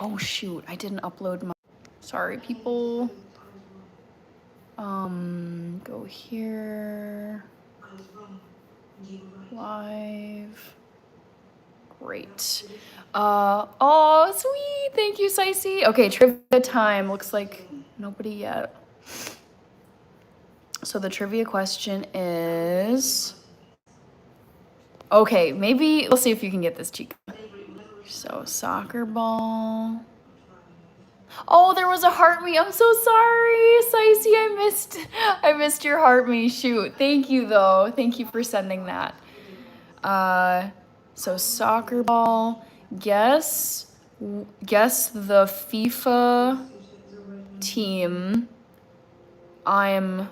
Oh shoot, I didn't upload my, sorry people. Go here. Live. Great. Oh, sweet. Thank you, Sicey. Okay, trivia time. Looks like nobody yet. So the trivia question is, okay, maybe we'll see if you can get this, Chica. So soccer ball. Oh, there was a heart me. I'm so sorry, Sicey. I missed your heart me. Shoot. Thank you though. Thank you for sending that. So soccer ball. Guess the FIFA team I'm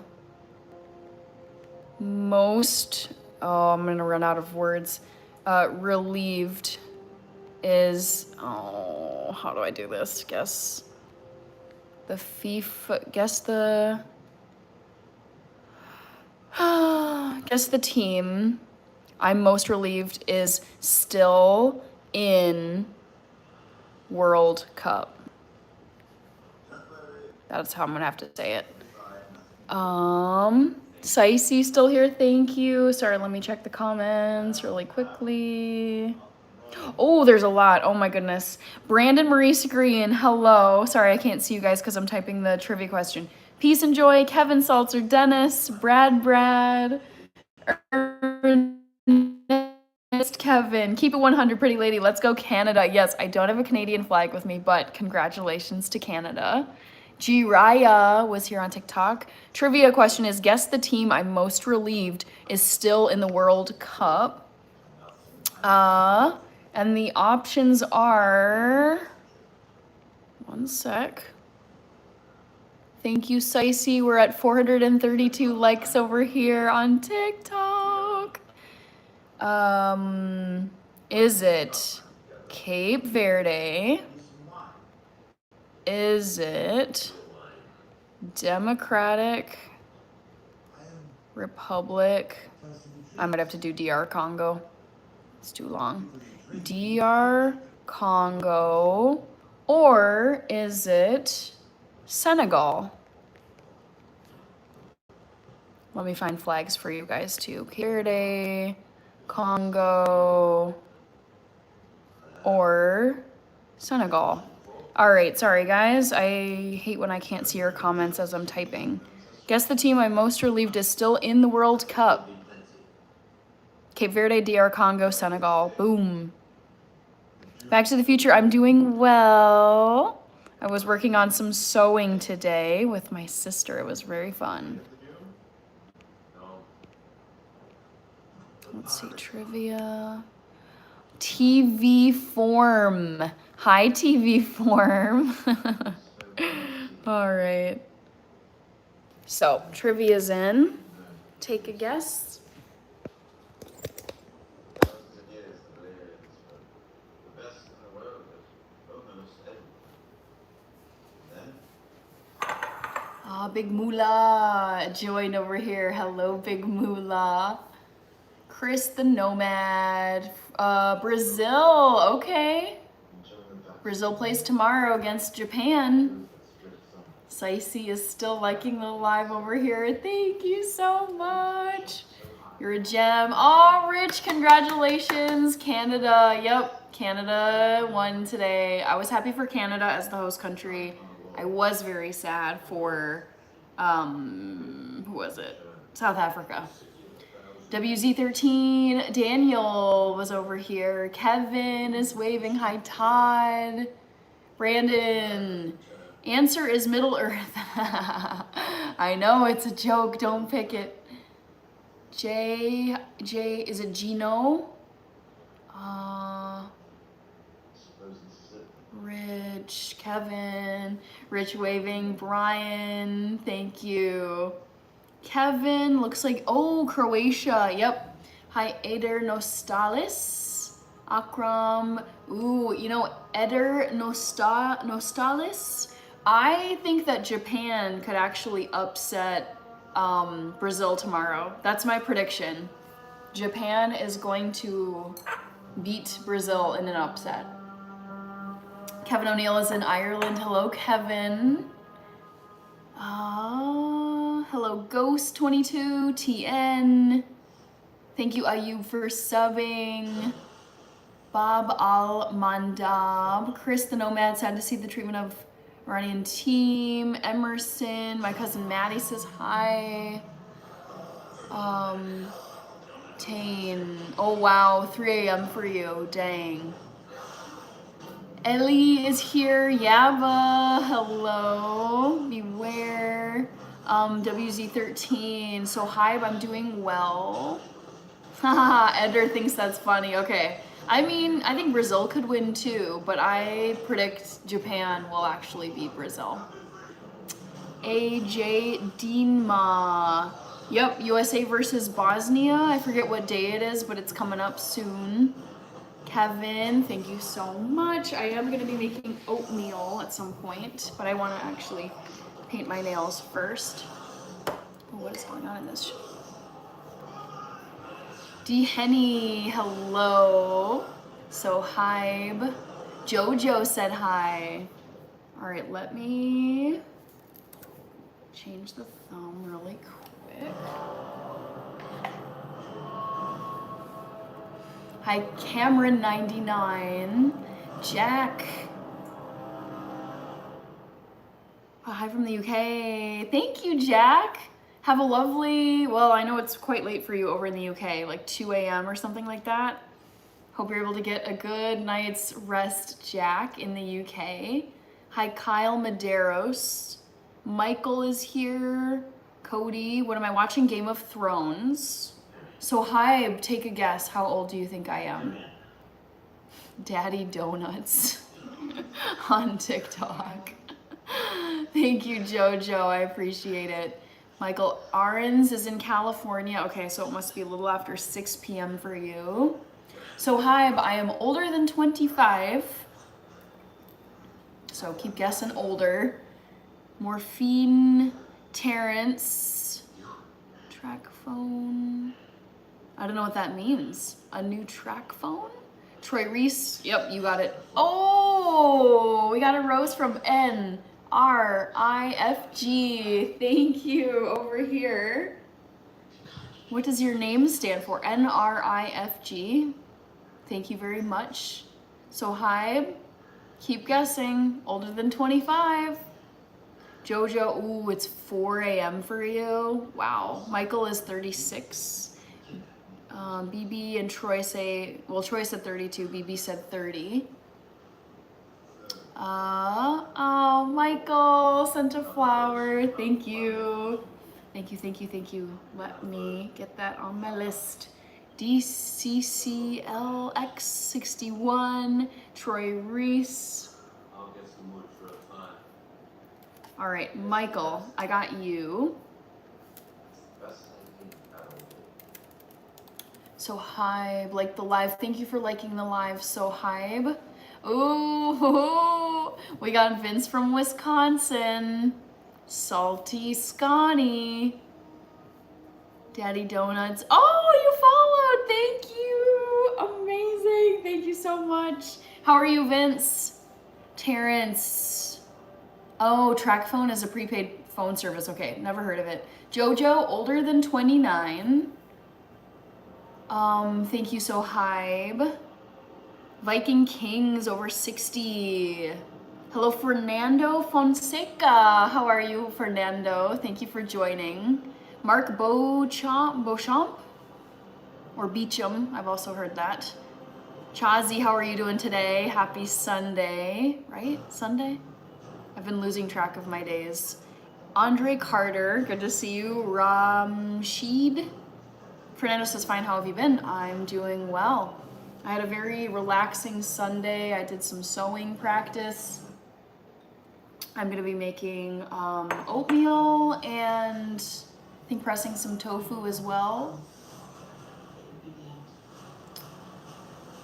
most, oh, I'm gonna run out of words, relieved is, oh, how do I do this? Guess the team I'm most relieved is still in World Cup. That's how I'm gonna have to say it. Sicey still here, thank you. Sorry, let me check the comments really quickly. Oh, there's a lot, oh my goodness. Brandon Maurice Green, hello. Sorry, I can't see you guys because I'm typing the trivia question. Peace and joy, Kevin Salzer, Dennis, Brad, Ernest, Kevin, keep it 100, pretty lady, let's go Canada. Yes, I don't have a Canadian flag with me, but congratulations to Canada. G. Raya was here on TikTok. Trivia question is, guess the team I'm most relieved is still in the World Cup. And the options are, one sec. Thank you, Sicey. We're at 432 likes over here on TikTok. Is it Cape Verde? Is it Democratic Republic? I might have to do DR Congo. It's too long. DR Congo, or is it Senegal? Let me find flags for you guys too. Verde, Congo, or Senegal. All right, sorry guys. I hate when I can't see your comments as I'm typing. Guess the team I'm most relieved is still in the World Cup. Cape Verde, DR Congo, Senegal. Boom. Back to the Future, I'm doing well. I was working on some sewing today with my sister. It was very fun. Let's see, trivia. TV form. Hi, TV form. All right. So, trivia's in. Take a guess. Ah, Big Moolah joined over here. Hello, Big Moolah. Chris the Nomad. Brazil, okay. Brazil plays tomorrow against Japan. Sicey is still liking the live over here. Thank you so much. You're a gem. Oh, Rich, congratulations. Canada, yep, Canada won today. I was happy for Canada as the host country. I was very sad for, who was it? South Africa. WZ13, Daniel was over here. Kevin is waving. Hi, Todd. Brandon. Answer is Middle Earth. I know, it's a joke. Don't pick it. J, is it Gino? Rich, Kevin, Rich waving, Brian, thank you. Kevin, looks like, oh, Croatia, yep. Hi, Eder Nostalis, Akram, ooh, you know, Eder Nostalis, I think that Japan could actually upset Brazil tomorrow. That's my prediction. Japan is going to beat Brazil in an upset. Kevin O'Neill is in Ireland. Hello, Kevin. Hello, Ghost22, TN. Thank you, Ayub, for subbing. Bob Al-Mandab. Chris the Nomad, sad to see the treatment of Iranian team. Emerson, my cousin Maddie says hi. Tane, oh wow, 3 a.m. for you, dang. Ellie is here, Yaba, hello, Beware. WZ13, so hi, I'm doing well. Haha, Eder thinks that's funny, okay. I mean, I think Brazil could win too, but I predict Japan will actually beat Brazil. AJ Dinma. Yep, USA versus Bosnia. I forget what day it is, but it's coming up soon. Kevin, thank you so much. I am going to be making oatmeal at some point, but I want to actually paint my nails first. Oh, what is going on in this? D. Henny, hello. So, Hybe. Jojo said hi. All right, let me change the thumb really quick. Hi, Cameron99. Jack. Oh, hi from the UK. Thank you, Jack. Have a lovely, well, I know it's quite late for you over in the UK, like 2 a.m. or something like that. Hope you're able to get a good night's rest, Jack, in the UK. Hi, Kyle Medeiros. Michael is here. Cody, what am I watching? Game of Thrones. So hi, take a guess. How old do you think I am? Daddy Donuts on TikTok. Thank you, Jojo. I appreciate it. Michael Arens is in California. Okay, so it must be a little after 6 p.m. for you. So hi, I am older than 25. So keep guessing older. Morphine, Terrence, track phone. I don't know what that means. A new track phone? Troy Reese, yep, you got it. Oh, we got a rose from NRIFG. Thank you over here. What does your name stand for? NRIFG. Thank you very much. So hi, keep guessing, older than 25. Jojo, ooh, it's 4 a.m. for you. Wow. Michael is 36. BB and Troy say, well, Troy said 32, BB said 30. Oh, Michael sent a flower. Thank you. Thank you, thank you, thank you. Let me get that on my list. DCCLX61, Troy Reese. All right, Michael, I got you. So Hybe, like the live. Thank you for liking the live. So Hybe. Ooh, we got Vince from Wisconsin. Salty Scotty. Daddy Donuts. Oh, you followed. Thank you. Amazing. Thank you so much. How are you, Vince? Terrence. Oh, TrackPhone is a prepaid phone service. Okay, never heard of it. Jojo, older than 29. Thank you, so Hybe. Viking Kings, over 60. Hello, Fernando Fonseca. How are you, Fernando? Thank you for joining. Mark Beauchamp? Or Beecham, I've also heard that. Chazi, how are you doing today? Happy Sunday, right? Sunday? I've been losing track of my days. Andre Carter, good to see you. Ramsheed. Fernando says, fine, how have you been? I'm doing well. I had a very relaxing Sunday. I did some sewing practice. I'm gonna be making oatmeal and I think pressing some tofu as well.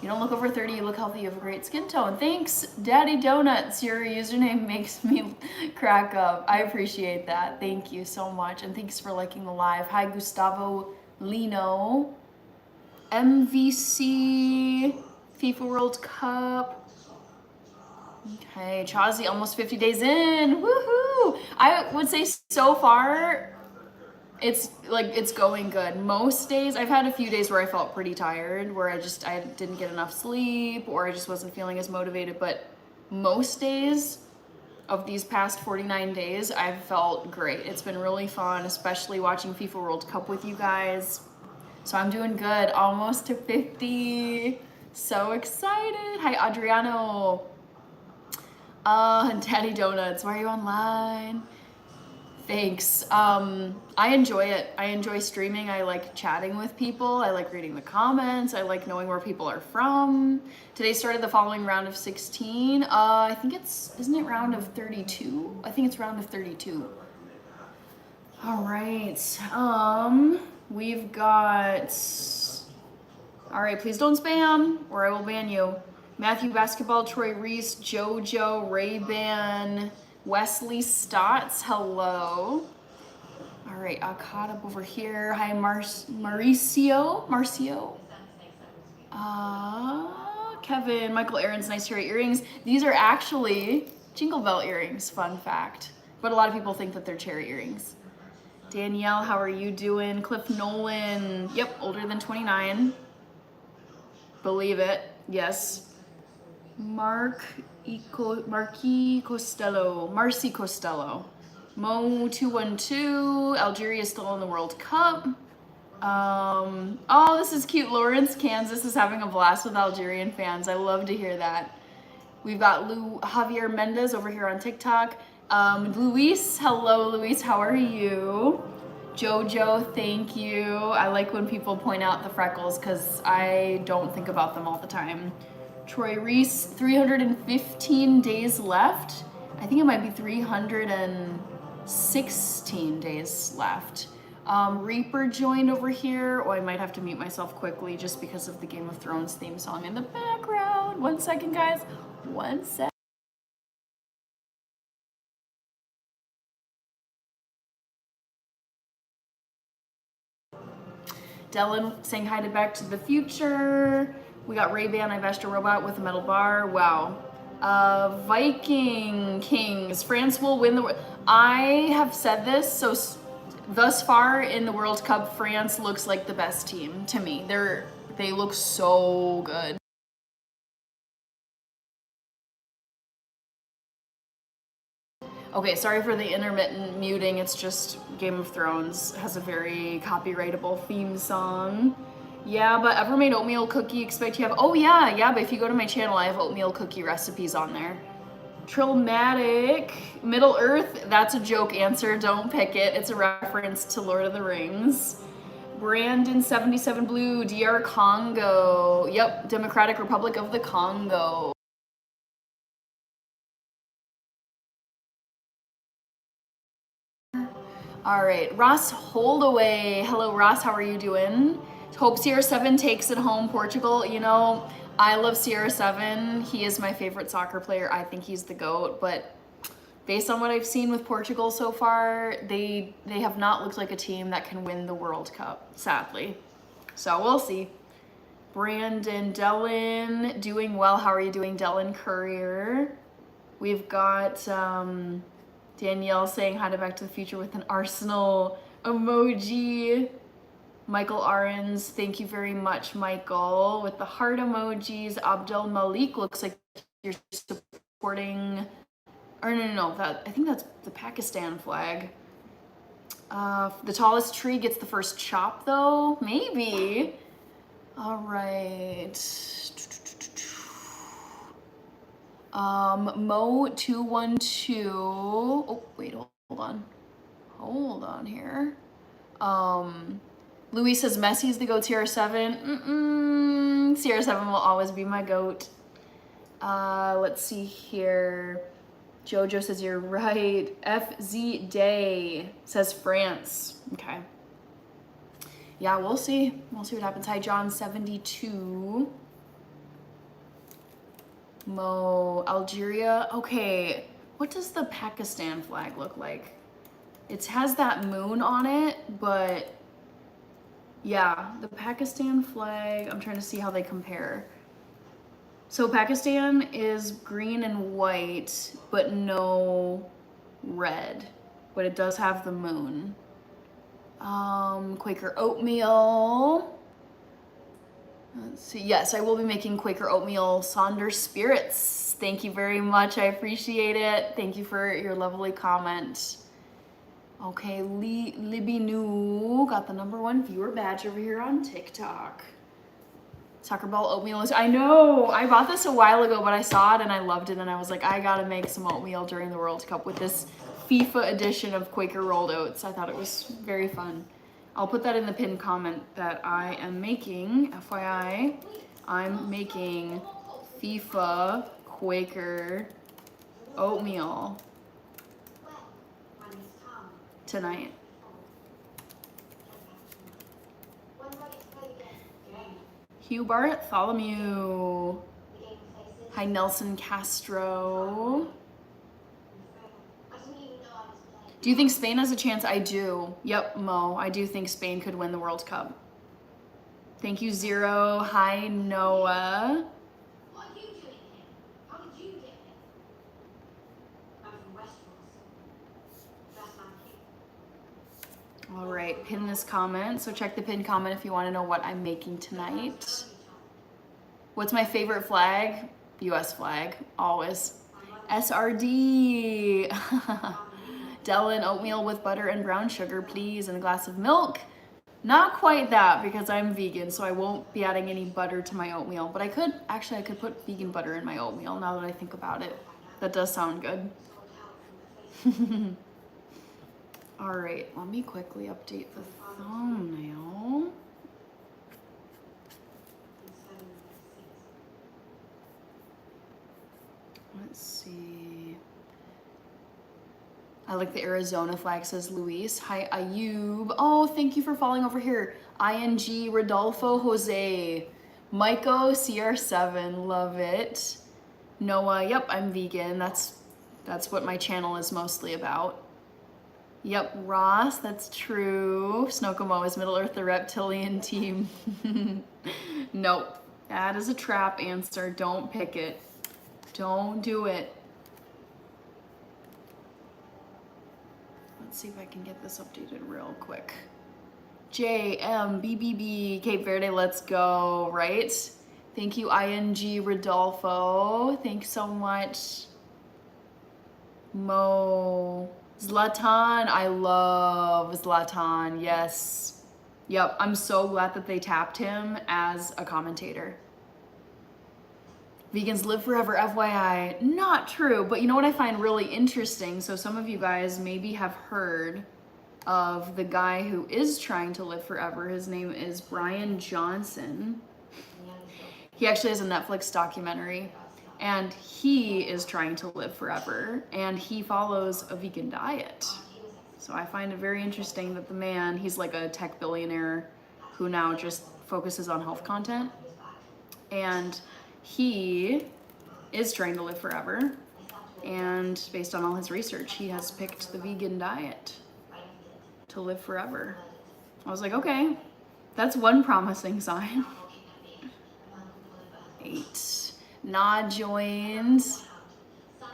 You don't look over 30, you look healthy, you have a great skin tone. Thanks, Daddy Donuts. Your username makes me crack up. I appreciate that. Thank you so much. And thanks for liking the live. Hi, Gustavo Lino. MVC, FIFA World Cup. Okay, Chazi, almost 50 days in. Woohoo! I would say so far, it's going good. Most days, I've had a few days where I felt pretty tired, where I didn't get enough sleep, or I just wasn't feeling as motivated. But most days of these past 49 days, I've felt great. It's been really fun, especially watching FIFA World Cup with you guys. So I'm doing good, almost to 50. So excited. Hi, Adriano. Daddy Donuts, why are you online? Thanks. I enjoy it. I enjoy streaming. I like chatting with people. I like reading the comments. I like knowing where people are from. Today started the following round of 16. I think isn't it round of 32? I think it's round of 32. All right. We've got, all right, please don't spam or I will ban you. Matthew Basketball, Troy Reese, Jojo, Ray-Ban, Wesley Stotts, hello. All right, caught up over here. Hi, Marcio. Kevin, Michael Aaron's nice cherry earrings. These are actually Jingle Bell earrings, fun fact. But a lot of people think that they're cherry earrings. Danielle, how are you doing? Cliff Nolan, yep, older than 29. Believe it, yes. Marcy Costello, Mo 212, Algeria is still in the World Cup. Oh, this is cute. Lawrence, Kansas is having a blast with Algerian fans. I love to hear that. We've got Javier Mendez over here on TikTok. Luis, hello Luis, how are you? Jojo, thank you. I like when people point out the freckles because I don't think about them all the time. Troy Reese, 315 days left. I think it might be 316 days left. Reaper joined over here. Oh, I might have to mute myself quickly just because of the Game of Thrones theme song in the background. 1 second, guys. 1 sec. Dylan saying hi to Back to the Future. We got Ray-Ban Ivestra Robot with a metal bar. Wow. Viking Kings. France will win the... I have said this, so thus far in the World Cup, France looks like the best team to me. They look so good. Okay, sorry for the intermittent muting. It's just Game of Thrones has a very copyrightable theme song. Yeah, but ever made oatmeal cookie? Expect you have... Oh yeah, but if you go to my channel, I have oatmeal cookie recipes on there. Trillmatic, Middle Earth, that's a joke answer, don't pick it. It's a reference to Lord of the Rings. Brandon 77 Blue, DR Congo. Yep, Democratic Republic of the Congo. All right, Ross Holdaway. Hello, Ross, how are you doing? Hope CR7 takes it home, Portugal. You know, I love CR7. He is my favorite soccer player. I think he's the GOAT, but based on what I've seen with Portugal so far, they have not looked like a team that can win the World Cup, sadly. So we'll see. Brandon Dellen, doing well. How are you doing, Dellen Courier? We've got Danielle saying hi to Back to the Future with an Arsenal emoji. Michael Arens, thank you very much, Michael, with the heart emojis. Abdul Malik, looks like you're supporting, or no, I think that's the Pakistan flag. The tallest tree gets the first chop, though? Maybe. All right. Mo 212. Oh, wait, hold on. Hold on here. Louis says Messi's the GOAT. CR7. CR7 will always be my GOAT. Let's see here. Jojo says you're right. FZ Day says France. Okay. Yeah, we'll see. We'll see what happens. Hi, John 72. Mo, Algeria. Okay, what does the Pakistan flag look like? It has that moon on it, but yeah, the Pakistan flag, I'm trying to see how they compare. So Pakistan is green and white, but no red. But it does have the moon. Quaker oatmeal. Let's see. Yes, I will be making Quaker oatmeal Sonder Spirits. Thank you very much. I appreciate it. Thank you for your lovely comment. Okay, Libby New got the #1 viewer badge over here on TikTok. Soccer ball oatmeal is, I know, I bought this a while ago, but I saw it and I loved it and I was like, I gotta make some oatmeal during the World Cup with this FIFA edition of Quaker rolled oats. I thought it was very fun. I'll put that in the pinned comment that I am making, FYI, I'm making FIFA Quaker oatmeal tonight. Hugh Bartholomew. Hi, Nelson Castro. Do you think Spain has a chance? I do. Yep, Mo. I do think Spain could win the World Cup. Thank you, Zero. Hi, Noah. What are you doing here? How did you get here? I'm from Westeros. That's my key. All right, pin this comment. So check the pinned comment if you want to know what I'm making tonight. What's my favorite flag? US flag, always. SRD. Dylan, oatmeal with butter and brown sugar, please, and a glass of milk. Not quite that because I'm vegan, so I won't be adding any butter to my oatmeal. But I could put vegan butter in my oatmeal now that I think about it. That does sound good. All right, let me quickly update the thumbnail. Let's see. I like the Arizona flag, says Luis. Hi, Ayub. Oh, thank you for following over here. ING, Rodolfo, Jose. Maiko, CR7, love it. Noah, yep, I'm vegan. That's what my channel is mostly about. Yep, Ross, that's true. Snokomo is Middle Earth, the reptilian team. Nope, that is a trap answer. Don't pick it. Don't do it. Let's see if I can get this updated real quick. JMBBB, Cape Verde, let's go, right? Thank you, ING Rodolfo. Thanks so much. Mo. Zlatan, I love Zlatan, yes. Yep, I'm so glad that they tapped him as a commentator. Vegans live forever, FYI. Not true, but you know what I find really interesting? So some of you guys maybe have heard of the guy who is trying to live forever. His name is Brian Johnson. He actually has a Netflix documentary, and he is trying to live forever, and he follows a vegan diet. So I find it very interesting that the man, he's like a tech billionaire who now just focuses on health content, and he is trying to live forever, and based on all his research, he has picked the vegan diet to live forever. I was like, okay, that's one promising sign. 8. Nah joined.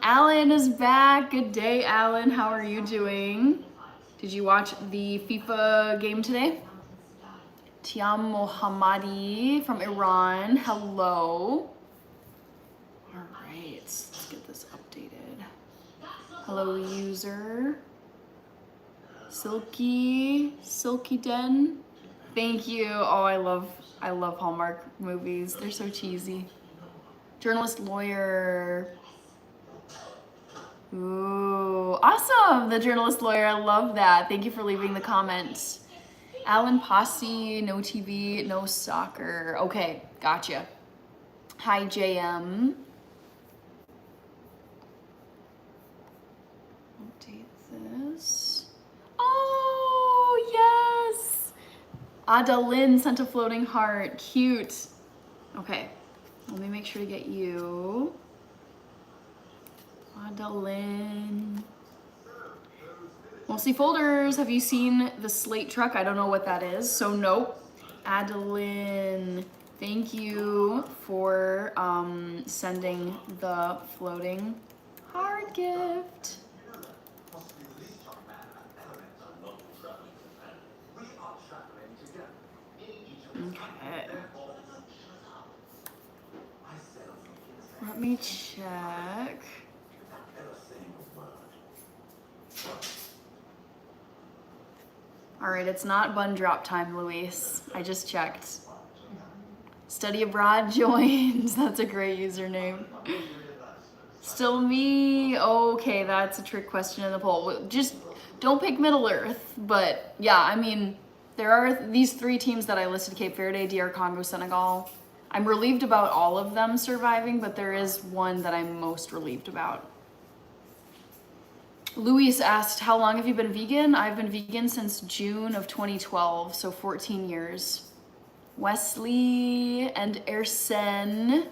Alan is back. Good day, Alan. How are you doing? Did you watch the FIFA game today? Tiam Mohammadi from Iran. Hello. All right, let's get this updated. Hello, user. Silky Den. Thank you. Oh, I love Hallmark movies. They're so cheesy. Journalist, lawyer. Ooh, awesome. The journalist, lawyer. I love that. Thank you for leaving the comments. Alan Posse, no TV, no soccer. Okay, gotcha. Hi, JM. Update this. Oh, yes. Adalyn sent a floating heart. Cute. Okay, let me make sure to get you. Adalyn. Mostly folders. Have you seen the slate truck? I don't know what that is, so nope. Adalyn. Thank you for sending the floating heart gift. Okay. Let me check. All right, it's not bun drop time, Luis. I just checked. Study abroad joined. That's a great username. Still me? Okay, that's a trick question in the poll. Just don't pick Middle Earth. But yeah, I mean, there are these 3 teams that I listed: Cape Verde, DR Congo, Senegal. I'm relieved about all of them surviving, but there is one that I'm most relieved about. Luis asked, how long have you been vegan? I've been vegan since June of 2012, so 14 years. Wesley and Ersen.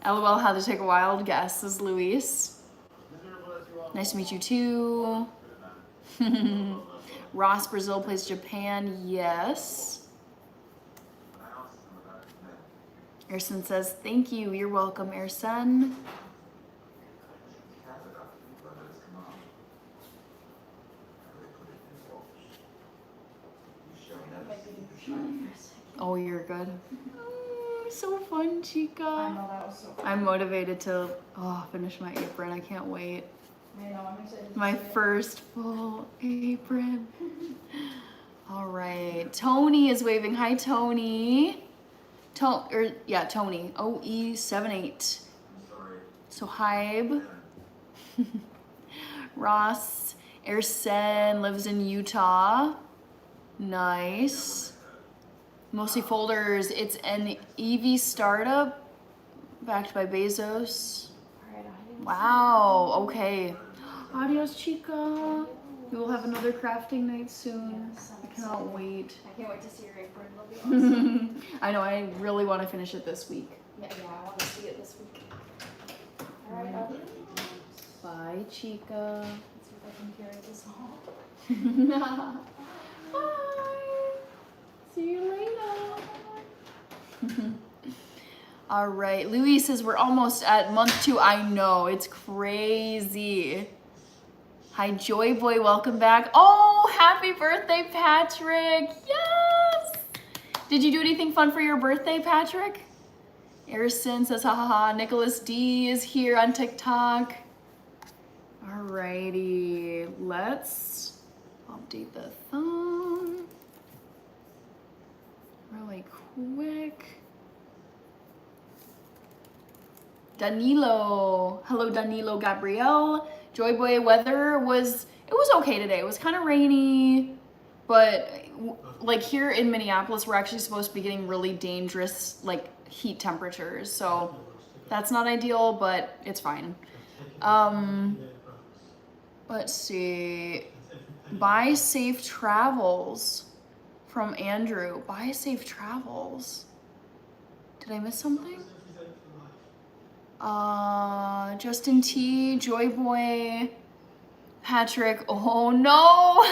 LOL had to take a wild guess, is Luis. Nice to meet you too. Ross, Brazil plays Japan, yes. Ersen says, thank you. You're welcome, Ersen. Oh, you're good. Oh, so fun, Chica. I know, that was so fun. I'm motivated to finish my apron. I can't wait. I know, I'm excited. My first full apron. All right. Tony is waving. Hi, Tony. Tony. OE78. So Hybe. Ross Ersen lives in Utah. Nice. Mostly folders. It's an EV startup backed by Bezos. Alright, Wow. Okay. Adios, chica. We will have another crafting night soon. I cannot wait. I can't wait to see your apron. It'll be awesome. I know. I really want to finish it this week. Yeah, I want to see it this week. Alright, adios. Bye, chica. Let's see if I can carry this home. Bye. See you later. All right. Luis says we're almost at month 2. I know. It's crazy. Hi, Joy Boy. Welcome back. Oh, happy birthday, Patrick. Yes. Did you do anything fun for your birthday, Patrick? Erison says, ha ha ha. Nicholas D is here on TikTok. Alrighty. Let's update the thumb really quick. Danilo. Hello, Danilo Gabrielle. Joy Boy, weather was okay today. It was kind of rainy, but like here in Minneapolis, we're actually supposed to be getting really dangerous like heat temperatures. So that's not ideal, but it's fine. Let's see. Buy safe travels from Andrew. Buy safe travels. Did I miss something? Justin T, Joy Boy, Patrick. Oh no!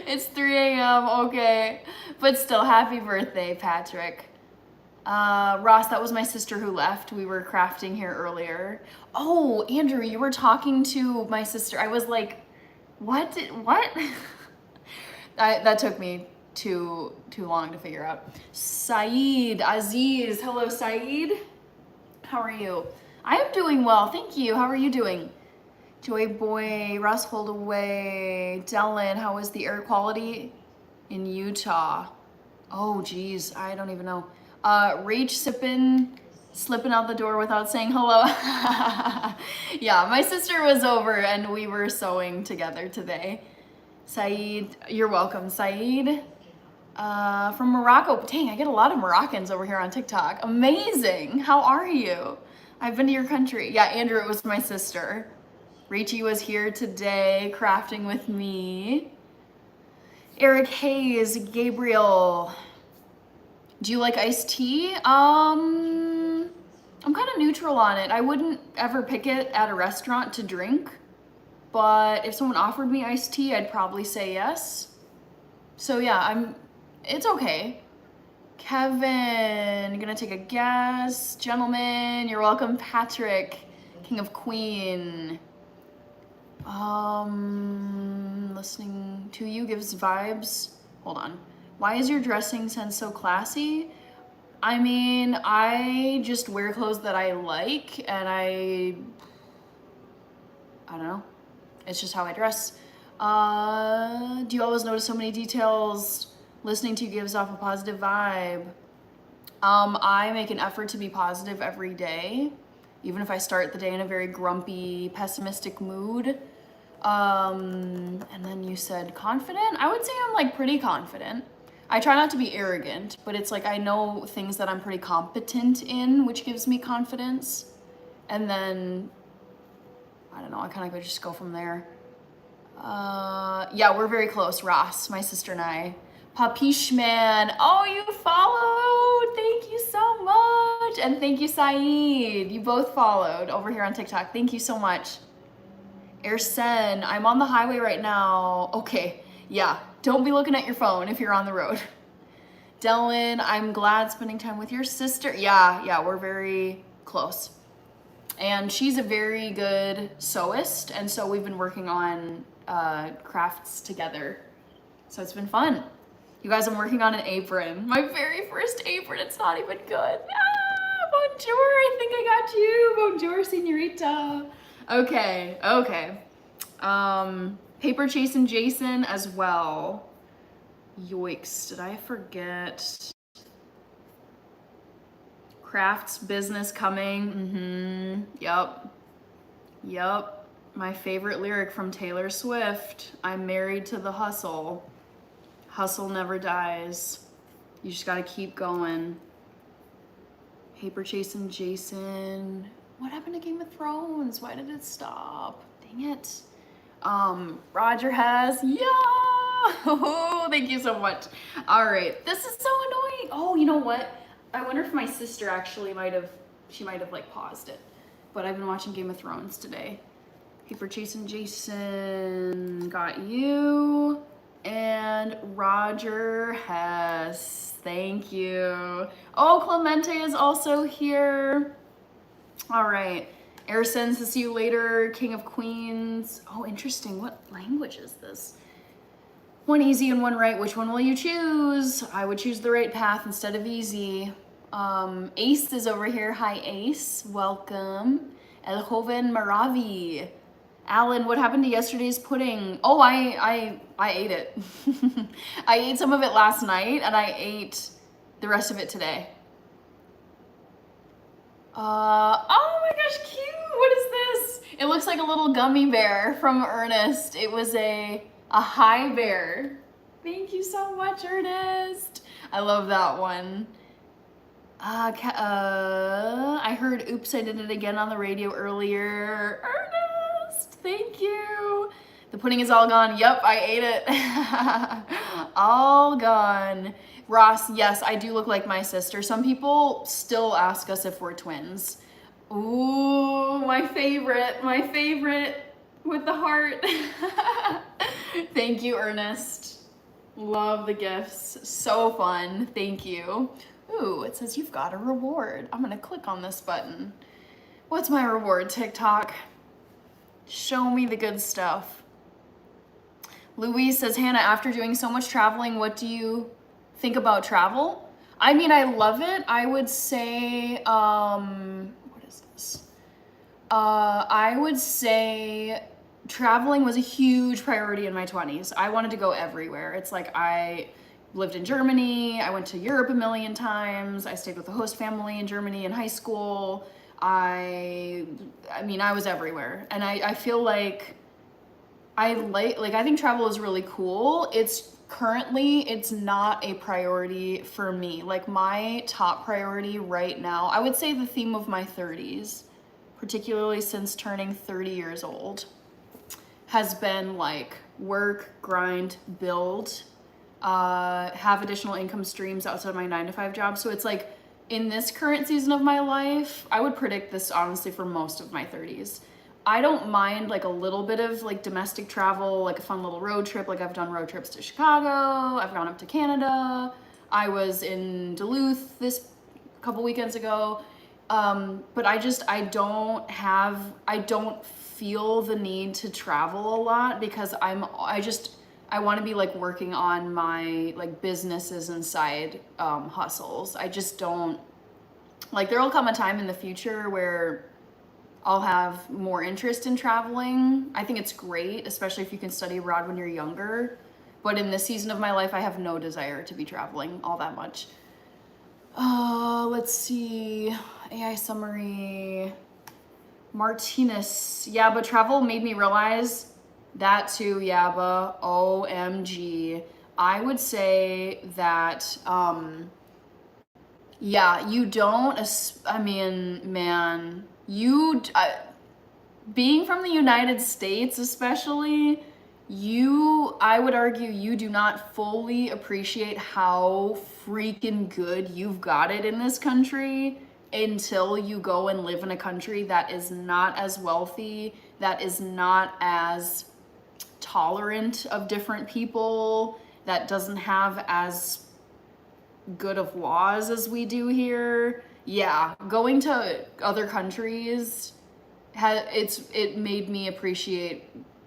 It's 3 a.m. Okay, but still, happy birthday, Patrick. Ross, that was my sister who left. We were crafting here earlier. Oh, Andrew, you were talking to my sister. I was like, what? That took me too long to figure out. Saeed, Aziz. Hello, Saeed. How are you? I am doing well, thank you. How are you doing? Joy Boy, Russ Holdaway, Dylan, how is the air quality in Utah? Oh geez, I don't even know. Rach slipping out the door without saying hello. Yeah, my sister was over and we were sewing together today. Saeed, you're welcome, Saeed. From Morocco. Dang, I get a lot of Moroccans over here on TikTok. Amazing. How are you? I've been to your country. Yeah, Andrew, it was my sister. Rachie was here today crafting with me. Eric Hayes, Gabriel. Do you like iced tea? I'm kind of neutral on it. I wouldn't ever pick it at a restaurant to drink, but if someone offered me iced tea, I'd probably say yes. So yeah, it's okay. Kevin, gonna take a guess. Gentlemen, you're welcome. Patrick, King of Queen. Listening to you gives vibes. Hold on. Why is your dressing sense so classy? I mean, I just wear clothes that I like, and I don't know. It's just how I dress. Do you always notice so many details? Listening to you gives off a positive vibe. I make an effort to be positive every day, even if I start the day in a very grumpy, pessimistic mood. And then you said confident? I would say I'm like pretty confident. I try not to be arrogant, but it's like I know things that I'm pretty competent in, which gives me confidence. And then, I don't know, I kind of just go from there. Yeah, we're very close, Ross, my sister and I. Papishman, oh, you followed. Thank you so much. And thank you, Saeed. You both followed over here on TikTok. Thank you so much. Ersen, I'm on the highway right now. Okay, yeah, don't be looking at your phone if you're on the road. Dylan, I'm glad spending time with your sister. Yeah, we're very close. And she's a very good sewist, and so we've been working on crafts together. So it's been fun. You guys, I'm working on an apron. My very first apron, it's not even good. Ah, bonjour, I think I got you. Bonjour, senorita. Okay. Paper Chasing Jason as well. Yoicks, did I forget? Crafts business coming. Yep. My favorite lyric from Taylor Swift. I'm married to the hustle. Hustle never dies. You just gotta keep going. Paper Chasing Jason. What happened to Game of Thrones? Why did it stop? Dang it. Roger has, yeah! Thank you so much. All right, this is so annoying. Oh, you know what? I wonder if my sister actually might have like paused it. But I've been watching Game of Thrones today. Paper Chasing Jason got you. And Roger Hess, thank you. Oh, Clemente is also here. All right, Erison, to see you later. King of Queens. Oh, interesting. What language is this? One easy and one right. Which one will you choose? I would choose the right path instead of easy. Ace is over here. Hi, Ace. Welcome. El Joven Maravi. Alan, what happened to yesterday's pudding? Oh, I ate it. I ate some of it last night, and I ate the rest of it today. Oh my gosh, cute! What is this? It looks like a little gummy bear from Ernest. It was a high bear. Thank you so much, Ernest. I love that one. I heard "Oops, I Did It Again" on the radio earlier. Ernest, thank you. The pudding is all gone. Yep, I ate it. All gone. Ross, yes, I do look like my sister. Some people still ask us if we're twins. Ooh, my favorite with the heart. Thank you, Ernest. Love the gifts. So fun. Thank you. Ooh, it says you've got a reward. I'm gonna click on this button. What's my reward, TikTok? Show me the good stuff. Louise says, Hannah, after doing so much traveling, what do you think about travel? I mean, I love it. I would say, what is this? I would say traveling was a huge priority in my 20s. I wanted to go everywhere. It's like I lived in Germany. I went to Europe a million times. I stayed with a host family in Germany in high school. I mean, I was everywhere. And I feel like I think travel is really cool. It's not a priority for me. Like my top priority right now, I would say the theme of my 30s, particularly since turning 30 years old, has been like work, grind, build, have additional income streams outside of my 9-to-5 job. So it's like in this current season of my life, I would predict this honestly for most of my 30s. I don't mind like a little bit of like domestic travel, like a fun little road trip. Like I've done road trips to Chicago, I've gone up to Canada. I was in Duluth this couple weekends ago. But I don't feel the need to travel a lot because I want to be like working on my like businesses and side hustles. I just don't like, there'll come a time in the future where I'll have more interest in traveling. I think it's great, especially if you can study abroad when you're younger. But in this season of my life, I have no desire to be traveling all that much. Let's see. AI summary. Martinez. Yeah, but travel made me realize that too, Yaba. OMG. I would say that, yeah, you don't, I mean, man, being from the United States especially, I would argue you do not fully appreciate how freaking good you've got it in this country until you go and live in a country that is not as wealthy, that is not as tolerant of different people, that doesn't have as good of laws as we do here. Yeah, going to other countries it made me appreciate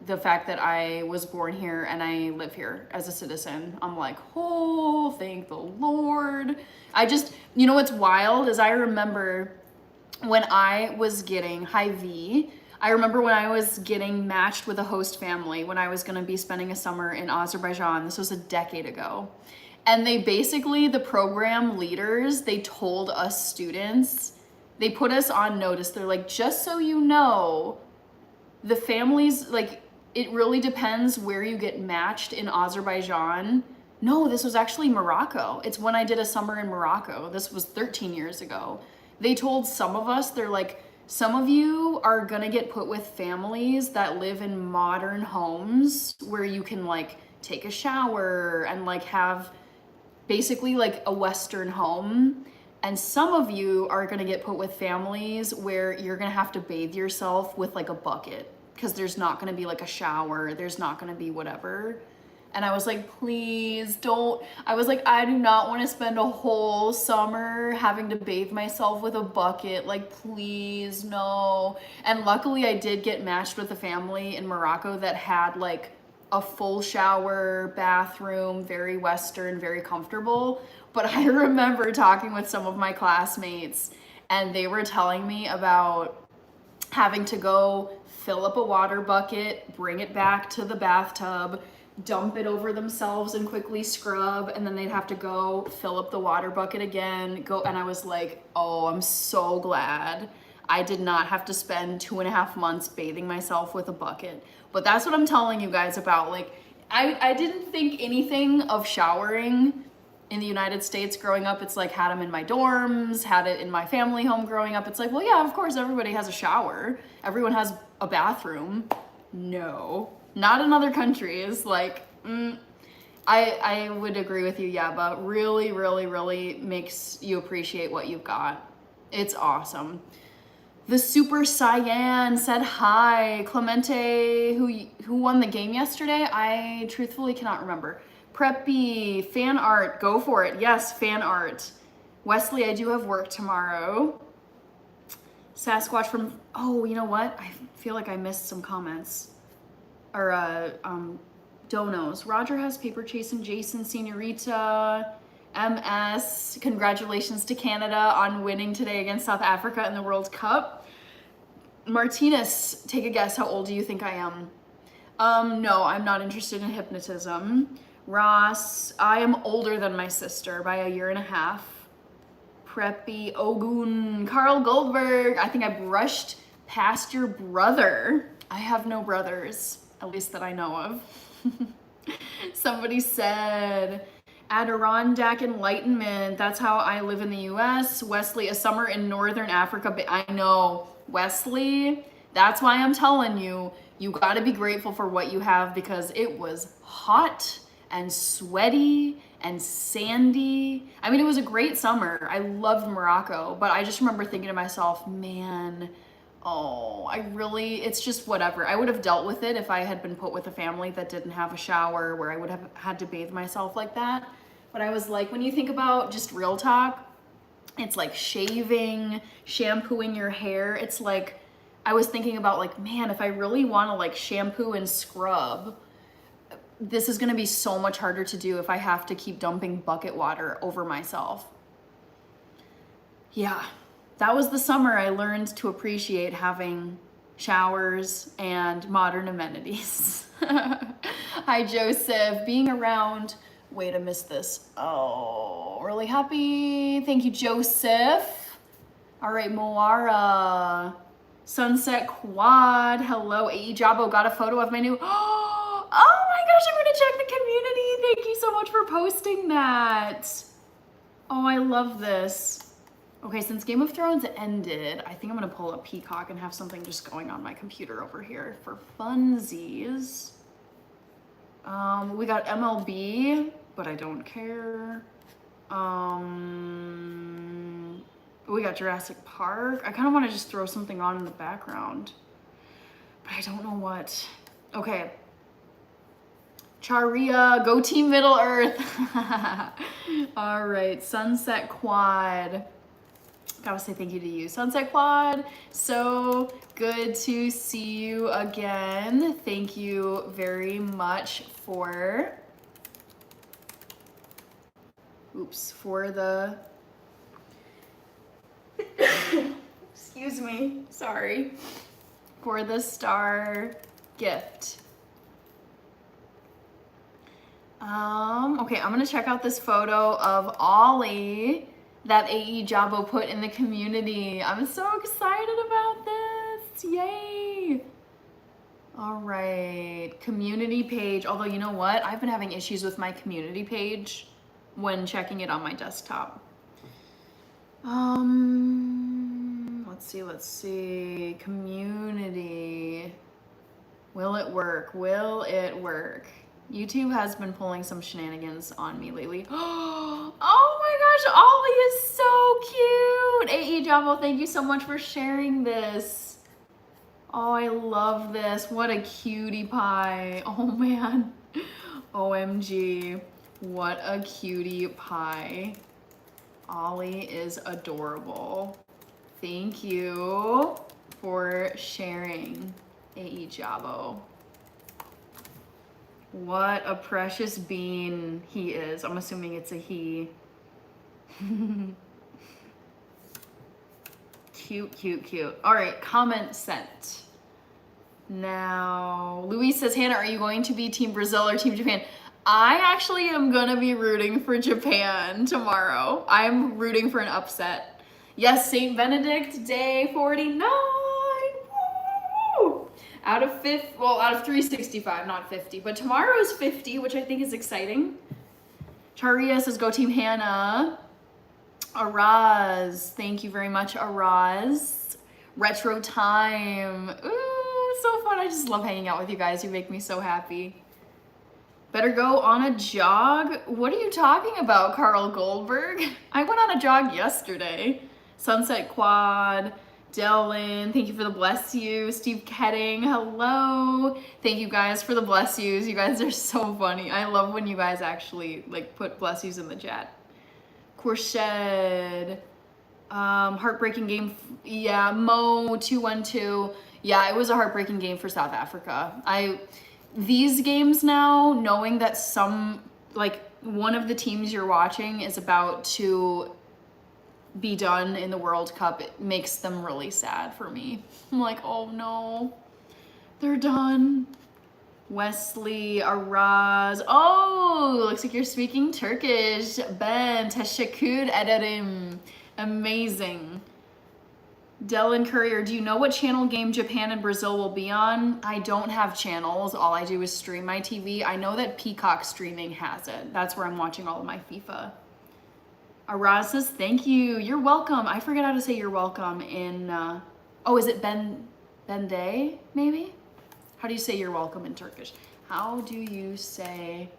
the fact that I was born here and I live here as a citizen. I'm like, oh, thank the Lord. You know what's wild is I remember when I was getting I remember when I was getting matched with a host family when I was going to be spending a summer in Azerbaijan. This was a decade ago. And the program leaders, they told us students, they put us on notice. They're like, just so you know, the families, like, it really depends where you get matched in Azerbaijan. No, this was actually Morocco. It's when I did a summer in Morocco. This was 13 years ago. They told some of us, they're like, some of you are gonna get put with families that live in modern homes where you can like take a shower and like have basically like a Western home. And some of you are gonna get put with families where you're gonna have to bathe yourself with like a bucket because there's not gonna be like a shower, there's not gonna be whatever. And I was like, please don't. I was like, I do not want to spend a whole summer having to bathe myself with a bucket. Like, please, no. And luckily I did get matched with a family in Morocco that had like a full shower, bathroom, very Western, very comfortable. But I remember talking with some of my classmates and they were telling me about having to go fill up a water bucket, bring it back to the bathtub, dump it over themselves and quickly scrub, and then they'd have to go fill up the water bucket again, and I was like, oh, I'm so glad I did not have to spend 2.5 months bathing myself with a bucket. But that's what I'm telling you guys about. Like, I didn't think anything of showering in the United States growing up. It's like, had them in my dorms, had it in my family home growing up. It's like, well, yeah, of course everybody has a shower. Everyone has a bathroom. No, not in other countries. Like, I would agree with you, yeah, but really, really, really makes you appreciate what you've got. It's awesome. The Super Cyan said hi. Clemente, who won the game yesterday? I truthfully cannot remember. Preppy, fan art, go for it. Yes, fan art. Wesley, I do have work tomorrow. Sasquatch from, oh, you know what? I feel like I missed some comments. Or, donos. Roger has paper chase and Jason, Senorita, MS. Congratulations to Canada on winning today against South Africa in the World Cup. Martinez, take a guess. How old do you think I am? No, I'm not interested in hypnotism. Ross, I am older than my sister by 1.5 years. Preppy, Ogun, Carl Goldberg. I think I brushed past your brother. I have no brothers, at least that I know of. Somebody said, Adirondack Enlightenment. That's how I live in the US. Wesley, a summer in Northern Africa. I know, Wesley. That's why I'm telling you, you gotta be grateful for what you have because it was hot and sweaty and sandy. I mean, it was a great summer. I loved Morocco, but I just remember thinking to myself, man, oh, it's just whatever. I would have dealt with it if I had been put with a family that didn't have a shower where I would have had to bathe myself like that. But But I was like, when you think about just real talk, it's like shaving, shampooing your hair. It's like, I was thinking about like, man, if I really want to like shampoo and scrub, this is going to be so much harder to do if I have to keep dumping bucket water over myself. Yeah, that was the summer I learned to appreciate having showers and modern amenities. Hi, Joseph. Being around, wait, I missed this. Oh, really happy. Thank you, Joseph. All right, Moara. Sunset Quad. Hello, AE Jabo. Got a photo of my new. Oh my gosh, I'm gonna check the community. Thank you so much for posting that. Oh, I love this. Okay, since Game of Thrones ended, I think I'm gonna pull up Peacock and have something just going on my computer over here for funsies. We got MLB, but I don't care. We got Jurassic Park. I kind of want to just throw something on in the background, but I don't know what. Okay. Charia, go Team Middle Earth. All right, Sunset Quad. Gotta say thank you to you, Sunset Quad. So good to see you again. Thank you very much for, for the, excuse me, sorry, for the star gift. Okay, I'm gonna check out this photo of Ollie that AE Jabo put in the community. I'm so excited about this, yay. All right, community page. Although, you know what? I've been having issues with my community page when checking it on my desktop. Let's see, community. Will it work? Will it work? YouTube has been pulling some shenanigans on me lately. Oh my gosh, Ollie is so cute. AE Jumbo, thank you so much for sharing this. Oh, I love this. What a cutie pie. Oh man. OMG. What a cutie pie. Ollie is adorable. Thank you for sharing, AE Jabo. What a precious bean he is. I'm assuming it's a he. Cute, cute, cute. All right, comment sent. Now, Luis says, Hannah, are you going to be Team Brazil or Team Japan? I actually am gonna be rooting for Japan tomorrow. I'm rooting for an upset. Yes, St. Benedict Day 49. Woo! Out of 365, not 50, but tomorrow is 50, which I think is exciting. Charia says, go Team Hannah. Araz, thank you very much, Araz. Retro time. Ooh, so fun. I just love hanging out with you guys. You make me so happy. Better go on a jog? What are you talking about, Carl Goldberg? I went on a jog yesterday. Sunset Quad, Dylan, thank you for the bless you. Steve Ketting, hello. Thank you guys for the bless yous. You guys are so funny. I love when you guys actually like put bless yous in the chat. Corshed, heartbreaking game. Yeah, Mo212. Yeah, it was a heartbreaking game for South Africa. These games now, knowing that one of the teams you're watching is about to be done in the World Cup, it makes them really sad for me. I'm like, oh no, they're done. Wesley, Araz. Oh, looks like you're speaking Turkish. Ben, teşekkür ederim. Amazing. Dylan Courier, do you know what channel game Japan and Brazil will be on? I don't have channels. All I do is stream my TV. I know that Peacock streaming has it. That's where I'm watching all of my FIFA. Araz says, thank you. You're welcome. I forget how to say you're welcome in, is it Day, maybe? How do you say you're welcome in Turkish? How do you say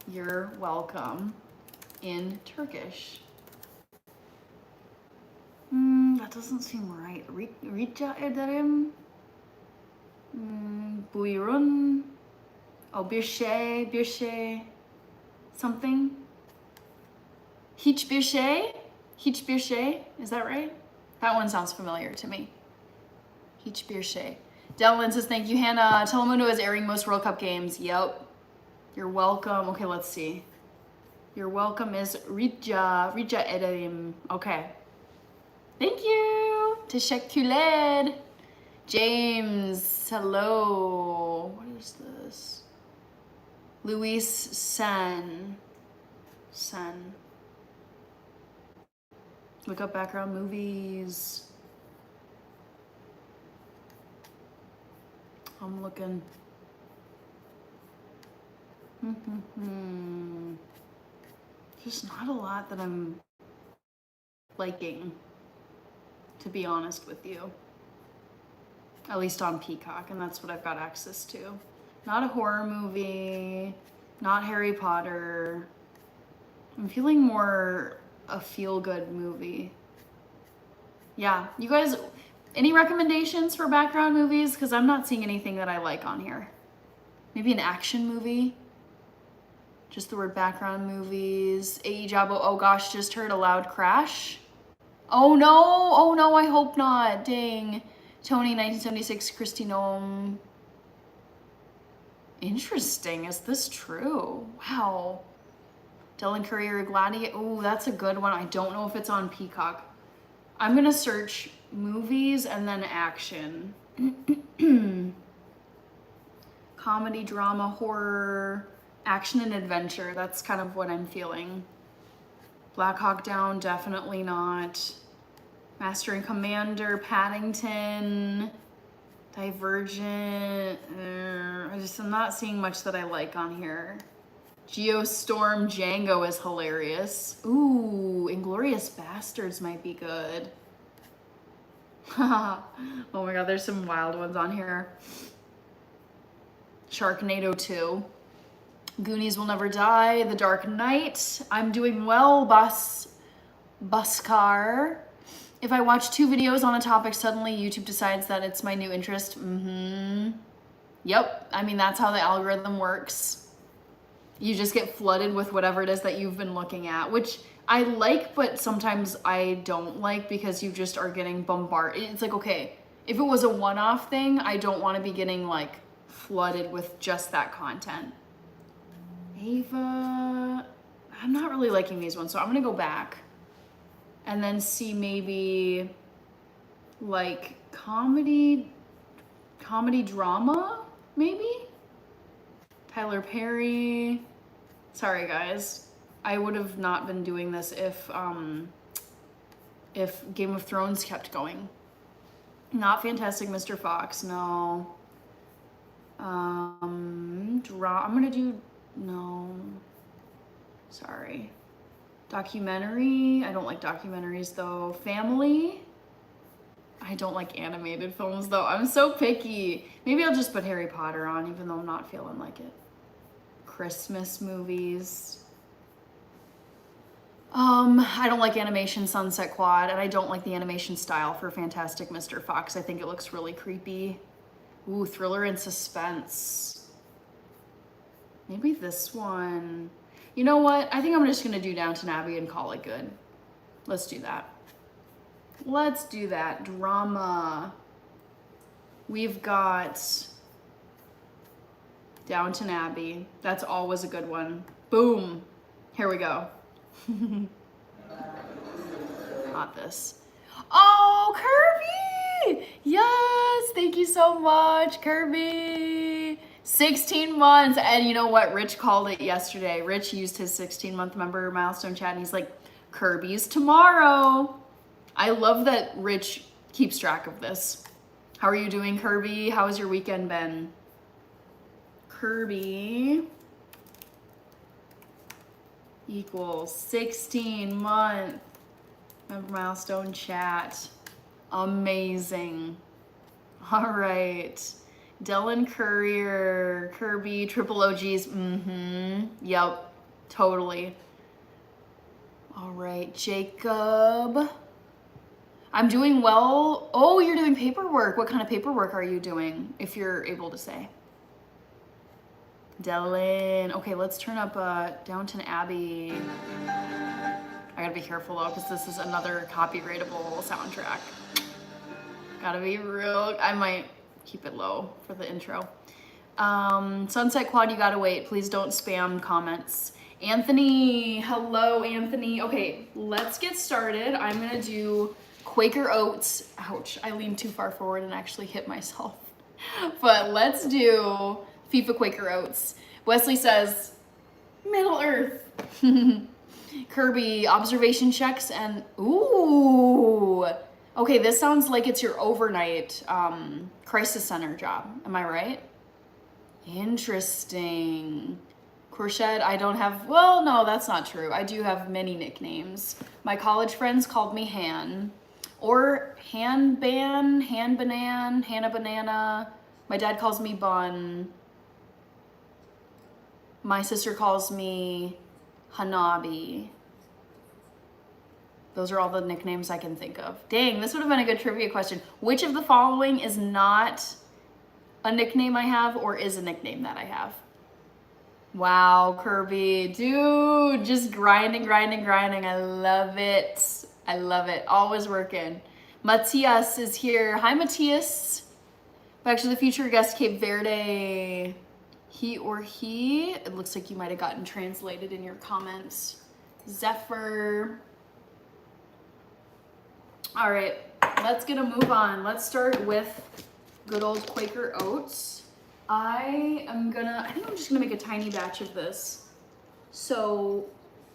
you're welcome in Turkish? That doesn't seem right. Rica ederim. Buyurun. Oh, bir şey, something. Hiçbir şey? Is that right? That one sounds familiar to me. Hiçbir şey. Delvin says, thank you, Hannah. Telemundo is airing most World Cup games. Yep. You're welcome. Okay, let's see. You're welcome is Rica ederim. Okay. Thank you. Teşekkürler. James, hello. What is this? Luis Sen. Look up background movies. I'm looking. Just not a lot that I'm liking, to be honest with you. At least on Peacock, and that's what I've got access to. Not a horror movie, not Harry Potter. I'm feeling more a feel-good movie. Yeah, you guys, any recommendations for background movies? Because I'm not seeing anything that I like on here. Maybe an action movie? Just the word background movies. A.E. Jabo, oh gosh, just heard a loud crash. Oh no, I hope not, dang. Tony, 1976, Christy Nome. Interesting, is this true? Wow. Dylan Courier, Gladiator, oh, that's a good one. I don't know if it's on Peacock. I'm gonna search movies and then action. Comedy, drama, horror, action and adventure. That's kind of what I'm feeling. Black Hawk Down, definitely not. Master and Commander, Paddington, Divergent. I'm not seeing much that I like on here. Geostorm, Django is hilarious. Ooh, Inglourious Bastards might be good. Oh my god, there's some wild ones on here. Sharknado 2. Goonies Will Never Die, The Dark Knight. I'm Doing Well, Buskar. If I watch 2 videos on a topic, suddenly YouTube decides that it's my new interest. Yep, I mean, that's how the algorithm works. You just get flooded with whatever it is that you've been looking at, which I like, but sometimes I don't like because you just are getting bombarded. It's like, okay, if it was a one-off thing, I don't want to be getting like flooded with just that content. Ava, I'm not really liking these ones, so I'm gonna go back and then see maybe like comedy drama, maybe? Tyler Perry. Sorry guys, I would have not been doing this if Game of Thrones kept going. Not Fantastic Mr. Fox, no. I'm gonna do, no, sorry. Documentary, I don't like documentaries though. Family, I don't like animated films though. I'm so picky. Maybe I'll just put Harry Potter on even though I'm not feeling like it. Christmas movies. I don't like animation Sunset Quad, and I don't like the animation style for Fantastic Mr. Fox. I think it looks really creepy. Ooh, thriller and suspense. Maybe this one. You know what? I think I'm just gonna do Downton Abbey and call it good. Let's do that. Let's do that. Drama. We've got Downton Abbey. That's always a good one. Boom. Here we go. Not this. Oh, Kirby! Yes, thank you so much, Kirby. 16 months, and you know what? Rich called it yesterday. Rich used his 16-month member milestone chat, and he's like, Kirby's tomorrow. I love that Rich keeps track of this. How are you doing, Kirby? How has your weekend been? Kirby equals 16-month member milestone chat. Amazing. All right. Dylan Courier, Kirby, Triple OGs. Yep, totally. All right, Jacob. I'm doing well. Oh, you're doing paperwork. What kind of paperwork are you doing, if you're able to say? Dylan. Okay, let's turn up Downton Abbey. I gotta be careful though, because this is another copyrightable soundtrack. Gotta be real. I might keep it low for the intro. Sunset Quad, you gotta wait. Please don't spam comments. Anthony, hello, Anthony. Okay, let's get started. I'm gonna do Quaker Oats. Ouch, I leaned too far forward and actually hit myself. But let's do FIFA Quaker Oats. Wesley says, Middle Earth. Kirby, observation checks and, ooh. Okay, this sounds like it's your overnight crisis center job. Am I right? Interesting. Courgette, I don't have, well, no, that's not true. I do have many nicknames. My college friends called me Han. Or Hanban, Han Banan, Hannah Banana. My dad calls me Bun. My sister calls me Hanabi. Those are all the nicknames I can think of. Dang, this would have been a good trivia question. Which of the following is not a nickname I have or is a nickname that I have? Wow, Kirby, dude, just grinding. I love it. I love it. Always working. Matthias is here. Hi, Matthias. Back to the Future guest, Cape Verde. He or he. It looks like you might have gotten translated in your comments. Zephyr. All right, let's get a move on. Let's start with good old Quaker Oats. I think I'm just gonna make a tiny batch of this. So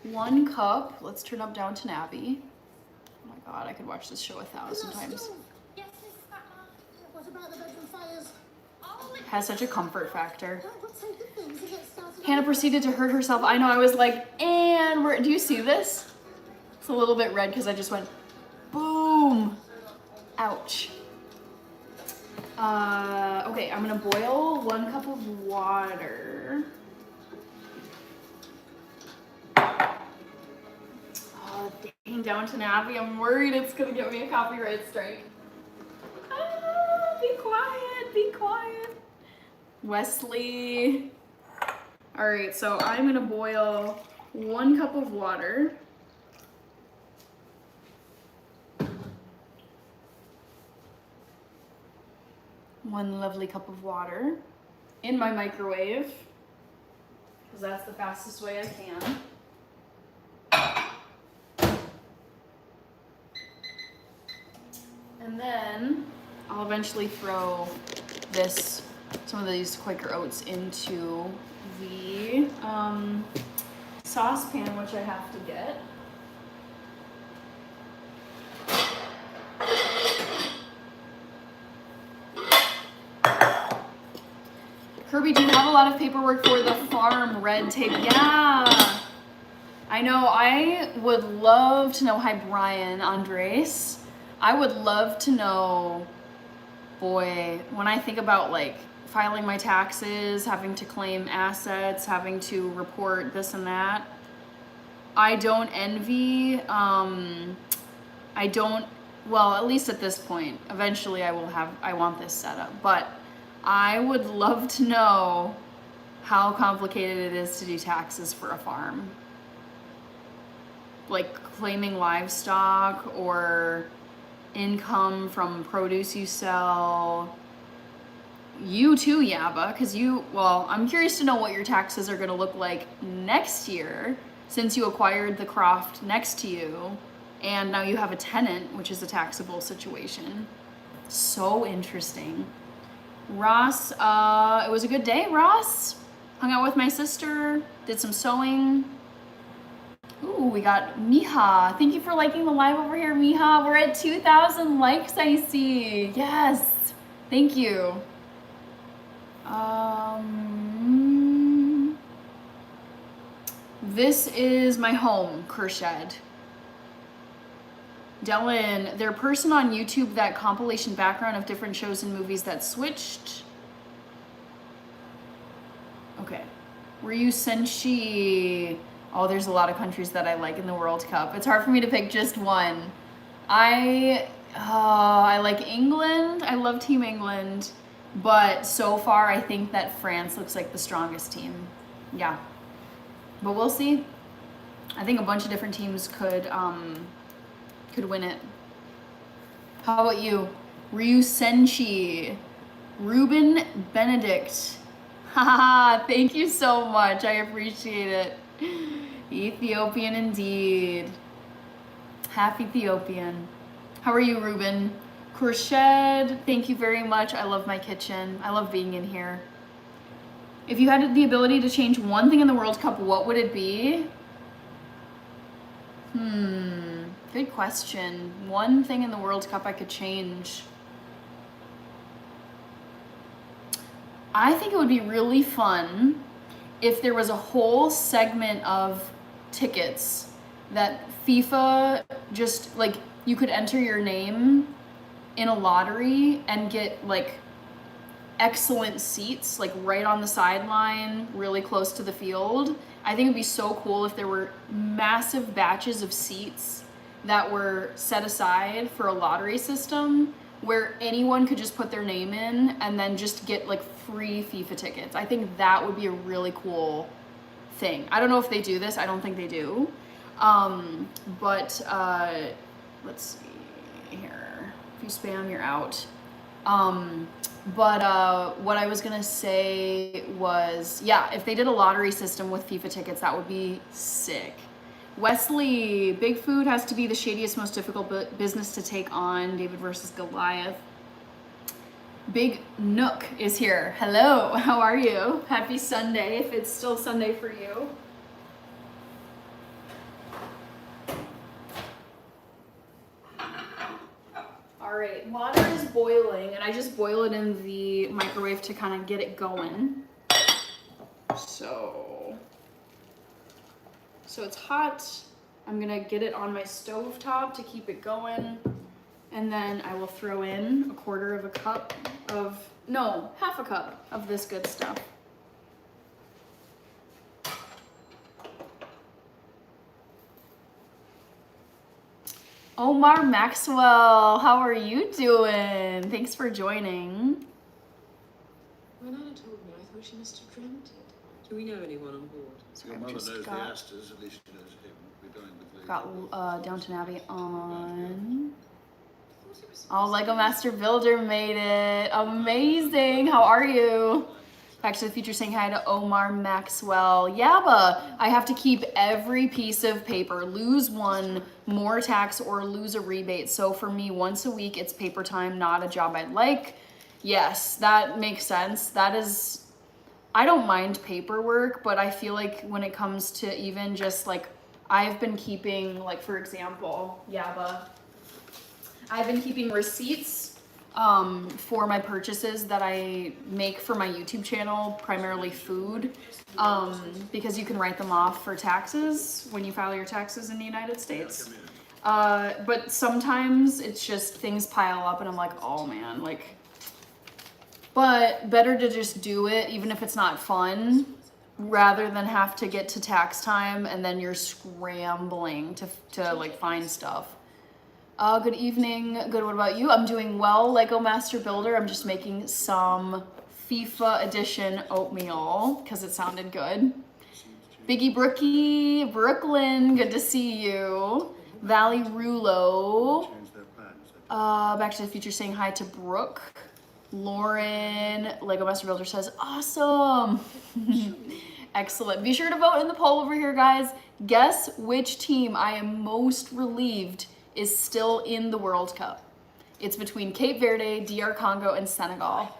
1 cup, let's turn up Downton Abbey. Oh my God, I could watch this show 1,000 times. Has such a comfort factor. Hannah proceeded to hurt herself. I know, I was like, and do you see this? It's a little bit red because I just went, boom. Ouch. Okay, I'm gonna boil 1 cup of water. Oh, dang, Downton Abbey. I'm worried it's gonna get me a copyright strike. Be quiet. Wesley. All right, so I'm gonna boil 1 cup of water. One lovely cup of water in my microwave, because that's the fastest way I can. And then I'll eventually throw some of these Quaker Oats into the saucepan, which I have to get. Kirby, do you have a lot of paperwork for the farm red tape? Yeah, I know. I would love to know. Hi, Brian Andres. I would love to know, boy, when I think about like filing my taxes, having to claim assets, having to report this and that, I don't envy, well, at least at this point, eventually I want this set up, but I would love to know how complicated it is to do taxes for a farm. Like claiming livestock or income from produce you sell. You too, Yaba, because I'm curious to know what your taxes are going to look like next year since you acquired the croft next to you and now you have a tenant, which is a taxable situation. So interesting. Ross, it was a good day, Ross. Hung out with my sister, did some sewing. Ooh, we got Miha. Thank you for liking the live over here, Miha. We're at 2,000 likes, I see. Yes, thank you. This is my home, Kershed. Dylan, their person on YouTube, that compilation background of different shows and movies that switched. Okay. Ryu Senshi. Oh, there's a lot of countries that I like in the World Cup. It's hard for me to pick just one. I like England. I love Team England. But so far, I think that France looks like the strongest team. Yeah. But we'll see. I think a bunch of different teams could win it. How about you? Ryu Senshi, Ruben Benedict. Haha, thank you so much. I appreciate it. Ethiopian indeed. Half Ethiopian. How are you, Ruben? Khurshid, thank you very much. I love my kitchen. I love being in here. If you had the ability to change one thing in the World Cup, what would it be? Good question. One thing in the World Cup I could change. I think it would be really fun if there was a whole segment of tickets that FIFA just, like, you could enter your name in a lottery and get, like, excellent seats, like right on the sideline, really close to the field. I think it'd be so cool if there were massive batches of seats that were set aside for a lottery system where anyone could just put their name in and then just get like free FIFA tickets. I think that would be a really cool thing. I don't know if they do this. I don't think they do. But let's see here. If you spam, you're out. But what I was gonna say was, yeah, if they did a lottery system with FIFA tickets, that would be sick. Wesley, Big Food has to be the shadiest, most difficult business to take on. David versus Goliath. Big Nook is here. Hello, how are you? Happy Sunday, if it's still Sunday for you. All right, water is boiling, and I just boil it in the microwave to kind of get it going. So it's hot. I'm gonna get it on my stove top to keep it going, and then I will throw in half a cup of this good stuff. Omar Maxwell, how are you doing? Thanks for joining. When Anna told me, I thought she must have dreamt it. Do we know anyone on board? Sorry, Your mother knows the Astors, at least she knows him. We're going with the... Got Downton Abbey on. Oh, Lego Master Builder made it. Amazing. How are you? Back to the Future saying hi to Omar Maxwell. Yabba, I have to keep every piece of paper. Lose one, more tax, or lose a rebate. So for me, once a week, it's paper time, not a job I like. Yes, that makes sense. That is, I don't mind paperwork, but I feel like when it comes to even just like, I've been keeping, like, for example, Yabba, I've been keeping receipts for my purchases that I make for my YouTube channel, primarily food, because you can write them off for taxes when you file your taxes in the United States. But sometimes it's just things pile up and I'm like, oh man, like, but better to just do it, even if it's not fun, rather than have to get to tax time and then you're scrambling to like find stuff. Good evening. Good, what about you? I'm doing well, Lego Master Builder. I'm just making some FIFA edition oatmeal because it sounded good. Biggie Brookie, Brooklyn, good to see you. Valley Rulo. Back to the Future saying hi to Brooke. Lauren, Lego Master Builder says, awesome. Excellent. Be sure to vote in the poll over here, guys. Guess which team I am most relieved is still in the World Cup. It's between Cape Verde, DR Congo, and Senegal.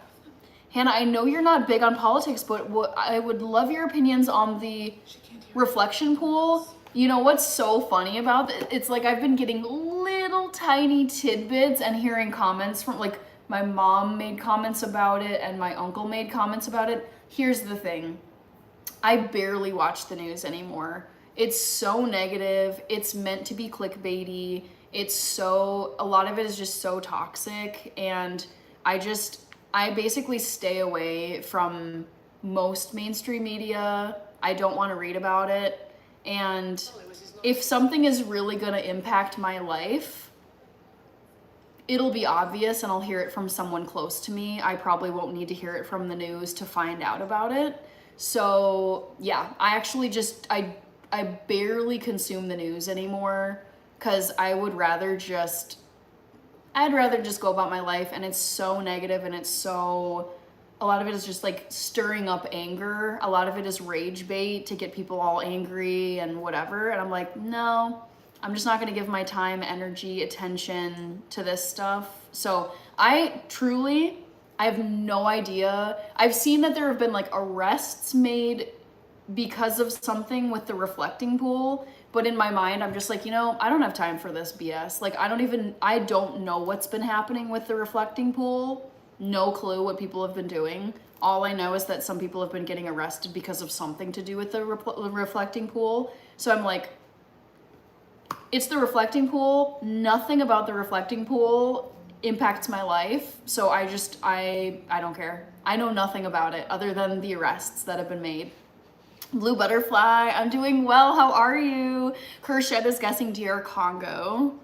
Hannah, I know you're not big on politics, but I would love your opinions on the reflection pool. You know what's so funny about it? It's like I've been getting little tiny tidbits and hearing comments from, like, my mom made comments about it and my uncle made comments about it. Here's the thing. I barely watch the news anymore. It's so negative. It's meant to be clickbaity. A lot of it is just so toxic, and I basically stay away from most mainstream media. I don't want to read about it. And if something is really going to impact my life, it'll be obvious and I'll hear it from someone close to me. I probably won't need to hear it from the news to find out about it. So yeah, I I barely consume the news anymore because I'd rather just go about my life, and it's so negative, and it's so, a lot of it is just like stirring up anger. A lot of it is rage bait to get people all angry and whatever. And I'm like, no, I'm just not going to give my time, energy, attention to this stuff. So I have no idea. I've seen that there have been like arrests made because of something with the reflecting pool, but in my mind I'm just like, I don't have time for this BS. Like I don't know what's been happening with the reflecting pool. No clue what people have been doing. All I know is that some people have been getting arrested because of something to do with the reflecting pool. So I'm like, it's the reflecting pool. Nothing about the reflecting pool impacts my life. So I don't care. I know nothing about it other than the arrests that have been made. Blue Butterfly, I'm doing well. How are you? Kershette is guessing DR Congo.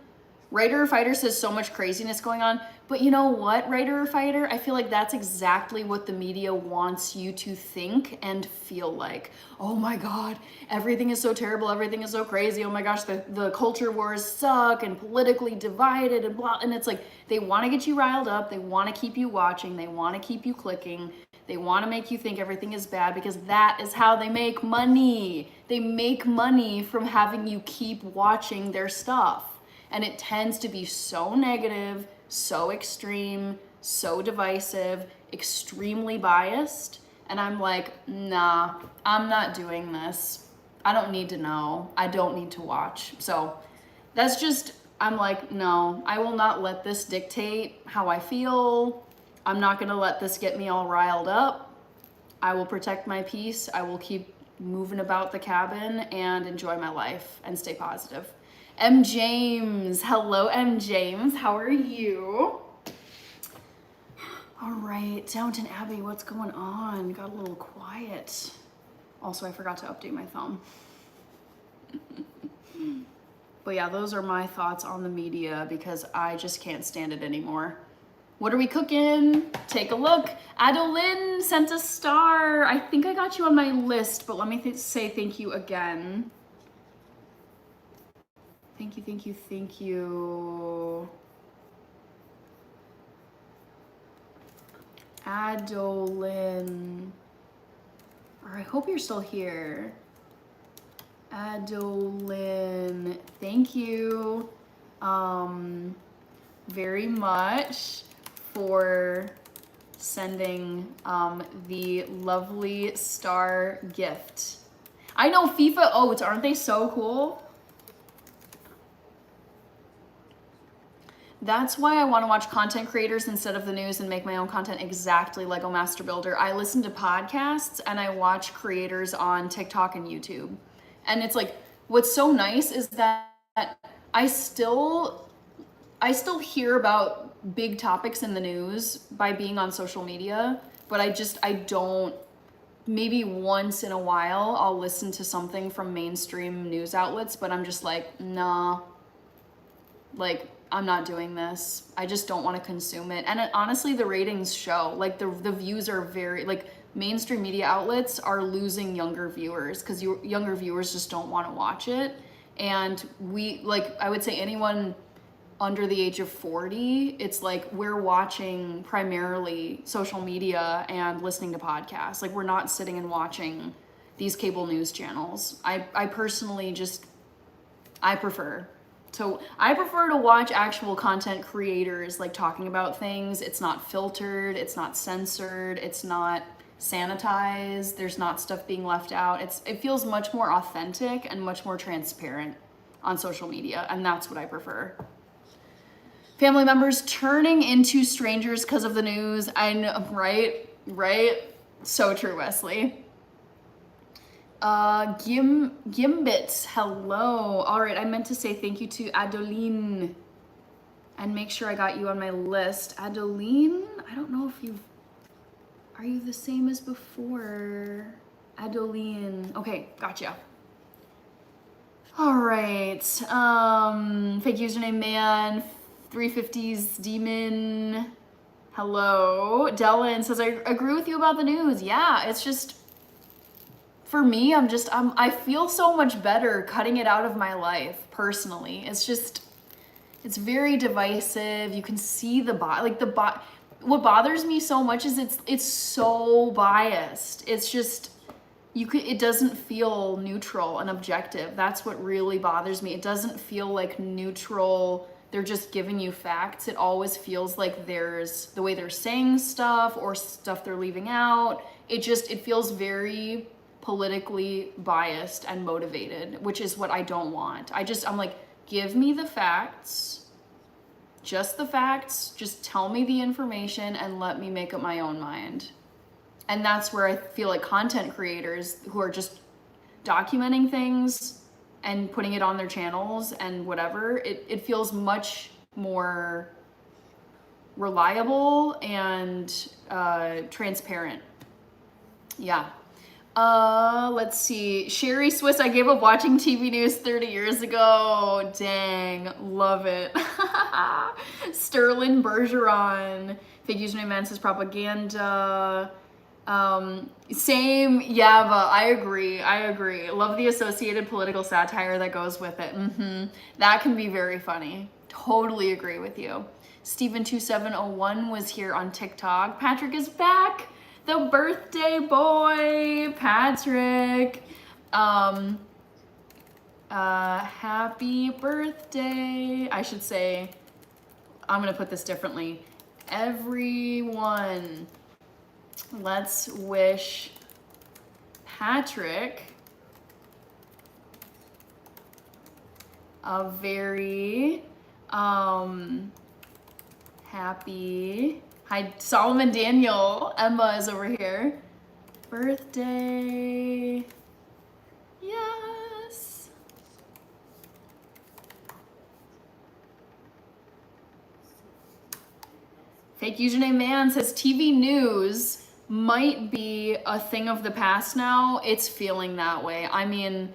Writer or Fighter says so much craziness going on. But you know what, Writer or Fighter? I feel like that's exactly what the media wants you to think and feel like. Oh my God, everything is so terrible. Everything is so crazy. Oh my gosh, the culture wars suck and politically divided and blah. And it's like, they want to get you riled up. They want to keep you watching. They want to keep you clicking. They want to make you think everything is bad because that is how they make money. They make money from having you keep watching their stuff. And it tends to be so negative, so extreme, so divisive, extremely biased. And I'm like, nah, I'm not doing this. I don't need to know. I don't need to watch. So that's just, I'm like, no, I will not let this dictate how I feel. I'm not going to let this get me all riled up. I will protect my peace. I will keep moving about the cabin and enjoy my life and stay positive. M. James. Hello, M. James. How are you? All right, Downton Abbey, what's going on? Got a little quiet. Also, I forgot to update my thumb. But yeah, those are my thoughts on the media because I just can't stand it anymore. What are we cooking? Take a look. Adeline sent a star. I think I got you on my list, but let me say thank you again. Thank you, thank you, thank you. Adeline. I hope you're still here. Adeline, thank you very much for sending the lovely star gift. I know FIFA oats, aren't they so cool? That's why I want to watch content creators instead of the news and make my own content exactly like Lego Master Builder. I listen to podcasts and I watch creators on TikTok and YouTube. And it's like, what's so nice is that I still hear about big topics in the news by being on social media, but I don't, maybe once in a while I'll listen to something from mainstream news outlets, but I'm just like, nah, like, I'm not doing this. I just don't want to consume it. And honestly, the ratings show, like the views are very, like mainstream media outlets are losing younger viewers because younger viewers just don't want to watch it. And I would say anyone under the age of 40, it's like we're watching primarily social media and listening to podcasts. Like we're not sitting and watching these cable news channels. I personally I prefer to watch actual content creators like talking about things. It's not filtered, it's not censored, it's not sanitized, there's not stuff being left out. It feels much more authentic and much more transparent on social media, and that's what I prefer. Family members turning into strangers because of the news. I know, right? So true, Wesley. Gimbit, hello. All right, I meant to say thank you to Adeline and make sure I got you on my list. Adeline, I don't know if are you the same as before? Adeline, okay, gotcha. All right, fake username man, 350s demon, hello. Dylan says, I agree with you about the news. Yeah, it's just, for me, I feel so much better cutting it out of my life personally. It's very divisive. You can see what bothers me so much is it's so biased. It's just, it doesn't feel neutral and objective. That's what really bothers me. It doesn't feel like neutral. They're just giving you facts. It always feels like there's the way they're saying stuff or stuff they're leaving out. It feels very politically biased and motivated, which is what I don't want. I'm like, give me the facts, just the facts, just tell me the information and let me make up my own mind. And that's where I feel like content creators who are just documenting things and putting it on their channels and whatever, it feels much more reliable and transparent. Yeah. Let's see. Sherry Swiss, I gave up watching TV news 30 years ago. Dang, love it. Sterling Bergeron, fake username man says propaganda. Same, yeah, but I agree. Love the associated political satire that goes with it. That can be very funny. Totally agree with you. Steven2701 was here on TikTok. Patrick is back. The birthday boy, Patrick. Happy birthday. I should say, I'm gonna put this differently. Everyone, let's wish Patrick a very happy, hi Solomon Daniel, Emma is over here, birthday. Yes. Fake username man says TV news might be a thing of the past now. It's feeling that way. I mean,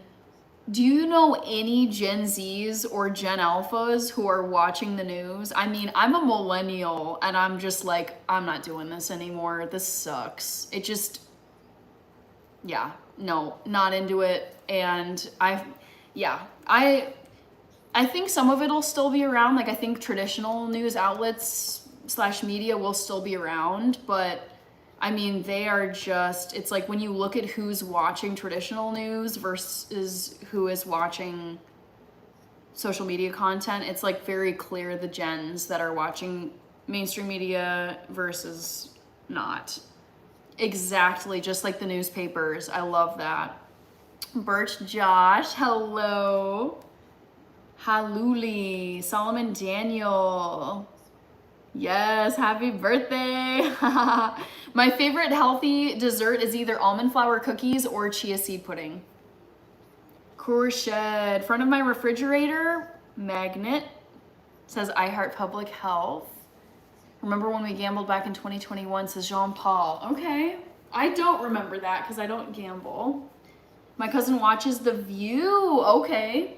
do you know any Gen Zs or Gen Alphas who are watching the news? I mean, I'm a millennial and I'm just like, I'm not doing this anymore. This sucks. It just, yeah, no, not into it. And I think some of it'll still be around. Like, I think traditional news outlets / media will still be around, but I mean, they are just, it's like when you look at who's watching traditional news versus who is watching social media content, it's like very clear the gens that are watching mainstream media versus not. Exactly, just like the newspapers. I love that. Birch Josh, hello. Haluli, Solomon Daniel. Yes, happy birthday. My favorite healthy dessert is either almond flour cookies or chia seed pudding. Courgette, front of my refrigerator, magnet, says I Heart Public Health. Remember when we gambled back in 2021, says Jean Paul. Okay, I don't remember that because I don't gamble. My cousin watches The View. Okay.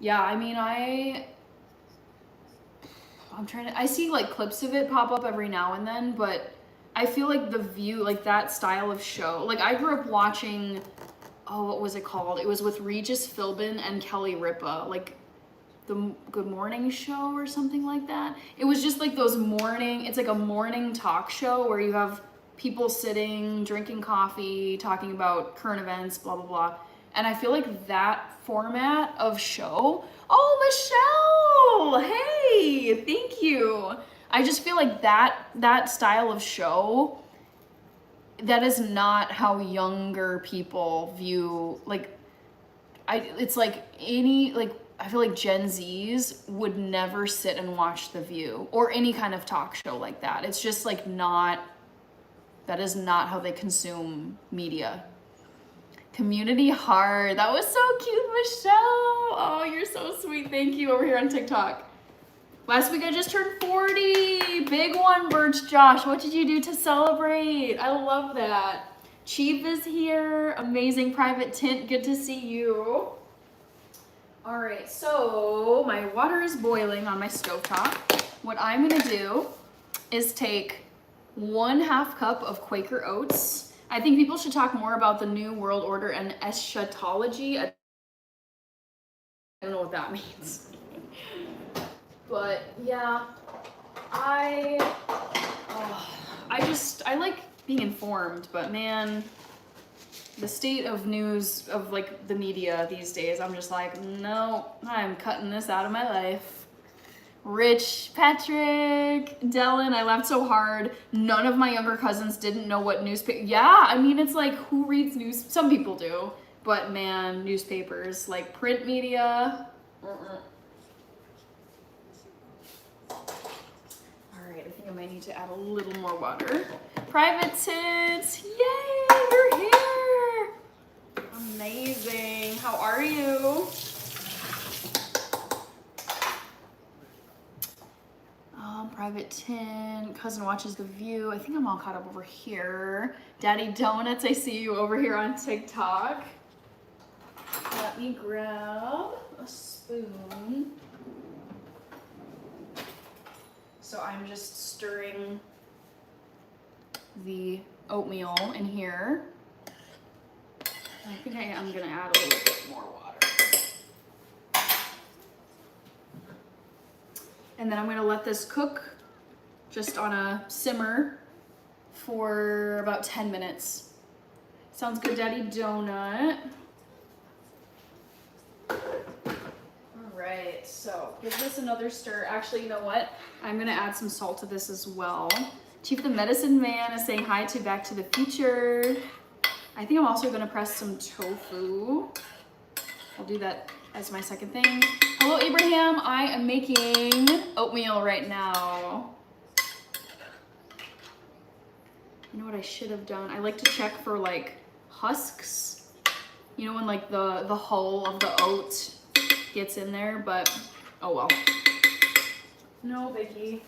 Yeah, I mean, I see like clips of it pop up every now and then, but I feel like The View, like that style of show, like I grew up watching, what was it called? It was with Regis Philbin and Kelly Ripa, like the Good Morning Show or something like that. It was just like it's like a morning talk show where you have people sitting, drinking coffee, talking about current events, blah, blah, blah. And I feel like that format of show, oh, Michelle, hey, thank you. I just feel like that style of show, that is not how younger people view, it's like I feel like Gen Zs would never sit and watch The View or any kind of talk show like that. It's just like that is not how they consume media. Community heart. That was so cute, Michelle. Oh, you're so sweet. Thank you over here on TikTok. Last week I just turned 40. Big one, Birch Josh. What did you do to celebrate? I love that. Chief is here. Amazing private tint. Good to see you. All right, so my water is boiling on my stovetop. What I'm gonna do is take 1/2 cup of Quaker oats. I think people should talk more about the New World Order and eschatology. I don't know what that means. But yeah, I like being informed, but man, the state of news of like the media these days, I'm just like, no, I'm cutting this out of my life. Rich, Patrick, Dylan, I laughed so hard. None of my younger cousins didn't know what newspaper. Yeah, I mean, it's like, who reads news? Some people do, but man, newspapers, like print media. All right, I think I might need to add a little more water. Private Tits, yay, you're here. Amazing, how are you? Private Tin, cousin watches The View. I think I'm all caught up over here. Daddy Donuts, I see you over here on TikTok. Let me grab a spoon. So I'm just stirring the oatmeal in here. I think I'm gonna add a little bit more water. And then I'm gonna let this cook just on a simmer for about 10 minutes. Sounds good, Daddy Donut. All right, so give this another stir. Actually, you know what? I'm gonna add some salt to this as well. Chief the Medicine Man is saying hi to Back to the Future. I think I'm also gonna press some tofu. I'll do that as my second thing. Hello, Abraham. I am making oatmeal right now. You know what I should have done? I like to check for like husks. You know when like the hull of the oat gets in there, but oh well. No biggie.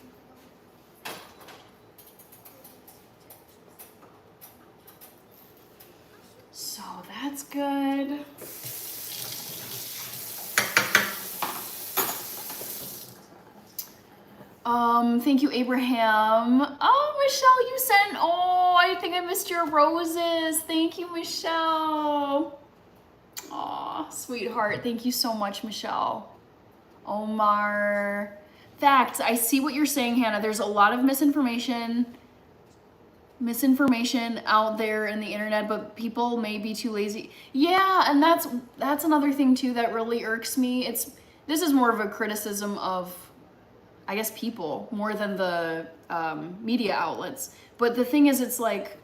So that's good. Thank you, Abraham. Oh, Michelle, you sent, oh, I think I missed your roses. Thank you, Michelle. Aw, sweetheart. Thank you so much, Michelle. Omar. Facts. I see what you're saying, Hannah. There's a lot of misinformation out there in the internet, but people may be too lazy. Yeah, and that's another thing too that really irks me. This is more of a criticism of, I guess, people more than the media outlets. But the thing is, it's like,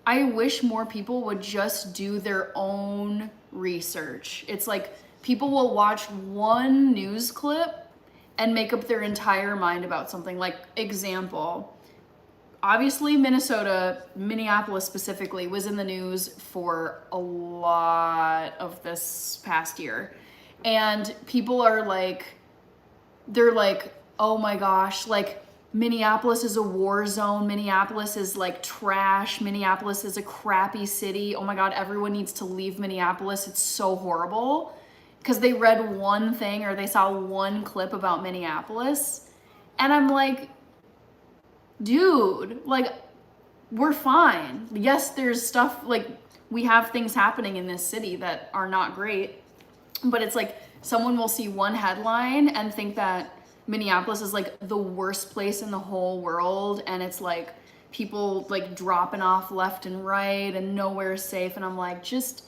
I wish more people would just do their own research. It's like people will watch one news clip and make up their entire mind about something. Like, example, obviously Minneapolis specifically, was in the news for a lot of this past year. And people are like, they're like, oh my gosh, like Minneapolis is a war zone. Minneapolis is like trash. Minneapolis is a crappy city. Oh my God, everyone needs to leave Minneapolis. It's so horrible. Because they read one thing or they saw one clip about Minneapolis. And I'm like, dude, like, we're fine. Yes, there's stuff, like, we have things happening in this city that are not great. But it's like, someone will see one headline and think that Minneapolis is like the worst place in the whole world, and it's like people like dropping off left and right and nowhere is safe. And I'm like, just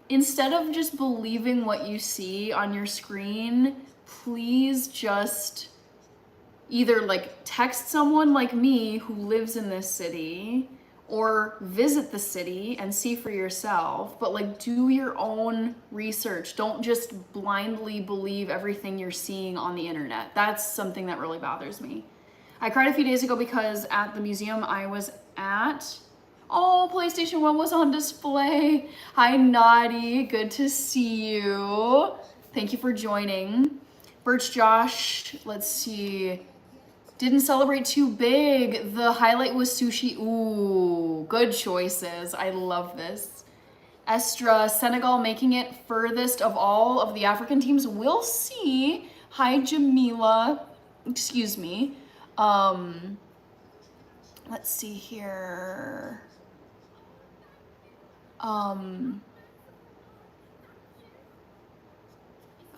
instead of just believing what you see on your screen, please just either like text someone like me who lives in this city or visit the city and see for yourself, but like do your own research. Don't just blindly believe everything you're seeing on the internet. That's something that really bothers me. I cried a few days ago because at the museum I was at, oh, PlayStation 1 was on display. Hi, Naughty, good to see you. Thank you for joining. Birch Josh, let's see. Didn't celebrate too big. The highlight was sushi. Ooh, good choices. I love this. Estra, Senegal making it furthest of all of the African teams. We'll see. Hi, Jamila. Excuse me. Let's see here. Come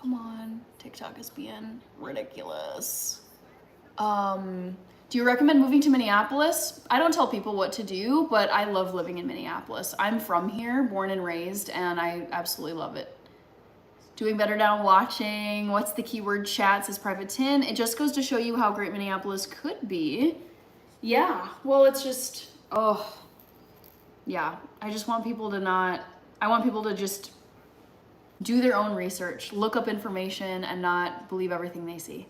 on, TikTok is being ridiculous. Do you recommend moving to Minneapolis? I don't tell people what to do, but I love living in Minneapolis. I'm from here, born and raised, and I absolutely love it. Doing better now watching. What's the keyword chat, says Private Tin. It just goes to show you how great Minneapolis could be. Yeah, well, it's just, oh, yeah. I just want people to not, I want people to just do their own research, look up information, and not believe everything they see.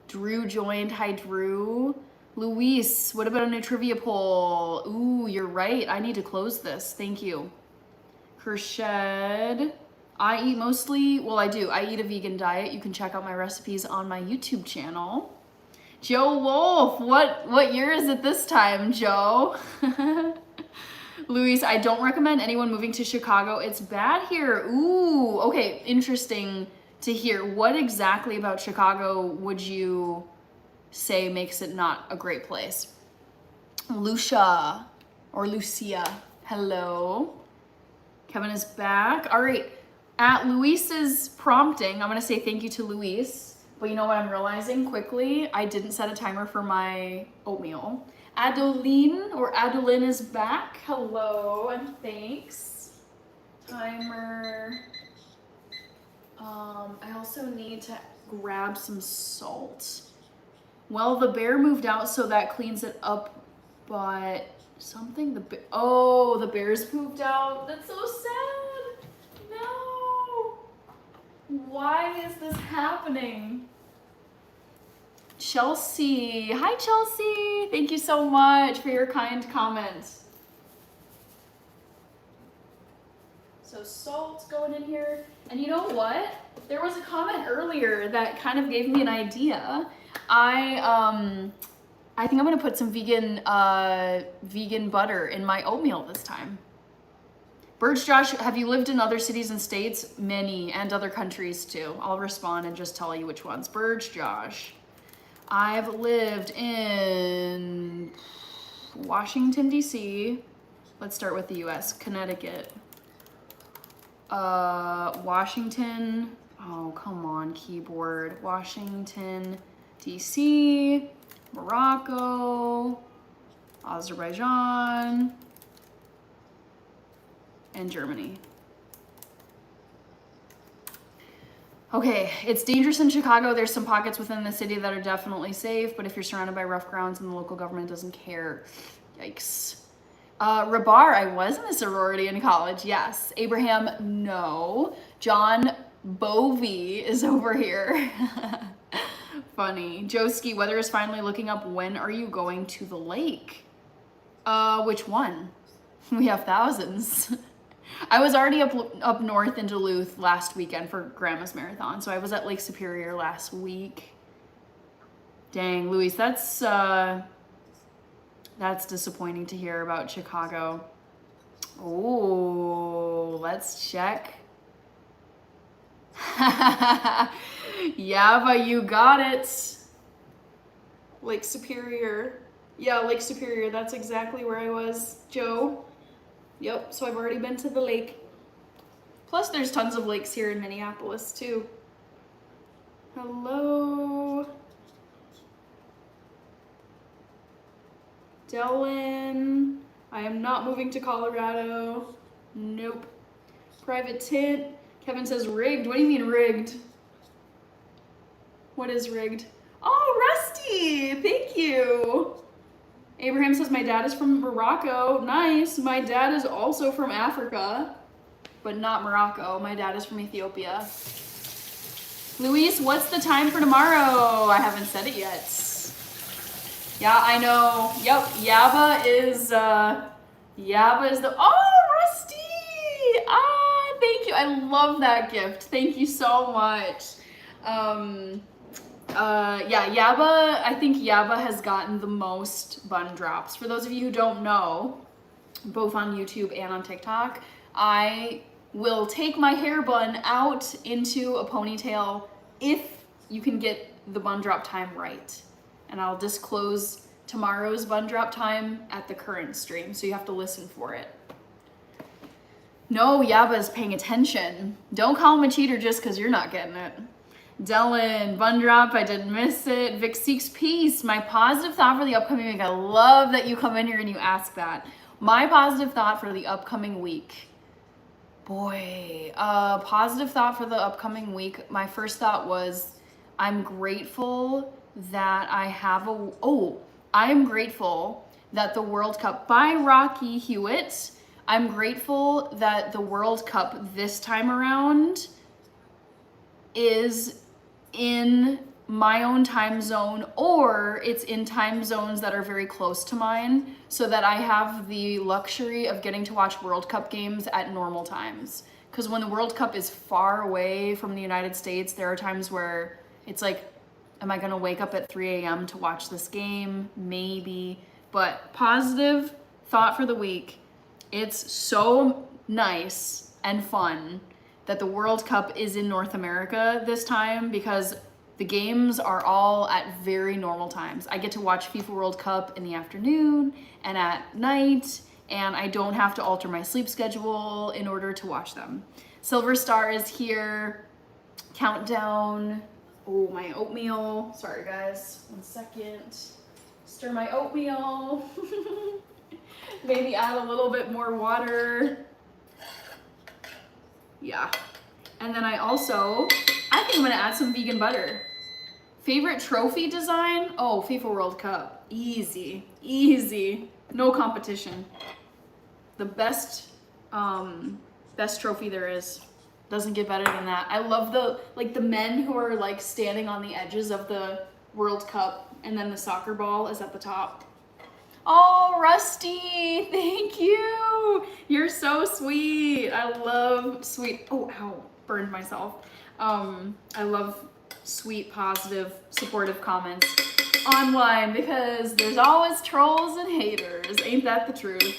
Drew joined. Hi, Drew. Luis, what about a new trivia poll? Ooh, you're right. I need to close this. Thank you. Kershed. I eat mostly, well, I do. I eat a vegan diet. You can check out my recipes on my YouTube channel. Joe Wolf, what year is it this time, Joe? Luis, I don't recommend anyone moving to Chicago. It's bad here. Ooh, okay, interesting to hear. What exactly about Chicago would you say makes it not a great place? Lucia or Lucia, hello. Kevin is back. All right, at Luis's prompting, I'm gonna say thank you to Luis, but you know what I'm realizing quickly? I didn't set a timer for my oatmeal. Adeline or Adeline is back. Hello and thanks. Timer. I also need to grab some salt. Well, the bear moved out, so that cleans it up, but something, the bears moved out. That's so sad. No. Why is this happening? Chelsea. Hi, Chelsea. Thank you so much for your kind comments. So salt going in here. And you know what? There was a comment earlier that kind of gave me an idea. I think I'm gonna put some vegan butter in my oatmeal this time. Birds Josh, have you lived in other cities and states? Many, and other countries too. I'll respond and just tell you which ones. Birds Josh. I've lived in Washington, D.C. Let's start with the U.S. Connecticut. Washington. Oh, come on, keyboard. Washington, D.C., Morocco, Azerbaijan, and Germany. Okay, it's dangerous in Chicago. There's some pockets within the city that are definitely safe, but if you're surrounded by rough grounds and the local government doesn't care, yikes. Rabar, I was in a sorority in college, yes. Abraham, no. John Bovey is over here. Funny. Joski, weather is finally looking up. When are you going to the lake? Which one? We have thousands. I was already up north in Duluth last weekend for Grandma's Marathon, so I was at Lake Superior last week. Dang, Luis, that's disappointing to hear about Chicago. Oh, let's check. Yava, you got it. Lake Superior. Yeah, Lake Superior, that's exactly where I was, Joe. Yep, so I've already been to the lake. Plus there's tons of lakes here in Minneapolis too. Hello. Dylan. I am not moving to Colorado. Nope. Private Tint. Kevin says rigged. What do you mean rigged? What is rigged? Oh, Rusty. Thank you. Abraham says my dad is from Morocco. Nice. My dad is also from Africa, but not Morocco. My dad is from Ethiopia. Luis, what's the time for tomorrow? I haven't said it yet. Yeah, I know. Yep, Yaba is the, oh, Rusty! Ah, thank you. I love that gift. Thank you so much. Yeah, Yaba, I think Yaba has gotten the most bun drops. For those of you who don't know, both on YouTube and on TikTok, I will take my hair bun out into a ponytail if you can get the bun drop time right. And I'll disclose tomorrow's bun drop time at the current stream, so you have to listen for it. No, Yaba's paying attention. Don't call him a cheater just because you're not getting it. Dylan, Bun Drop, I didn't miss it. Vic Seeks Peace, my positive thought for the upcoming week. I love that you come in here and you ask that. My positive thought for the upcoming week. Boy, positive thought for the upcoming week. My first thought was, I'm grateful that I have I am grateful that the World Cup by Rocky Hewitt. I'm grateful that the World Cup this time around is in my own time zone, or it's in time zones that are very close to mine, so that I have the luxury of getting to watch World Cup games at normal times. Because when the World Cup is far away from the United States, there are times where it's like, am I gonna wake up at 3 a.m. to watch this game? Maybe. But positive thought for the week, it's so nice and fun that the World Cup is in North America this time, because the games are all at very normal times. I get to watch FIFA World Cup in the afternoon and at night, and I don't have to alter my sleep schedule in order to watch them. Silver Star is here. Countdown. Oh, my oatmeal. Sorry guys, 1 second. Stir my oatmeal. Maybe add a little bit more water. Yeah. And then I think I'm gonna add some vegan butter. Favorite trophy design? Oh, FIFA World Cup. Easy, easy. No competition. The best trophy there is. Doesn't get better than that. I love the men who are like standing on the edges of the World Cup, and then the soccer ball is at the top. Oh, Rusty, thank you. You're so sweet. I love sweet, oh, ow, burned myself. I love sweet, positive, supportive comments online, because there's always trolls and haters. Ain't that the truth?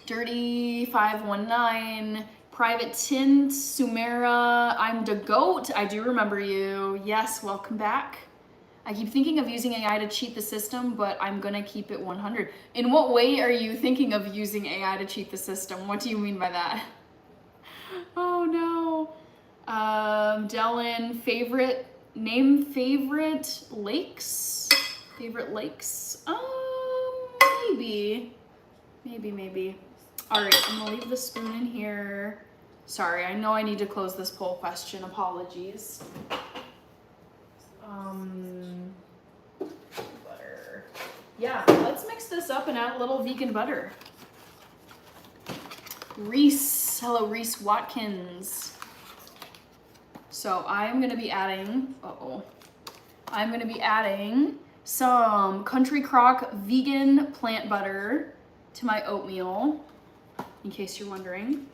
Dirty 519, Private Tint, Sumera, I'm the GOAT. I do remember you. Yes, welcome back. I keep thinking of using AI to cheat the system, but I'm gonna keep it 100. In what way are you thinking of using AI to cheat the system? What do you mean by that? Oh no. Dylan, favorite lakes? Favorite lakes? Maybe. All right, I'm gonna leave the spoon in here. Sorry, I know I need to close this poll question. Apologies. Butter. Yeah, let's mix this up and add a little vegan butter. Reese, hello Reese Watkins. So I'm gonna be adding, some Country Crock vegan plant butter to my oatmeal, in case you're wondering.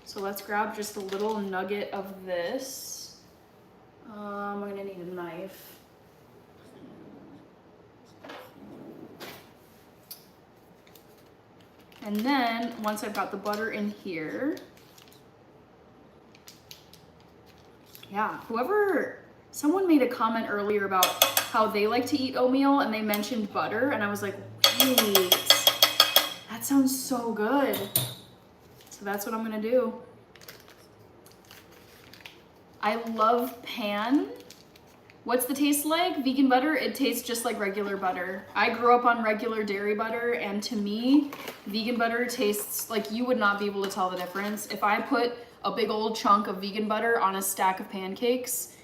So let's grab just a little nugget of this. I'm gonna need a knife. And then once I've got the butter in here, yeah, someone made a comment earlier about how they like to eat oatmeal, and they mentioned butter, and I was like, wait, that sounds so good. So that's what I'm gonna do. I love pan. What's the taste like? Vegan butter, it tastes just like regular butter. I grew up on regular dairy butter, and to me, vegan butter tastes like you would not be able to tell the difference. If I put a big old chunk of vegan butter on a stack of pancakes,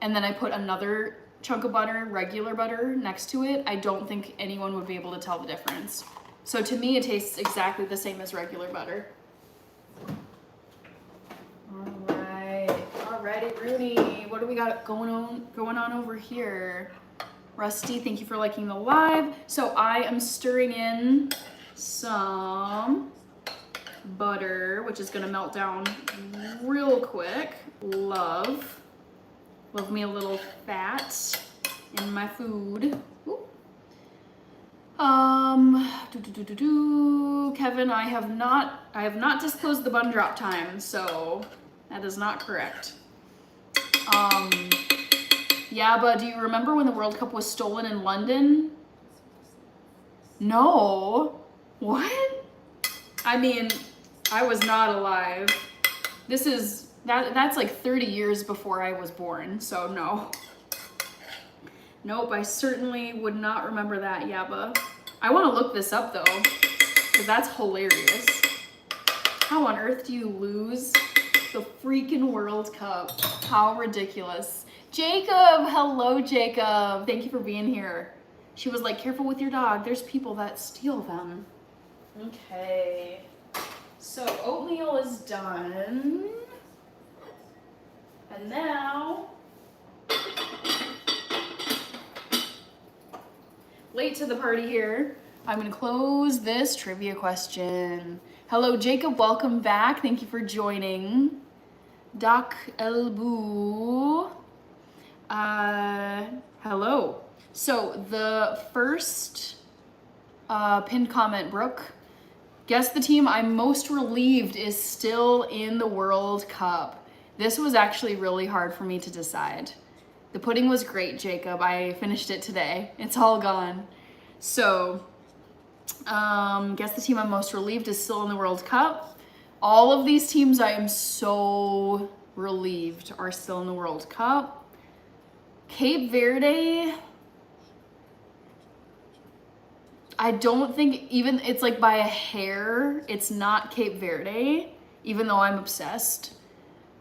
and then I put another chunk of butter, regular butter, next to it, I don't think anyone would be able to tell the difference. So to me, it tastes exactly the same as regular butter. Alrighty, Rooney, what do we got going on over here? Rusty, thank you for liking the live. So I am stirring in some butter, which is gonna melt down real quick. Love me a little fat in my food. Ooh. Kevin, I have not disclosed the bun drop time, so that is not correct. Yeah, but do you remember when the World Cup was stolen in London? No. What? I mean, I was not alive. That's like 30 years before I was born, so no. Nope, I certainly would not remember that, Yabba. I want to look this up though, because that's hilarious. How on earth do you lose the freaking World Cup? How ridiculous. Jacob, hello Jacob. Thank you for being here. She was like, careful with your dog. There's people that steal them. Okay. So oatmeal is done. And now, late to the party here, I'm gonna close this trivia question. Hello Jacob, welcome back. Thank you for joining. Doc Elbu. Hello. So the first pinned comment, Brooke, guess the team I'm most relieved is still in the World Cup. This was actually really hard for me to decide. The pudding was great, Jacob. I finished it today. It's all gone. So, guess the team I'm most relieved is still in the World Cup. All of these teams I am so relieved are still in the World Cup. Cape Verde, I don't think even, it's like by a hair, it's not Cape Verde, even though I'm obsessed.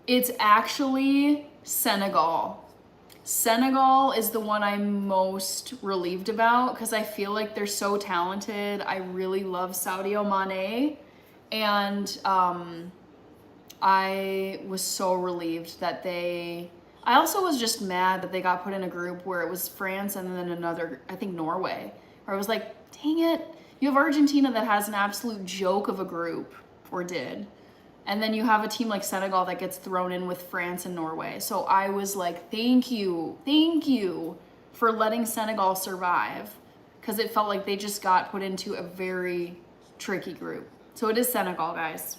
It's actually Senegal. Senegal is the one I'm most relieved about because I feel like they're so talented. I really love Sadio Mane, and I was so relieved that I also was just mad that they got put in a group where it was France and then another, I think Norway, where I was like, dang it, you have Argentina that has an absolute joke of a group, or did. And then you have a team like Senegal that gets thrown in with France and Norway. So I was like, thank you for letting Senegal survive, because it felt like they just got put into a very tricky group. So it is Senegal, guys.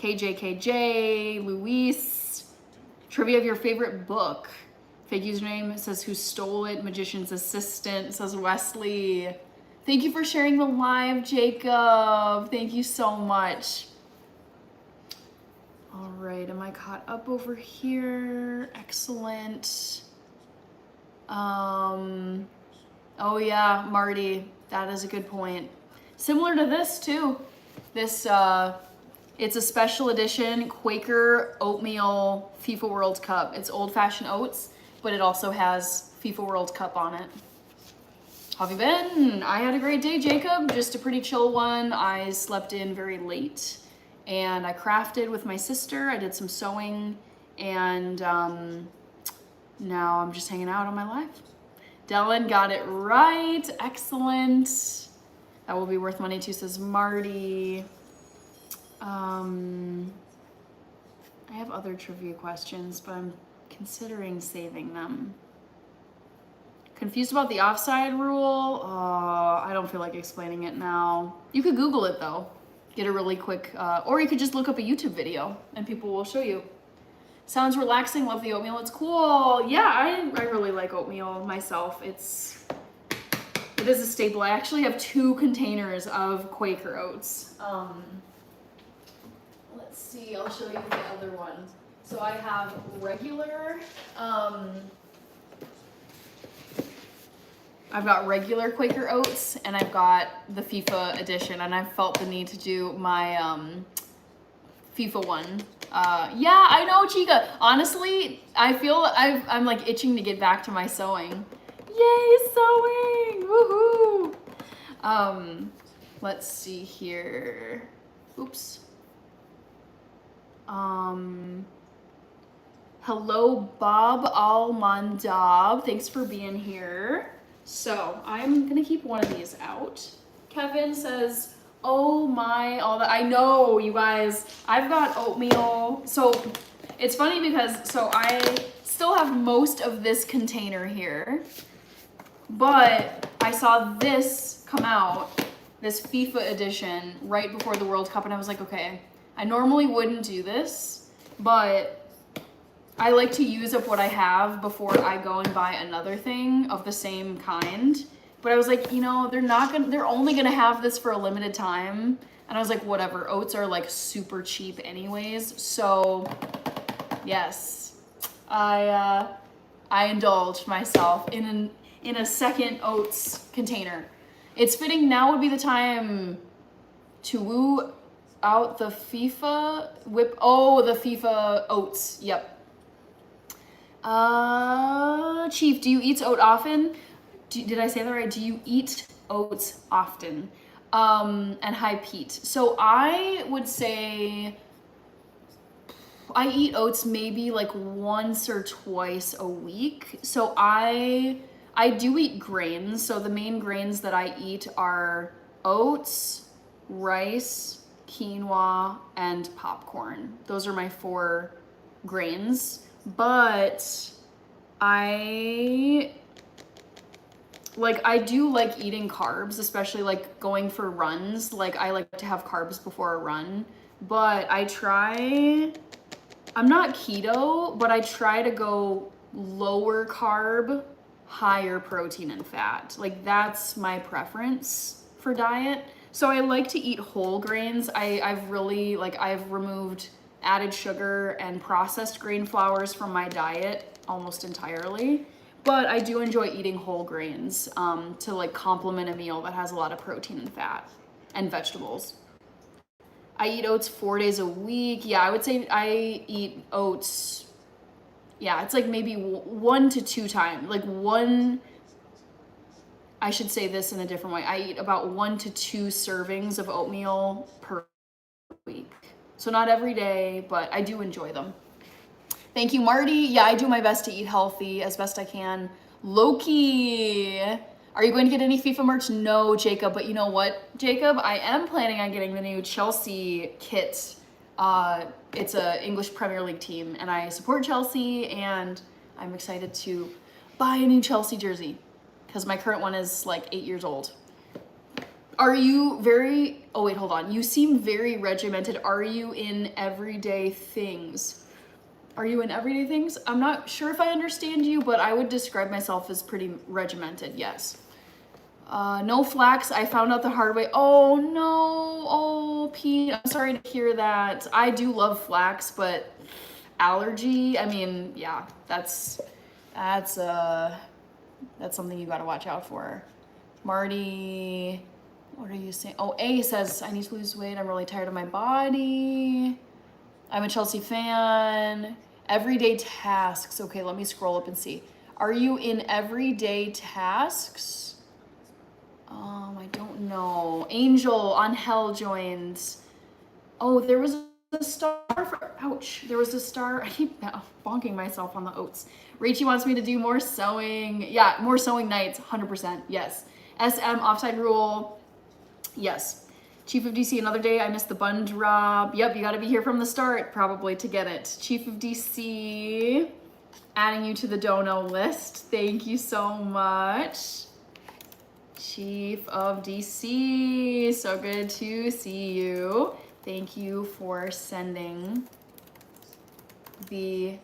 KJKJ, Luis, trivia of your favorite book. Fake username says who stole it, magician's assistant, says Wesley. Thank you for sharing the live, Jacob. Thank you so much. All right, am I caught up over here? Excellent. Oh yeah, Marty, that is a good point. Similar to this too. This, it's a special edition Quaker oatmeal FIFA World Cup. It's old-fashioned oats, but it also has FIFA World Cup on it. How have you been? I had a great day, Jacob. Just a pretty chill one. I slept in very late. And I crafted with my sister. I did some sewing, and now I'm just hanging out on my life. Dylan got it right. Excellent. That will be worth money too, says Marty. I have other trivia questions, but I'm considering saving them. Confused about the offside rule? I don't feel like explaining it now. You could Google it though. Get a really quick, or you could just look up a YouTube video and people will show you. Sounds relaxing, love the oatmeal, it's cool. Yeah, I really like oatmeal myself. It is a staple. I actually have 2 containers of Quaker oats. Let's see, I'll show you the other one. So I have regular, I've got regular Quaker oats, and I've got the FIFA edition, and I felt the need to do my FIFA one. Yeah, I know, Chica. Honestly, I feel I'm like itching to get back to my sewing. Yay, sewing! Woohoo! Let's see here. Oops. Hello, Bob Almandab. Thanks for being here. So I'm gonna keep one of these out. Kevin says, oh my, all that. I know, you guys, I've got oatmeal. So it's funny because, so I still have most of this container here, but I saw this come out, this FIFA edition, right before the World Cup, and I was like, okay, I normally wouldn't do this, but I like to use up what I have before I go and buy another thing of the same kind. But I was like, you know, they're only gonna have this for a limited time. And I was like, whatever, oats are like super cheap anyways. So yes, I indulged myself in a second oats container. It's fitting now would be the time to woo out the FIFA the FIFA oats. Yep. Chief, do you eat oat often? Did I say that right? Do you eat oats often? And hi, Pete. So I would say I eat oats maybe like once or twice a week. So I do eat grains. So the main grains that I eat are oats, rice, quinoa, and popcorn. Those are my 4 grains. But I do like eating carbs, especially like going for runs. Like I like to have carbs before a run, but I'm not keto, but I try to go lower carb, higher protein and fat. Like that's my preference for diet. So I like to eat whole grains. I've removed added sugar and processed grain flours from my diet almost entirely. But I do enjoy eating whole grains to like complement a meal that has a lot of protein and fat and vegetables. I eat oats 4 days a week. Yeah, I would say I eat oats. Yeah, it's like maybe 1 to 2 times. I should say this in a different way. I eat about 1 to 2 servings of oatmeal per week. So not every day, but I do enjoy them. Thank you, Marty. Yeah, I do my best to eat healthy as best I can. Loki, are you going to get any FIFA merch? No, Jacob, but you know what, Jacob? I am planning on getting the new Chelsea kit. It's a English Premier League team, and I support Chelsea, and I'm excited to buy a new Chelsea jersey because my current one is like 8 years old. Are you very, oh wait, hold on. You seem very regimented. Are you in everyday things? Are you in everyday things? I'm not sure if I understand you, but I would describe myself as pretty regimented, yes. No flax, I found out the hard way. Oh no, oh Pete, I'm sorry to hear that. I do love flax, but allergy, I mean, yeah, that's something you gotta watch out for. Marty, what are you saying? Oh, A says, I need to lose weight, I'm really tired of my body. I'm a Chelsea fan. Everyday tasks. Okay, let me scroll up and see. Are you in everyday tasks? I don't know. Angel on Hell joins. Oh, there was a star for, ouch. There was a star. I keep bonking myself on the oats. Rachie wants me to do more sewing. Yeah, more sewing nights, 100%. Yes. SM, offside rule. Yes. Chief of DC, another day, I missed the bun drop. Yep, you gotta be here from the start probably to get it. Chief of DC, adding you to the dono list. Thank you so much. Chief of DC, so good to see you. Thank you for sending the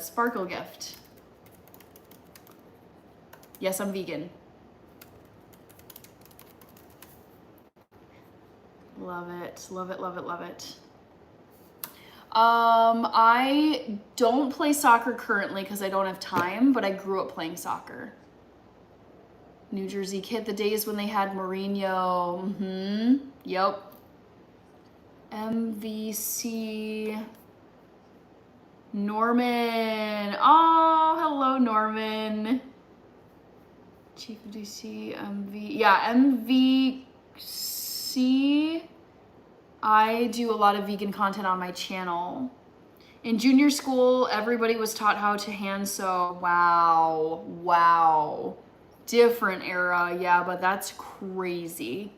sparkle gift. Yes, I'm vegan. Love it, love it, love it, love it. I don't play soccer currently because I don't have time, but I grew up playing soccer. New Jersey kid, the days when they had Mourinho. Yep. MVC. Norman. Oh, hello, Norman. Chief of DC, MV. Yeah, MVC. I do a lot of vegan content on my channel. In junior school, everybody was taught how to hand sew. Wow. Different era, yeah, but that's crazy.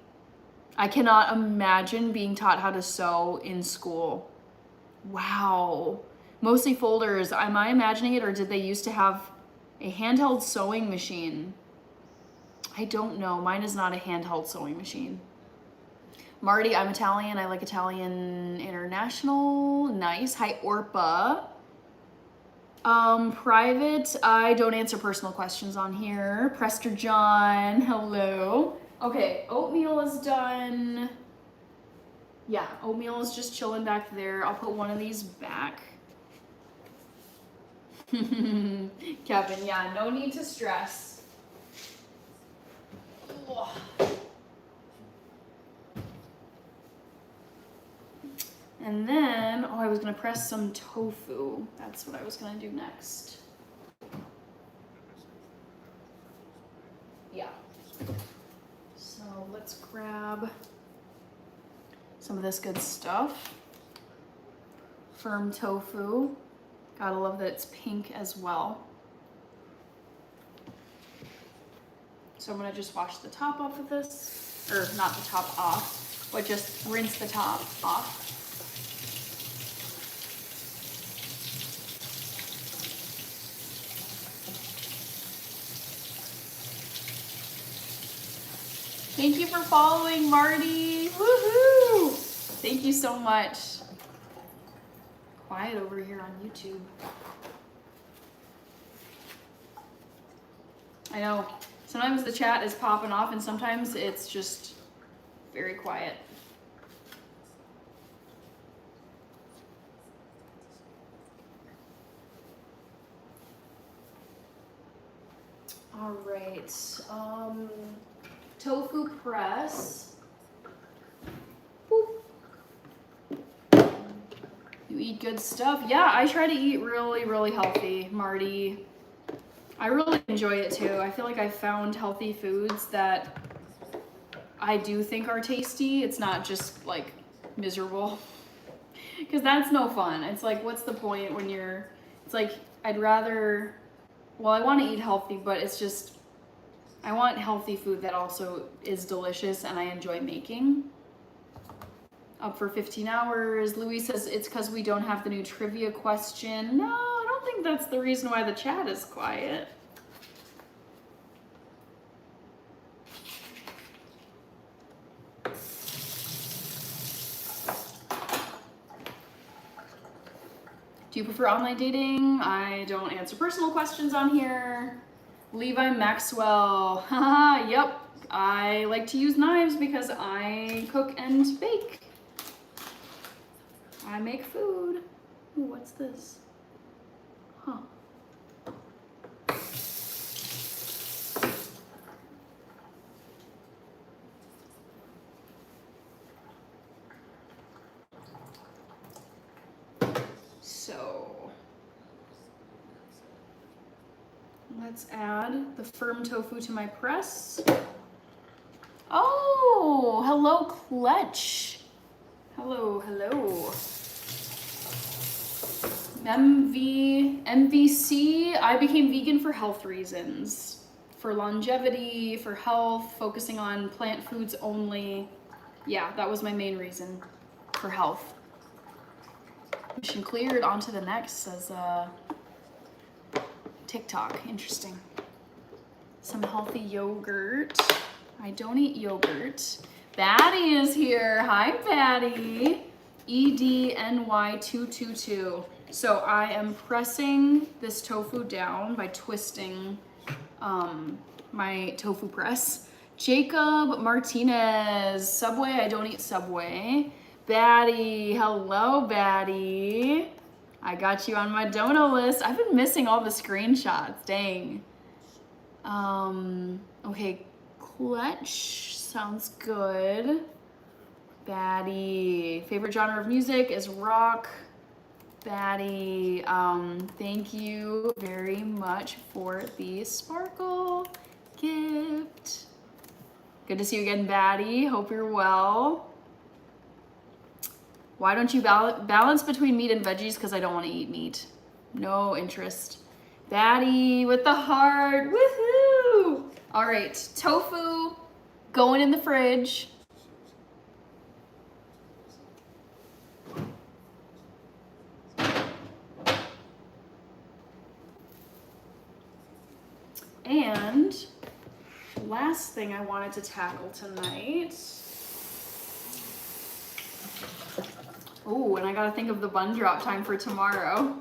I cannot imagine being taught how to sew in school. Wow. Mostly folders. Am I imagining it, or did they used to have a handheld sewing machine? I don't know. Mine is not a handheld sewing machine. Marty, I'm Italian. I like Italian International. Nice. Hi, Orpa. Private, I don't answer personal questions on here. Prester John, hello. Okay, oatmeal is done. Yeah, oatmeal is just chilling back there. I'll put one of these back. Kevin, yeah, no need to stress. Ugh. And then, oh, I was gonna press some tofu. That's what I was gonna do next. Yeah. So let's grab some of this good stuff. Firm tofu. Gotta love that it's pink as well. So I'm gonna just wash the top off of this, or not the top off, but just rinse the top off. Thank you for following, Marty. Woohoo! Thank you so much. Quiet over here on YouTube. I know. Sometimes the chat is popping off and sometimes it's just very quiet. All right. Tofu press. Boop. You eat good stuff? Yeah, I try to eat really, really healthy, Marty. I really enjoy it too. I feel like I found healthy foods that I do think are tasty. It's not just like miserable. Because that's no fun. It's like, what's the point when you're, it's like, I'd rather, well, I want to eat healthy, but it's just, I want healthy food that also is delicious and I enjoy making. Up for 15 hours. Louis says it's because we don't have the new trivia question. No, I don't think that's the reason why the chat is quiet. Do you prefer online dating? I don't answer personal questions on here. Levi Maxwell. Haha, yep. I like to use knives because I cook and bake. I make food. Ooh, what's this? Huh. So, let's add the firm tofu to my press. Oh, hello, Clutch. Hello, hello. MVC, I became vegan for health reasons. For longevity, for health, focusing on plant foods only. Yeah, that was my main reason for health. Mission cleared, on to the next, says TikTok, interesting. Some healthy yogurt. I don't eat yogurt. Batty is here, hi Batty. EDNY222. So I am pressing this tofu down by twisting my tofu press. Jacob Martinez, Subway, I don't eat Subway. Batty, hello Batty. I got you on my dono list. I've been missing all the screenshots, dang. Okay, Clutch, sounds good. Batty, favorite genre of music is rock. Batty, thank you very much for the sparkle gift. Good to see you again, Batty. Hope you're well. Why don't you balance between meat and veggies? Because I don't want to eat meat. No interest. Batty with the heart. Woohoo! All right, tofu going in the fridge. And last thing I wanted to tackle tonight. Oh, and I gotta think of the bun drop time for tomorrow.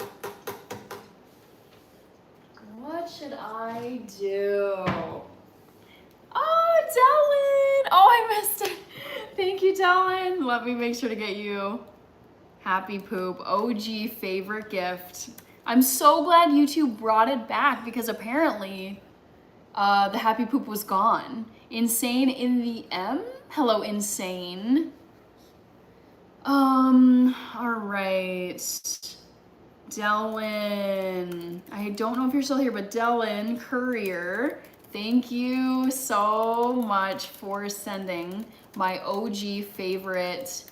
What should I do? Oh, Dylan. Let me make sure to get you Happy Poop. OG favorite gift. I'm so glad YouTube brought it back because apparently the Happy Poop was gone. Insane in the M? Hello, Insane. All right. Dylan. I don't know if you're still here, but Dylan Courier, thank you so much for sending my OG favorite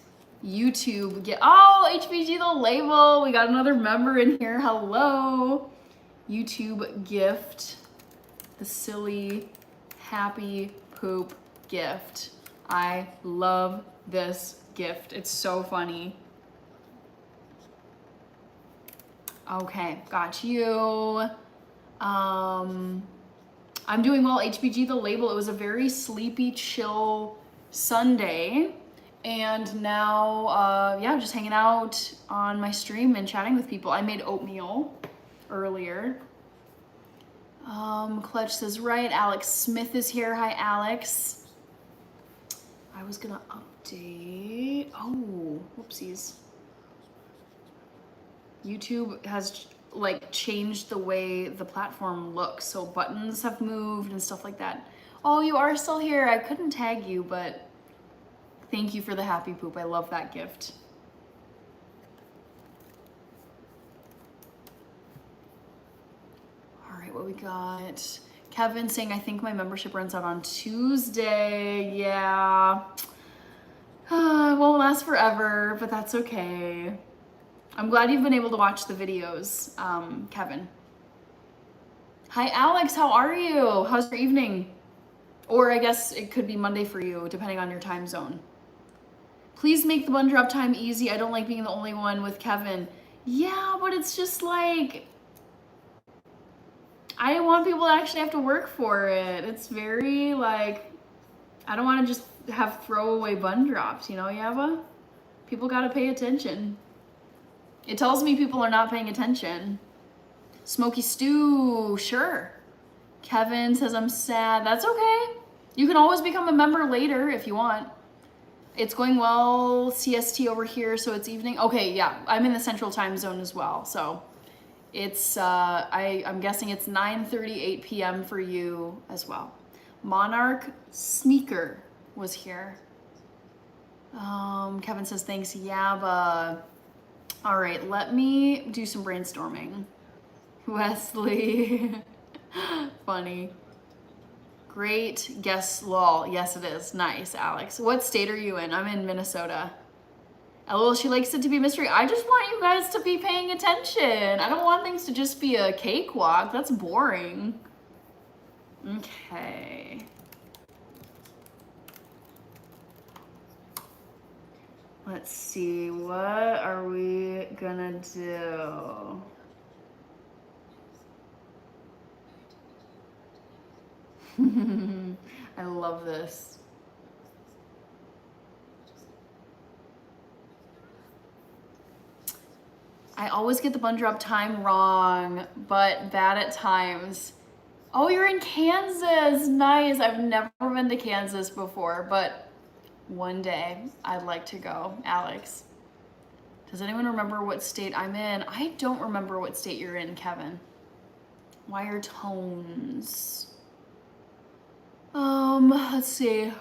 YouTube gift. Oh, HBG the label. We got another member in here. Hello. YouTube gift. The silly Happy Poop gift. I love this gift. It's so funny. Okay, got you. I'm doing well, HBG the label. It was a very sleepy, chill Sunday. And now, yeah, just hanging out on my stream and chatting with people. I made oatmeal earlier. Clutch says, right, Alex Smith is here. Hi, Alex. I was gonna update. Oh, whoopsies. YouTube has like changed the way the platform looks. So buttons have moved and stuff like that. Oh, you are still here. I couldn't tag you, but thank you for the Happy Poop. I love that gift. All right, what we got? Kevin saying, I think my membership runs out on Tuesday. Yeah. It won't last forever, but that's okay. I'm glad you've been able to watch the videos, Kevin. Hi, Alex. How are you? How's your evening? Or I guess it could be Monday for you, depending on your time zone. Please make the bun drop time easy. I don't like being the only one with Kevin. Yeah, but it's just like, I want people to actually have to work for it. It's very like, I don't want to just have throwaway bun drops, you know, Yaba? People got to pay attention. It tells me people are not paying attention. Smoky Stew, sure. Kevin says I'm sad. That's okay. You can always become a member later if you want. It's going well, CST over here, so it's evening. Okay, yeah, I'm in the central time zone as well. So it's, I'm guessing it's 9:38 p.m. for you as well. Monarch Sneaker was here. Kevin says thanks, Yaba. All right, let me do some brainstorming. Wesley, funny. Great guess, lol. Yes, it is. Nice, Alex. What state are you in? I'm in Minnesota. LOL, she likes it to be mystery. I just want you guys to be paying attention. I don't want things to just be a cakewalk. That's boring. Okay. Let's see, what are we gonna do? I love this. I always get the bun drop time wrong, but bad at times. Oh, you're in Kansas. Nice. I've never been to Kansas before, but one day I'd like to go. Alex, does anyone remember what state I'm in? I don't remember what state you're in, Kevin. Wire tones. Let's see.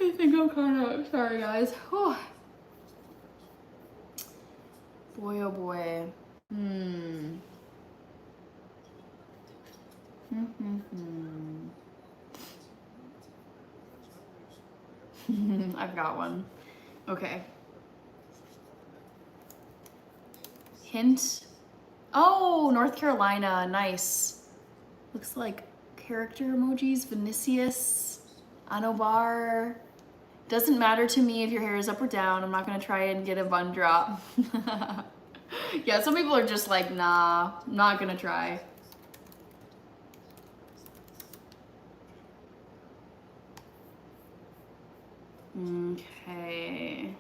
I think I'm kind of, sorry guys. Whew. Boy, oh boy. I've got one. Okay. Hint. Oh, North Carolina. Nice. Looks like character emojis. Vinicius. Anobar. Doesn't matter to me if your hair is up or down. I'm not going to try and get a bun drop. Yeah, some people are just like, nah, I'm not going to try. Okay.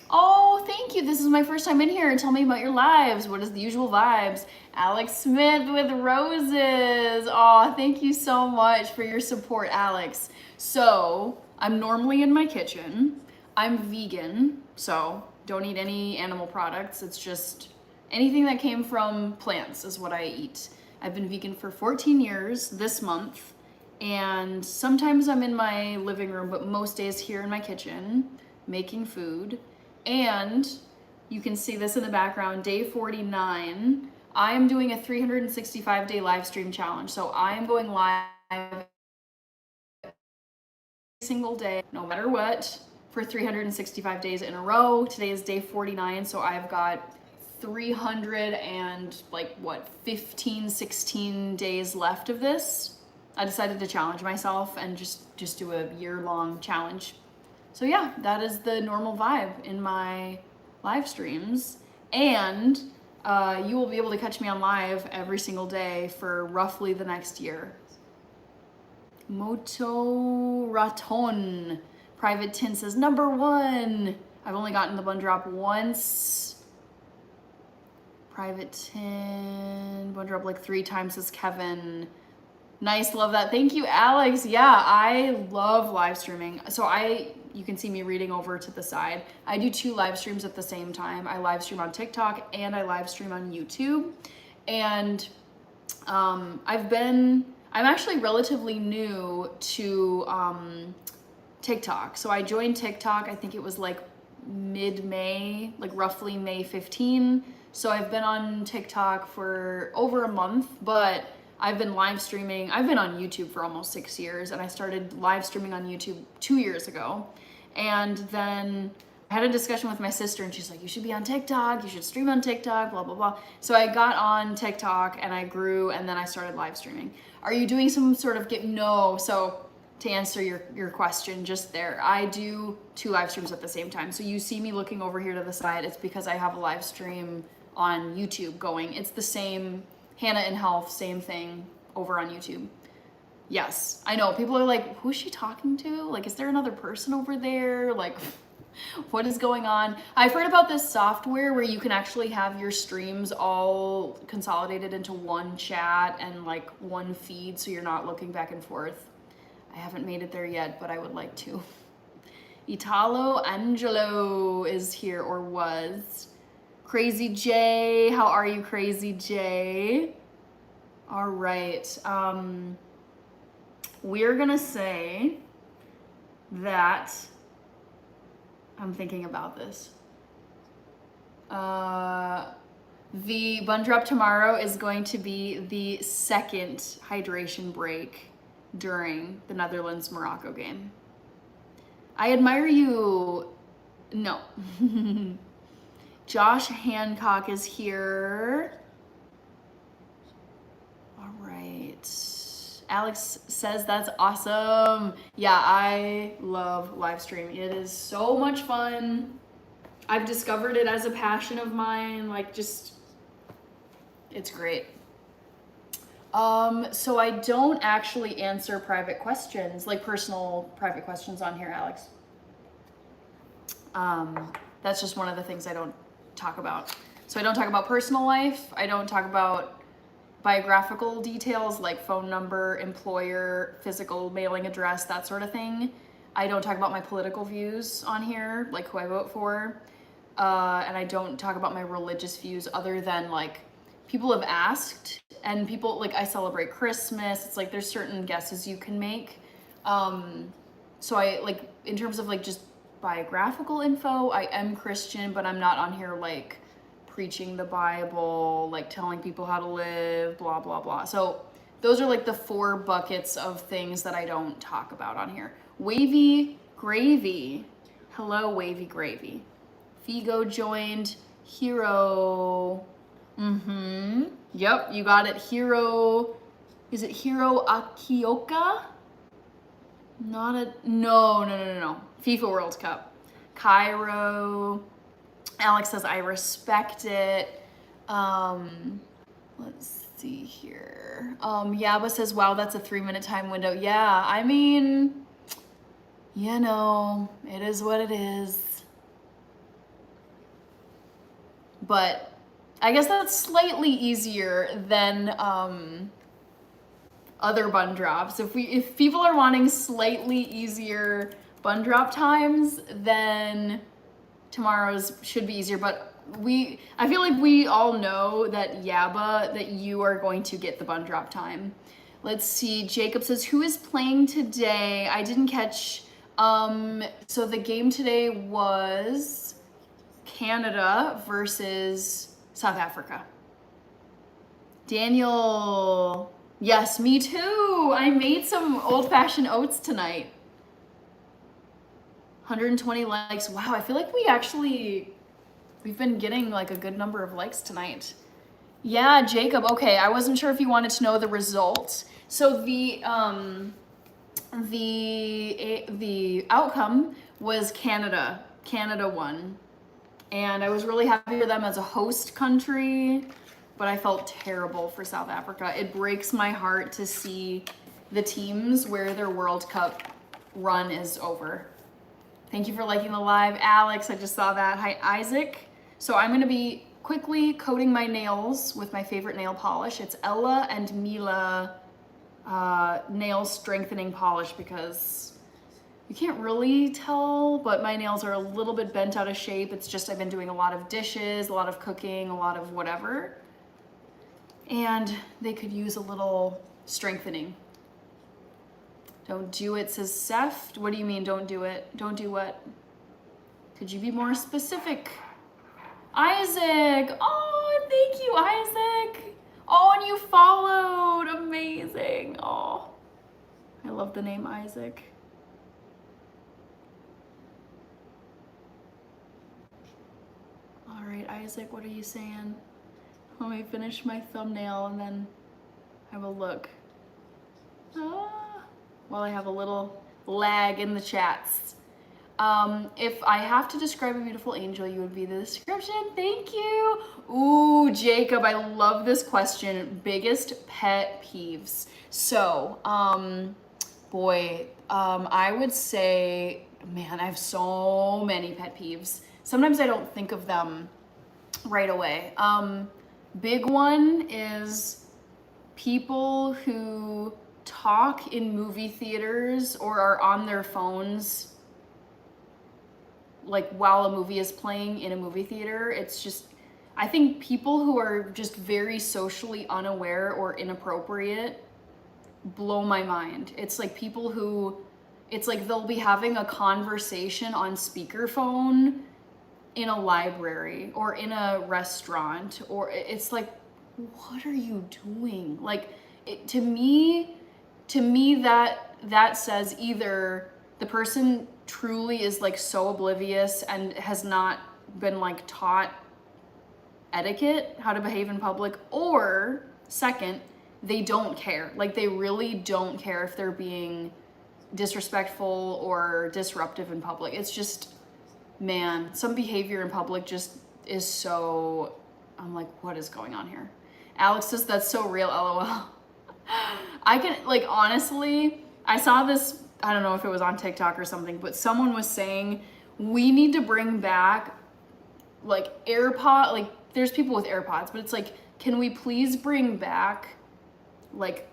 Oh, thank thank you. This is my first time in here. Tell me about your lives. What is the usual vibes? Alex Smith with roses. Aw, thank you so much for your support, Alex. So, I'm normally in my kitchen. I'm vegan, so don't eat any animal products. It's just anything that came from plants is what I eat. I've been vegan for 14 years this month, and sometimes I'm in my living room, but most days here in my kitchen making food. And you can see this in the background, day 49. I am doing a 365-day live stream challenge. So I am going live every single day, no matter what, for 365 days in a row. Today is day 49, so I've got 300 and 16 days left of this. I decided to challenge myself and just do a year-long challenge. So yeah, that is the normal vibe in my live streams. And you will be able to catch me on live every single day for roughly the next year. Moto Raton. Private Tin says, #1. I've only gotten the bun drop once. Private Tin. Bun drop like 3 times, says Kevin. Nice, love that. Thank you, Alex. Yeah, I love live streaming. So you can see me reading over to the side. I do 2 live streams at the same time. I live stream on TikTok and I live stream on YouTube. And I'm actually relatively new to TikTok. So I joined TikTok, I think it was like mid-May, like roughly May 15. So I've been on TikTok for over a month, but I've been live streaming. I've been on YouTube for almost 6 years, and I started live streaming on YouTube 2 years ago. And then I had a discussion with my sister, and she's like, you should be on TikTok, you should stream on TikTok, blah, blah, blah. So I got on TikTok and I grew, and then I started live streaming. Are you doing some sort of no? So to answer your question just there, I do 2 live streams at the same time. So you see me looking over here to the side, it's because I have a live stream on YouTube going. It's the same, Hannah in Health, same thing over on YouTube. Yes, I know, people are like, who's she talking to? Like, is there another person over there? Like, what is going on? I've heard about this software where you can actually have your streams all consolidated into one chat and like one feed, so you're not looking back and forth. I haven't made it there yet, but I would like to. Italo Angelo is here, or was. Crazy J, how are you, Crazy J? All right, we're gonna say that, I'm thinking about this. The bun drop tomorrow is going to be the second hydration break during the Netherlands-Morocco game. I admire you. No. Josh Hancock is here. All right. Alex says that's awesome. Yeah, I love live streaming. It is so much fun. I've discovered it as a passion of mine. It's great. So I don't actually answer private questions, like personal private questions on here, Alex. That's just one of the things I don't talk about. So I don't talk about personal life. I don't talk about biographical details like phone number, employer, physical mailing address, that sort of thing. I don't talk about my political views on here, like who I vote for. And I don't talk about my religious views other than like people have asked, and people, like, I celebrate Christmas. It's like there's certain guesses you can make. So I, like, in terms of like just biographical info, I am Christian, but I'm not on here like preaching the Bible, like telling people how to live, blah, blah, blah. So those are like the 4 buckets of things that I don't talk about on here. Wavy Gravy. Hello, Wavy Gravy. Figo joined. Hero. Yep, you got it. Hero. Is it Hiro Akioka? No. FIFA World Cup. Cairo. Alex says, I respect it. Let's see here. Yaba says, wow, that's a 3-minute time window. Yeah, I mean, you know, it is what it is. but I guess that's slightly easier than other bun drops. If people are wanting slightly easier bun drop times, then tomorrow's should be easier. But I feel like we all know that Yaba, that you are going to get the bun drop time. Let's see. Jacob says, who is playing today? I didn't catch. So the game today was Canada versus South Africa. Daniel, yes, me too. I made some old-fashioned oats tonight. 120 likes. Wow, I feel like we've been getting like a good number of likes tonight. Yeah, Jacob, okay, I wasn't sure if you wanted to know the results. So the outcome was Canada. Canada won. And I was really happy for them as a host country, but I felt terrible for South Africa. It breaks my heart to see the teams where their World Cup run is over. Thank you for liking the live. Alex, I just saw that. Hi, Isaac. So I'm gonna be quickly coating my nails with my favorite nail polish. It's Ella and Mila nail strengthening polish, because you can't really tell, but my nails are a little bit bent out of shape. It's just I've been doing a lot of dishes, a lot of cooking, a lot of whatever. And they could use a little strengthening. Don't do it, says Seth. What do you mean, don't do it? Don't do what? Could you be more specific? Isaac! Oh, thank you, Isaac! Oh, and you followed! Amazing! Oh, I love the name Isaac. All right, Isaac, what are you saying? Let me finish my thumbnail and then I will look. While I have a little lag in the chats. If I have to describe a beautiful angel, you would be the description. Thank you. Ooh, Jacob, I love this question. Biggest pet peeves. So, I would say, man, I have so many pet peeves. Sometimes I don't think of them right away. Big one is people who talk in movie theaters or are on their phones like while a movie is playing in a movie theater. It's just, I think people who are just very socially unaware or inappropriate blow my mind. It's like people who, it's like they'll be having a conversation on speakerphone in a library or in a restaurant, or it's like, what are you doing? Like, to me that says either the person truly is like so oblivious and has not been like taught etiquette, how to behave in public, or second, they don't care. Like, they really don't care if they're being disrespectful or disruptive in public. It's just, man, some behavior in public just is so, I'm like, what is going on here? Alex says, that's so real, LOL. I can, like, honestly, I saw this, I don't know if it was on TikTok or something, but someone was saying we need to bring back like AirPod, like there's people with AirPods, but it's like, can we please bring back like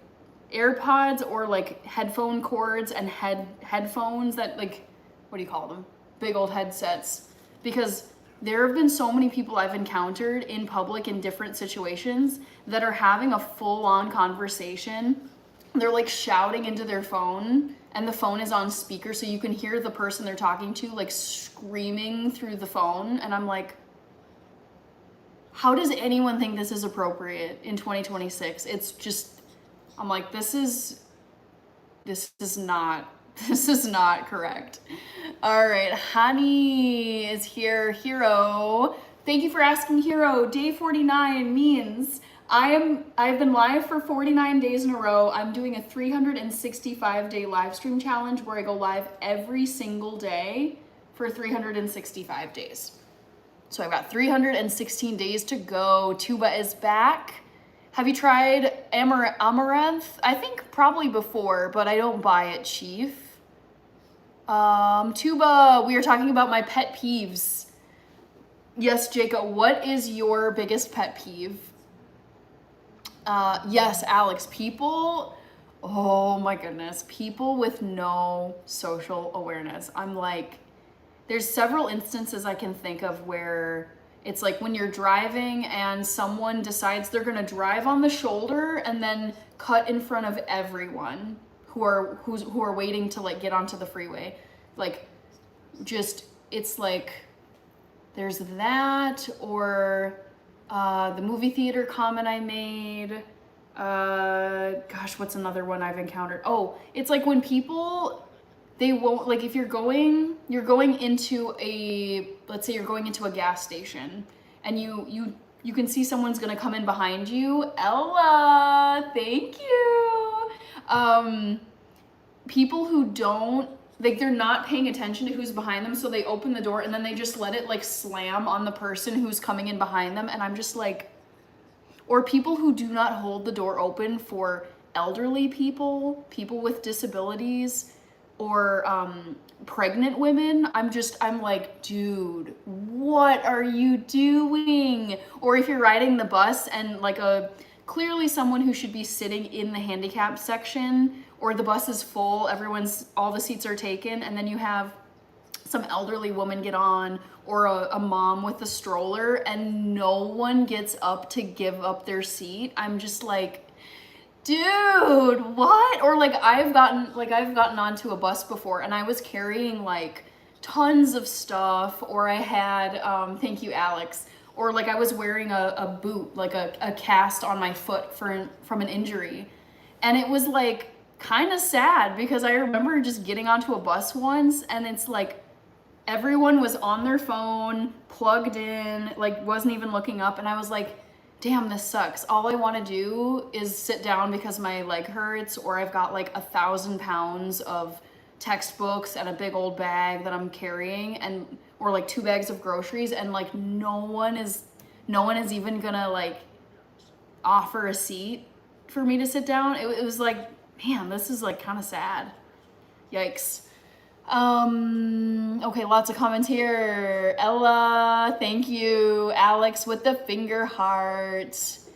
AirPods or like headphone cords and headphones that, like, what do you call them? Big old headsets. Because there have been so many people I've encountered in public in different situations that are having a full-on conversation. They're like shouting into their phone and the phone is on speaker, so you can hear the person they're talking to like screaming through the phone. And I'm like, how does anyone think this is appropriate in 2026? It's just, I'm like, this is not correct. All right, Honey is here. Hero, thank you for asking, Hero. Day 49 means I've been live for 49 days in a row. I'm doing a 365-day live stream challenge where I go live every single day for 365 days. So I've got 316 days to go. Tuba is back. Have you tried amaranth? I think probably before, but I don't buy it, Chief. Tuba, we are talking about my pet peeves. Yes, Jacob, what is your biggest pet peeve? Yes, Alex, people, oh my goodness, people with no social awareness. I'm like, there's several instances I can think of where it's like when you're driving and someone decides they're gonna drive on the shoulder and then cut in front of everyone who are waiting to like get onto the freeway. Like, just, it's like, there's that, or the movie theater comment I made. Gosh, what's another one I've encountered? Oh, it's like when people, they won't, like if you're going into a, let's say you're going into a gas station and you can see someone's gonna come in behind you. Ella, thank you. People who don't, like they're not paying attention to who's behind them, so they open the door and then they just let it like slam on the person who's coming in behind them, and I'm just like, or people who do not hold the door open for elderly people, people with disabilities, or pregnant women. I'm like, dude, what are you doing? Or if you're riding the bus and like clearly someone who should be sitting in the handicap section, or the bus is full, all the seats are taken, and then you have some elderly woman get on, or a mom with a stroller, and no one gets up to give up their seat. I'm just like, dude, what? Or like I've gotten onto a bus before and I was carrying like tons of stuff, or I had thank you, Alex, or like I was wearing a boot, like a cast on my foot from an injury. And it was like kind of sad because I remember just getting onto a bus once and it's like everyone was on their phone, plugged in, like wasn't even looking up, and I was like, damn, this sucks. All I want to do is sit down because my leg hurts, or I've got like 1,000 pounds of textbooks and a big old bag that I'm carrying, and or like 2 bags of groceries, and like no one is even gonna like offer a seat for me to sit down. It was like, man, this is like kind of sad. Yikes. Okay, lots of comments here. Ella, thank you. Alex with the finger hearts.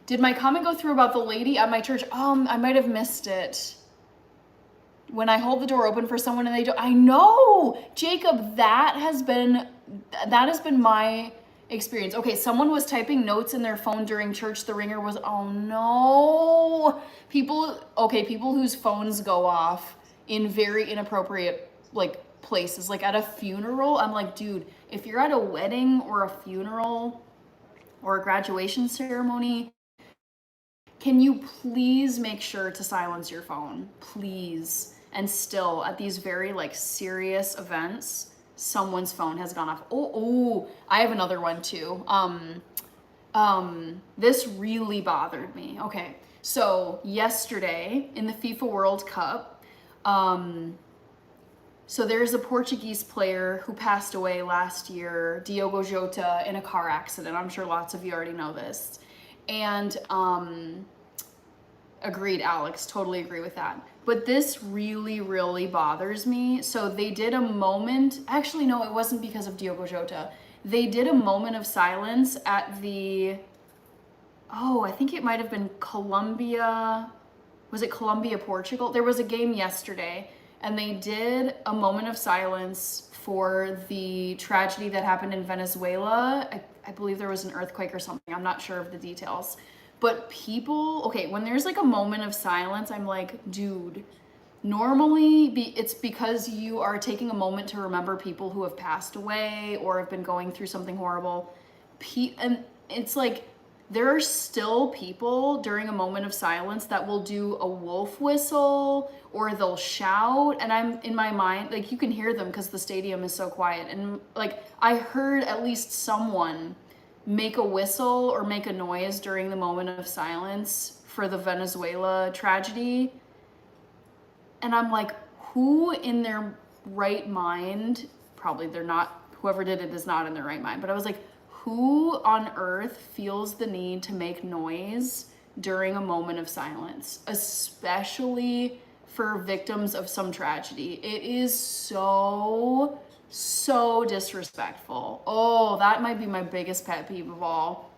Did my comment go through about the lady at my church? I might have missed it. When I hold the door open for someone and they don't, I know, Jacob, that has been my experience. Okay, someone was typing notes in their phone during church. The ringer was, oh no. People whose phones go off in very inappropriate like places, like at a funeral. I'm like, dude, if you're at a wedding or a funeral or a graduation ceremony, can you please make sure to silence your phone, please? And still, at these very like serious events, someone's phone has gone off. Oh, I have another one too. This really bothered me. Okay, so yesterday in the FIFA World Cup, so there's a Portuguese player who passed away last year, Diogo Jota, in a car accident. I'm sure lots of you already know this. And agreed, Alex, totally agree with that. But this really, really bothers me. So they did a moment, actually no, it wasn't because of Diogo Jota. They did a moment of silence at the, I think it might have been Colombia. Was it Colombia, Portugal? There was a game yesterday and they did a moment of silence for the tragedy that happened in Venezuela. I believe there was an earthquake or something. I'm not sure of the details. But people, okay, when there's like a moment of silence, I'm like, dude, normally it's because you are taking a moment to remember people who have passed away or have been going through something horrible. And it's like, there are still people during a moment of silence that will do a wolf whistle or they'll shout, and I'm in my mind, like you can hear them because the stadium is so quiet, and like I heard at least someone make a whistle or make a noise during the moment of silence for the Venezuela tragedy. And I'm like, who in their right mind, probably they're not, whoever did it is not in their right mind, but I was like, who on earth feels the need to make noise during a moment of silence, especially for victims of some tragedy? It is so So disrespectful. Oh, that might be my biggest pet peeve of all.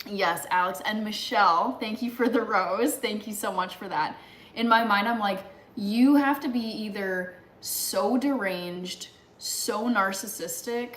Yes, Alex and Michelle, thank you for the rose. Thank you so much for that. In my mind, I'm like, you have to be either so deranged, so narcissistic,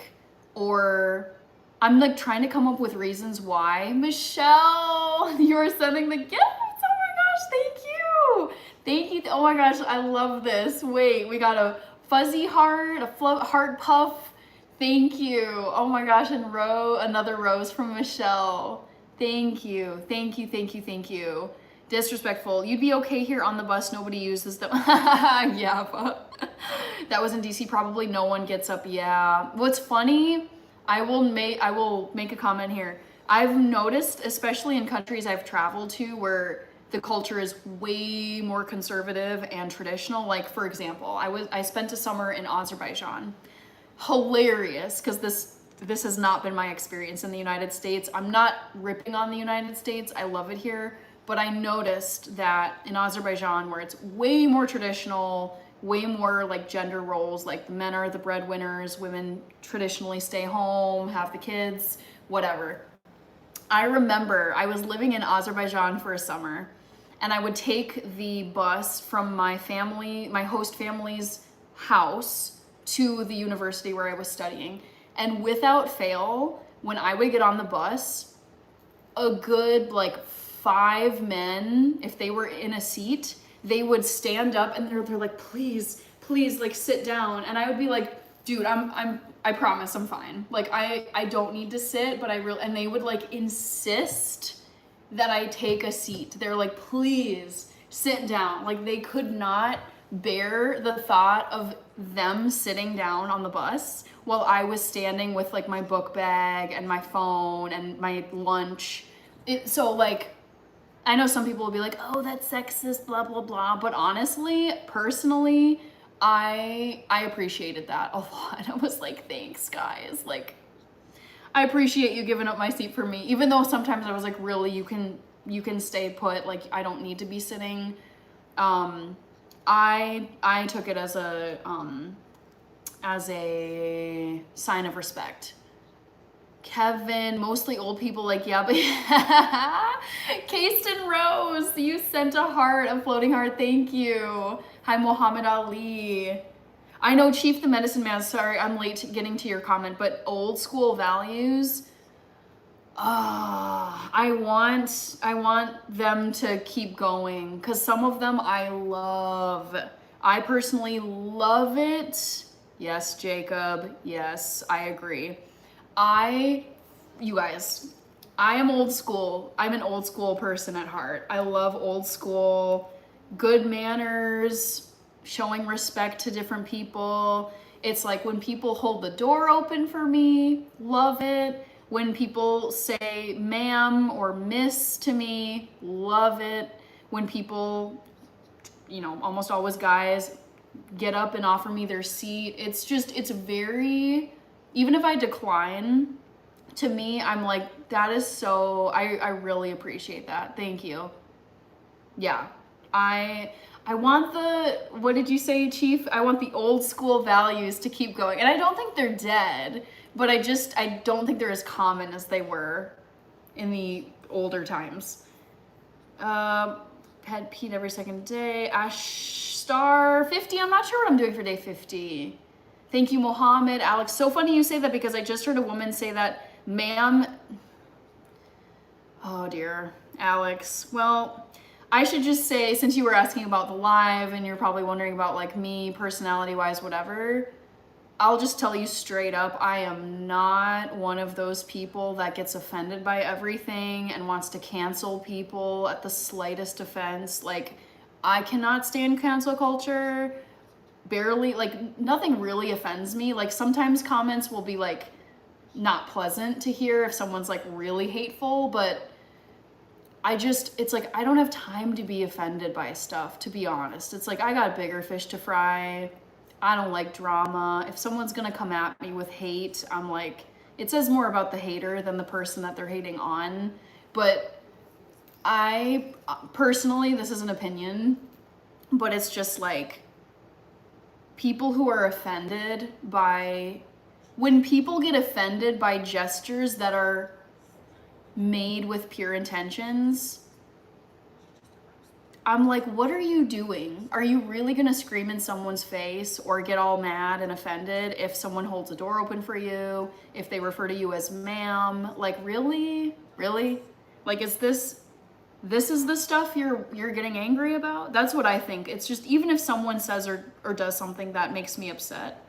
or I'm like trying to come up with reasons why. Michelle, you are sending the gifts. Oh my gosh, thank you. Thank you. Oh my gosh, I love this. Wait, we got a fuzzy heart, a heart puff. Thank you. Oh my gosh, and another rose from Michelle. Thank you. Thank you. Thank you. Thank you. Disrespectful. You'd be okay here on the bus. Nobody uses them. Yeah, but that was in DC. Probably no one gets up. Yeah. What's funny? I will make a comment here. I've noticed, especially in countries I've traveled to, where the culture is way more conservative and traditional. Like for example, I spent a summer in Azerbaijan. Hilarious, because this has not been my experience in the United States. I'm not ripping on the United States. I love it here. But I noticed that in Azerbaijan, where it's way more traditional, way more like gender roles, like the men are the breadwinners, women traditionally stay home, have the kids, whatever. I remember I was living in Azerbaijan for a summer, and I would take the bus from my host family's house to the university where I was studying. And without fail, when I would get on the bus, a good like 5 men, if they were in a seat, they would stand up and they're like, please, like sit down. And I would be like, dude, I promise I'm fine. Like I don't need to sit, but and they would like insist that I take a seat. They're like, please sit down. Like they could not bear the thought of them sitting down on the bus while I was standing with like my book bag and my phone and my lunch. So like, I know some people will be like, oh, that's sexist, blah, blah, blah. But honestly, personally, I appreciated that a lot. I was like, thanks guys. Like, I appreciate you giving up my seat for me. Even though sometimes I was like, really, you can stay put. Like, I don't need to be sitting. I took it as a sign of respect. Kevin, mostly old people, like, yeah, but Kasten Rose, you sent a heart, a floating heart, thank you. Hi, Muhammad Ali. I know, Chief the Medicine Man, sorry, I'm late getting to your comment, but old school values, I want them to keep going, because some of them I love. I personally love it. Yes, Jacob, yes, I agree. You guys, I am old school. I'm an old school person at heart. I love old school, good manners, showing respect to different people. It's like when people hold the door open for me, love it. When people say ma'am or miss to me, love it. When people, almost always guys, get up and offer me their seat. It's very, even if I decline, to me, I'm like, that is so, I really appreciate that. Thank you. Yeah. I want what did you say, Chief? I want the old school values to keep going. And I don't think they're dead, but I don't think they're as common as they were in the older times. Pet Pete every second day. Ash Star 50. I'm not sure what I'm doing for day 50. Thank you, Mohammed. Alex, so funny you say that because I just heard a woman say that, ma'am. Oh dear, Alex. Well, I should just say, since you were asking about the live and you're probably wondering about like me, personality wise, whatever, I'll just tell you straight up, I am not one of those people that gets offended by everything and wants to cancel people at the slightest offense. Like, I cannot stand cancel culture. Barely, like, nothing really offends me. Like, sometimes comments will be like not pleasant to hear if someone's like really hateful, but it's like, I don't have time to be offended by stuff, to be honest. It's like, I got bigger fish to fry. I don't like drama. If someone's gonna come at me with hate, I'm like, it says more about the hater than the person that they're hating on. But I personally, this is an opinion, but it's just like, people who are offended by, when people get offended by gestures that are made with pure intentions, I'm like, what are you doing? Are you really gonna scream in someone's face or get all mad and offended if someone holds a door open for you, if they refer to you as ma'am? Like, really? Really? Like, is this is the stuff you're getting angry about? That's what I think. It's just, even if someone says or does something that makes me upset,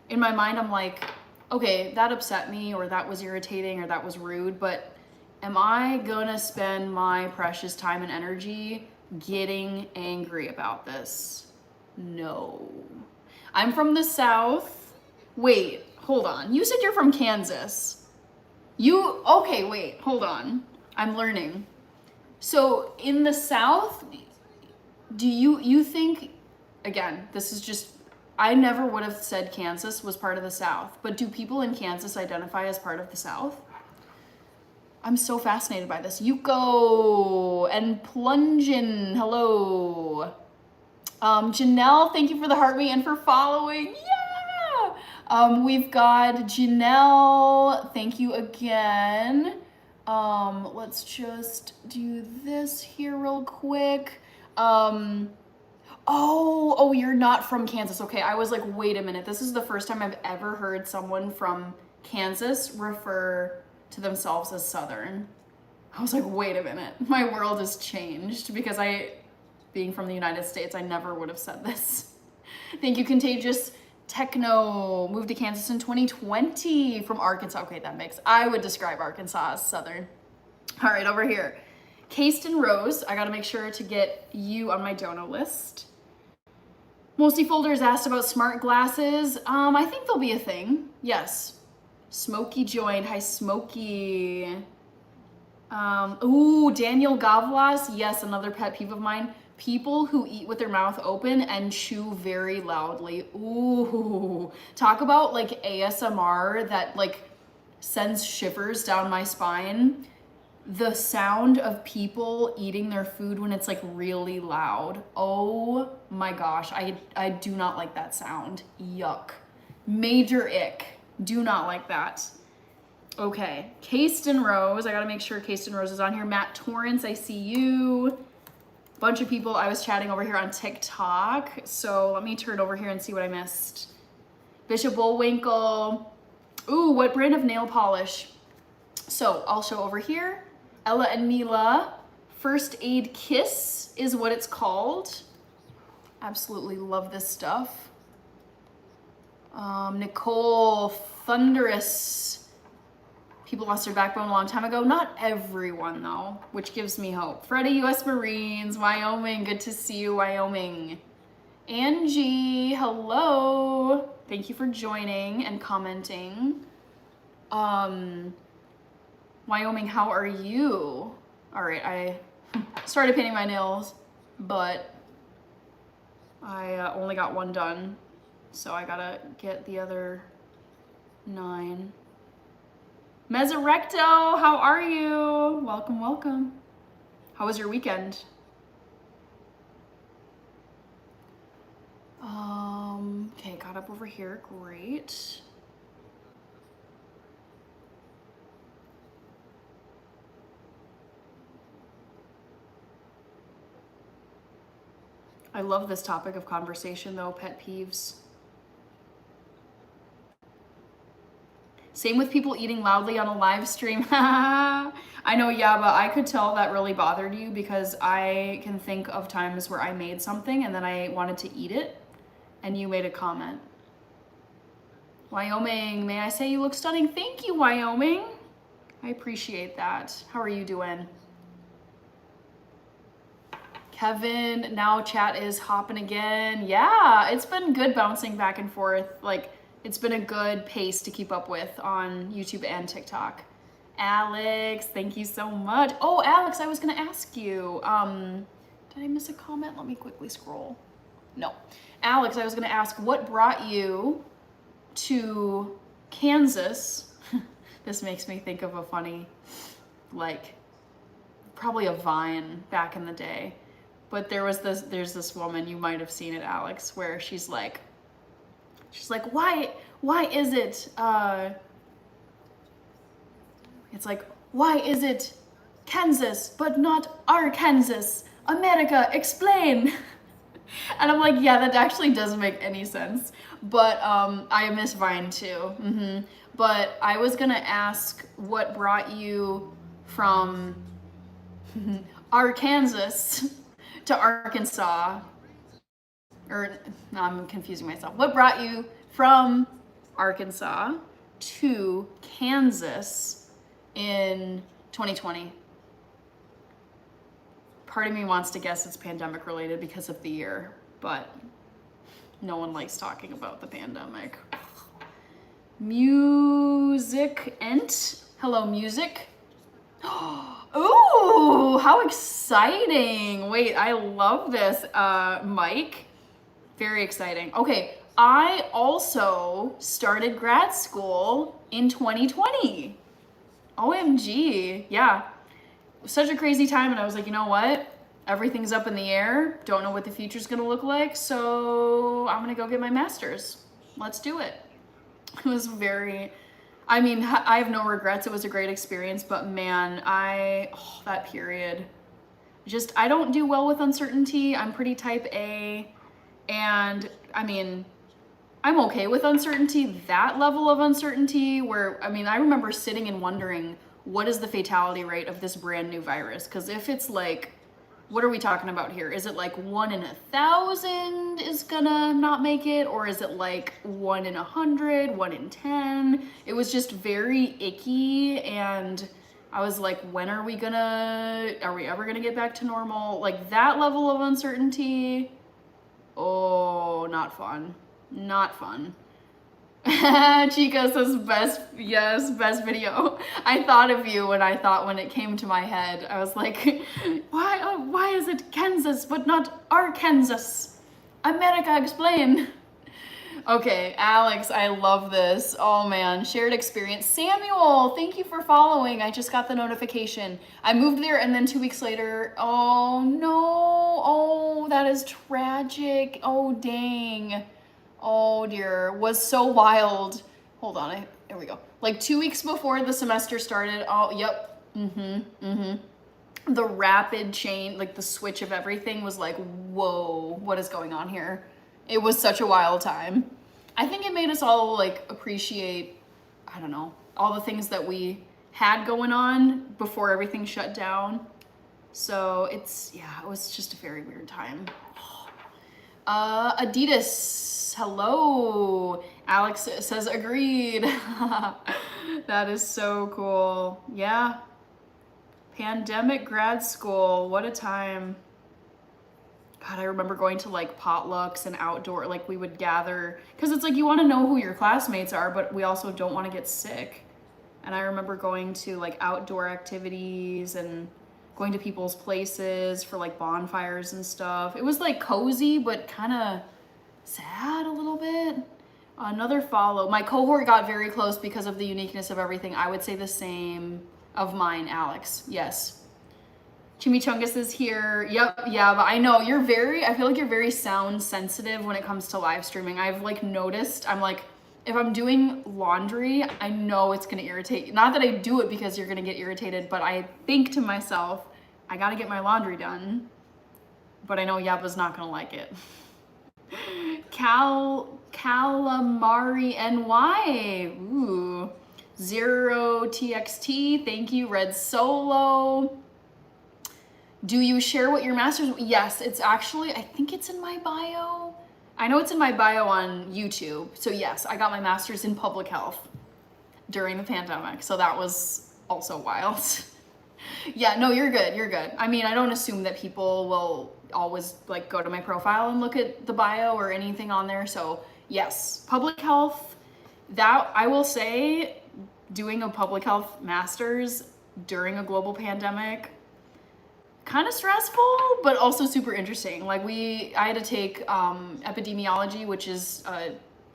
in my mind I'm like, okay, that upset me, or that was irritating, or that was rude, but am I gonna spend my precious time and energy getting angry about this? No. I'm from the South. Wait, hold on. You said you're from Kansas. Okay, wait, hold on. I'm learning. So in the South, do you think, again, this is just, I never would have said Kansas was part of the South, but do people in Kansas identify as part of the South? I'm so fascinated by this. Yuko and Plungin, hello. Janelle, thank you for the heart me and for following. Yeah. We've got Janelle, thank you again. Let's just do this here real quick. Oh, you're not from Kansas. Okay, I was like, wait a minute. This is the first time I've ever heard someone from Kansas refer to themselves as Southern. I was like, wait a minute. My world has changed because being from the United States, I never would have said this. Thank you, Contagious Techno. Moved to Kansas in 2020 from Arkansas. Okay, I would describe Arkansas as Southern. All right, over here. Kasten Rose, I gotta make sure to get you on my dono list. Mostly Folders asked about smart glasses. I think they'll be a thing. Yes. Smokey joined. Hi, Smokey. Daniel Gavlas. Yes, another pet peeve of mine. People who eat with their mouth open and chew very loudly. Ooh. Talk about like ASMR that like sends shivers down my spine. The sound of people eating their food when it's like really loud. Oh my gosh, I do not like that sound. Yuck. Major ick. Do not like that. Okay, Kasten Rose. I gotta make sure Kasten Rose is on here. Matt Torrance, I see you. Bunch of people I was chatting over here on TikTok. So let me turn over here and see what I missed. Bishop Bullwinkle. Ooh, what brand of nail polish? So I'll show over here. Ella and Mila. First Aid Kiss is what it's called. Absolutely love this stuff. Nicole, Thunderous. People lost their backbone a long time ago. Not everyone though, which gives me hope. Freddie, US Marines, Wyoming. Good to see you, Wyoming. Angie, hello. Thank you for joining and commenting. Wyoming, how are you? All right, I started painting my nails, but I only got one done, so I gotta get the other 9. Mesorecto, how are you? Welcome, welcome. How was your weekend? Okay, got up over here, great. I love this topic of conversation though, pet peeves. Same with people eating loudly on a live stream. I know, yeah, but I could tell that really bothered you because I can think of times where I made something and then I wanted to eat it and you made a comment. Wyoming, may I say you look stunning? Thank you, Wyoming. I appreciate that. How are you doing? Kevin, now chat is hopping again. Yeah, it's been good bouncing back and forth. Like, it's been a good pace to keep up with on YouTube and TikTok. Alex, thank you so much. Oh, Alex, I was gonna ask you, did I miss a comment? Let me quickly scroll. No. Alex, I was gonna ask, what brought you to Kansas? This makes me think of a funny, like, probably a Vine back in the day. But there's this woman, you might have seen it, Alex, where she's like, She's like, why is it, it's like, why is it Kansas, but not Arkansas? America, explain. And I'm like, yeah, that actually doesn't make any sense. But I miss Vine too. But I was gonna ask what brought you from Arkansas to Arkansas. Or, no, I'm confusing myself. What brought you from Arkansas to Kansas in 2020? Part of me wants to guess it's pandemic related because of the year, but no one likes talking about the pandemic. Music Ent. Hello, music. Ooh, how exciting. Wait, I love this, Mike. Very exciting. Okay, I also started grad school in 2020. OMG, yeah. Such a crazy time, and I was like, you know what? Everything's up in the air. Don't know what the future's gonna look like, so I'm gonna go get my master's. Let's do it. It was very, I mean, I have no regrets. It was a great experience, but man, that period, just, I don't do well with uncertainty. I'm pretty type A, and I mean, I'm okay with uncertainty, that level of uncertainty where, I mean, I remember sitting and wondering, what is the fatality rate of this brand new virus? Because if it's like, what are we talking about here? Is it like 1 in 1,000 is gonna not make it? Or is it like 1 in 100, 1 in 10? It was just very icky, and I was like, when are we ever gonna get back to normal? Like that level of uncertainty, oh, not fun, not fun. Chica says best video. I thought of you when it came to my head. I was like, why is it Kansas but not Arkansas? America, explain. Okay, Alex, I love this. Oh man, shared experience. Samuel, thank you for following. I just got the notification. I moved there and then 2 weeks later, oh no, oh, that is tragic. Oh dang. Oh dear, was so wild. Hold on, there we go. Like 2 weeks before the semester started, oh, yep, the rapid change, like the switch of everything was like, whoa, what is going on here? It was such a wild time. I think it made us all like appreciate, I don't know, all the things that we had going on before everything shut down. So it was just a very weird time. Adidas, hello. Alex says agreed. That is so cool. Yeah. Pandemic grad school, what a time. God, I remember going to like potlucks and outdoor, like we would gather, because it's like you want to know who your classmates are, but we also don't want to get sick. And I remember going to like outdoor activities and going to people's places for like bonfires and stuff. It was like cozy, but kind of sad a little bit. Another follow. My cohort got very close because of the uniqueness of everything. I would say the same of mine, Alex. Yes. Chimichangas is here. Yep, yeah, but I know I feel like you're very sound sensitive when it comes to live streaming. I've like noticed, I'm like, if I'm doing laundry, I know it's gonna irritate you. Not that I do it because you're gonna get irritated, but I think to myself, I gotta get my laundry done. But I know Yaba's not gonna like it. Calamari NY. Ooh. Zero TXT. Thank you. Red Solo. Do you share what your master's? Yes, it's actually, I think it's in my bio. I know it's in my bio on YouTube. So yes, I got my master's in public health during the pandemic. So that was also wild. Yeah, no, you're good. You're good. I mean, I don't assume that people will always like go to my profile and look at the bio or anything on there. So yes, public health, that I will say, doing a public health master's during a global pandemic, kind of stressful, but also super interesting. Like I had to take epidemiology, which is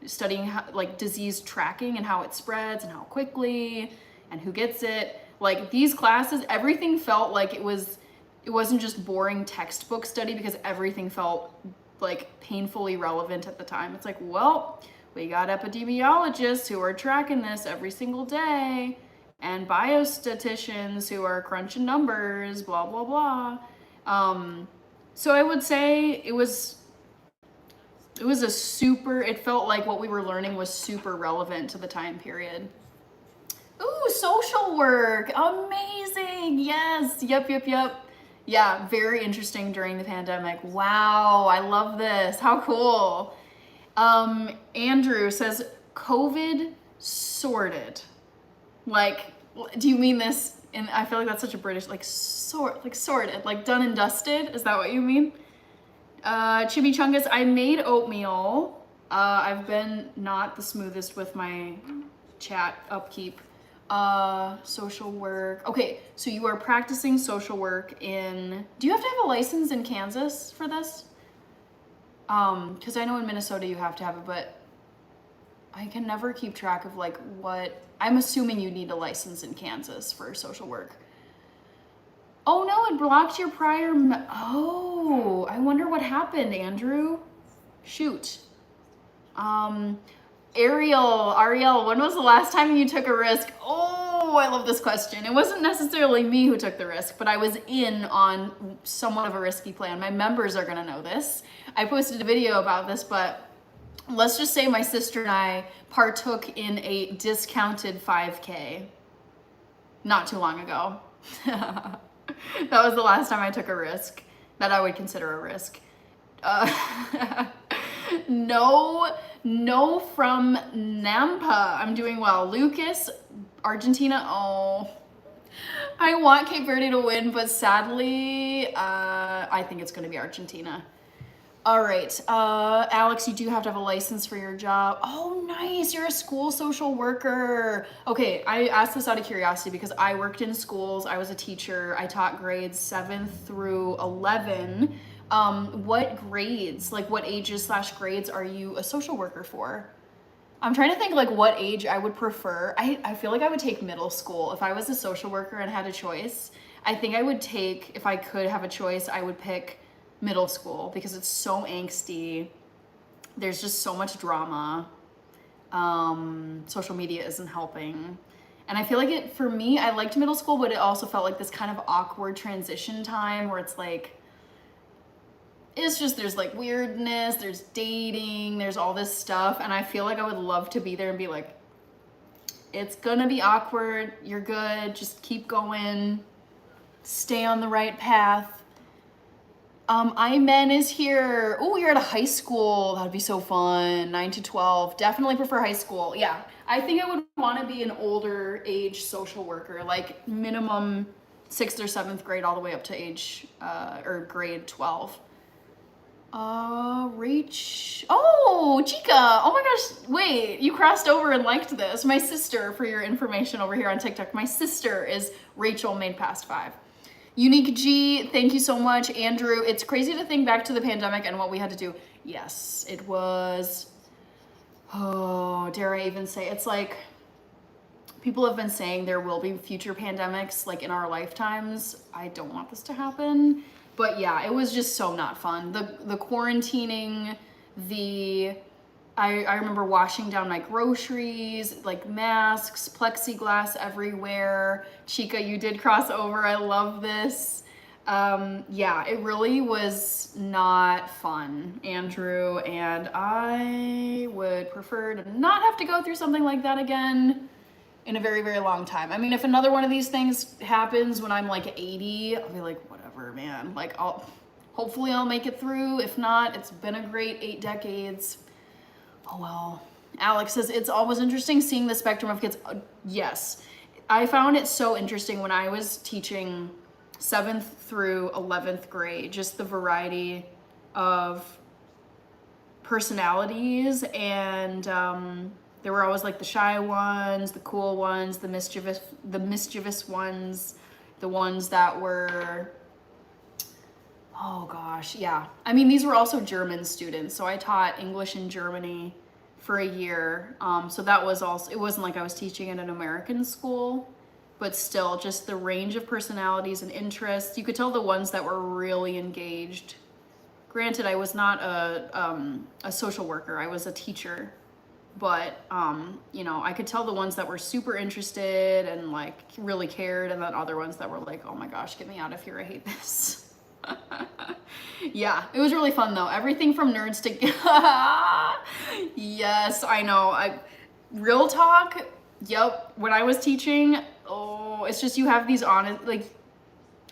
studying like disease tracking and how it spreads and how quickly and who gets it. Like these classes, everything felt like it wasn't just boring textbook study because everything felt like painfully relevant at the time. It's like, well, We got epidemiologists who are tracking this every single day, and biostatisticians who are crunching numbers, blah, blah, blah. So I would say it was it felt like what we were learning was super relevant to the time period. Ooh, social work, amazing, yes, yep. Yeah, very interesting during the pandemic. Wow, I love this, how cool. Andrew says, COVID sorted. Like, do you mean this? And I feel like that's such a British, like sorted, like done and dusted. Is that what you mean? Chimichangas, I made oatmeal. I've been not the smoothest with my chat upkeep. Social work. Okay, so you are practicing social work in, do you have to have a license in Kansas for this? Because I know in Minnesota you have to have it, but I can never keep track of like what, I'm assuming you need a license in Kansas for social work. Oh no, it blocked your prior, oh, I wonder what happened, Andrew. Shoot. Ariel, when was the last time you took a risk? Oh, I love this question. It wasn't necessarily me who took the risk, but I was in on somewhat of a risky plan. My members are gonna know this. I posted a video about this, but let's just say my sister and I partook in a discounted 5K not too long ago. That was the last time I took a risk that I would consider a risk. No from Nampa. I'm doing well. Lucas, Argentina. Oh, I want Cape Verde to win, but sadly, I think it's going to be Argentina. All right, Alex, you do have to have a license for your job. Oh, nice, you're a school social worker. Okay, I asked this out of curiosity because I worked in schools. I was a teacher. I taught grades 7 through 11. What grades, like what ages / grades are you a social worker for? I'm trying to think like what age I would prefer. I feel like I would take middle school. If I was a social worker and had a choice, I think I would take, if I could have a choice, I would pick middle school because it's so angsty. There's just so much drama. Social media isn't helping. And I feel like for me, I liked middle school, but it also felt like this kind of awkward transition time where it's like, it's just, there's like weirdness, there's dating, there's all this stuff. And I feel like I would love to be there and be like, it's gonna be awkward, you're good, just keep going, stay on the right path. Imen is here. Oh, you're at a high school. That'd be so fun. 9 to 12. Definitely prefer high school. Yeah, I think I would want to be an older age social worker, like minimum 6th or 7th grade all the way up to age, or grade 12. Oh, Chica. Oh my gosh. Wait, you crossed over and liked this. My sister, for your information over here on TikTok, my sister is Rachel made past 5. Unique G, thank you so much. Andrew, it's crazy to think back to the pandemic and what we had to do. Yes, it was, oh, dare I even say, it's like, people have been saying there will be future pandemics like in our lifetimes. I don't want this to happen, but yeah, it was just so not fun. The quarantining, I remember washing down my groceries, like masks, plexiglass everywhere. Chica, you did cross over. I love this. Yeah, it really was not fun, Andrew, and I would prefer to not have to go through something like that again in a very, very long time. I mean, if another one of these things happens when I'm like 80, I'll be like, whatever, man. Like, hopefully I'll make it through. If not, it's been a great 8 decades. Oh well. Alex says, it's always interesting seeing the spectrum of kids. Yes, I found it so interesting when I was teaching 7th through 11th grade, just the variety of personalities, and there were always like the shy ones, the cool ones, the mischievous ones, the ones that were, oh gosh, yeah. I mean, these were also German students. So I taught English in Germany for a year. So that was also, it wasn't like I was teaching in an American school, but still just the range of personalities and interests. You could tell the ones that were really engaged. Granted, I was not a social worker. I was a teacher. But, you know, I could tell the ones that were super interested and like really cared, and then other ones that were like, oh my gosh, get me out of here, I hate this. Yeah, it was really fun though. Everything from nerds to yes, I know. Real talk. Yep. When I was teaching, oh, it's just you have these honest, like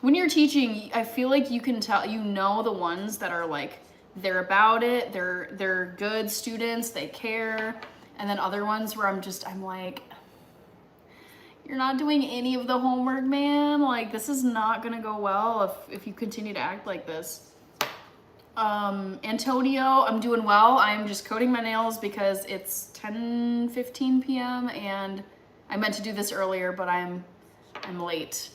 when you're teaching, I feel like you can tell, you know, the ones that are like they're about it, they're good students, they care, and then other ones where I'm like, you're not doing any of the homework, man. Like this is not gonna go well if you continue to act like this. Antonio, I'm doing well. I'm just coating my nails because it's 10:15 p.m. and I meant to do this earlier, but I'm late.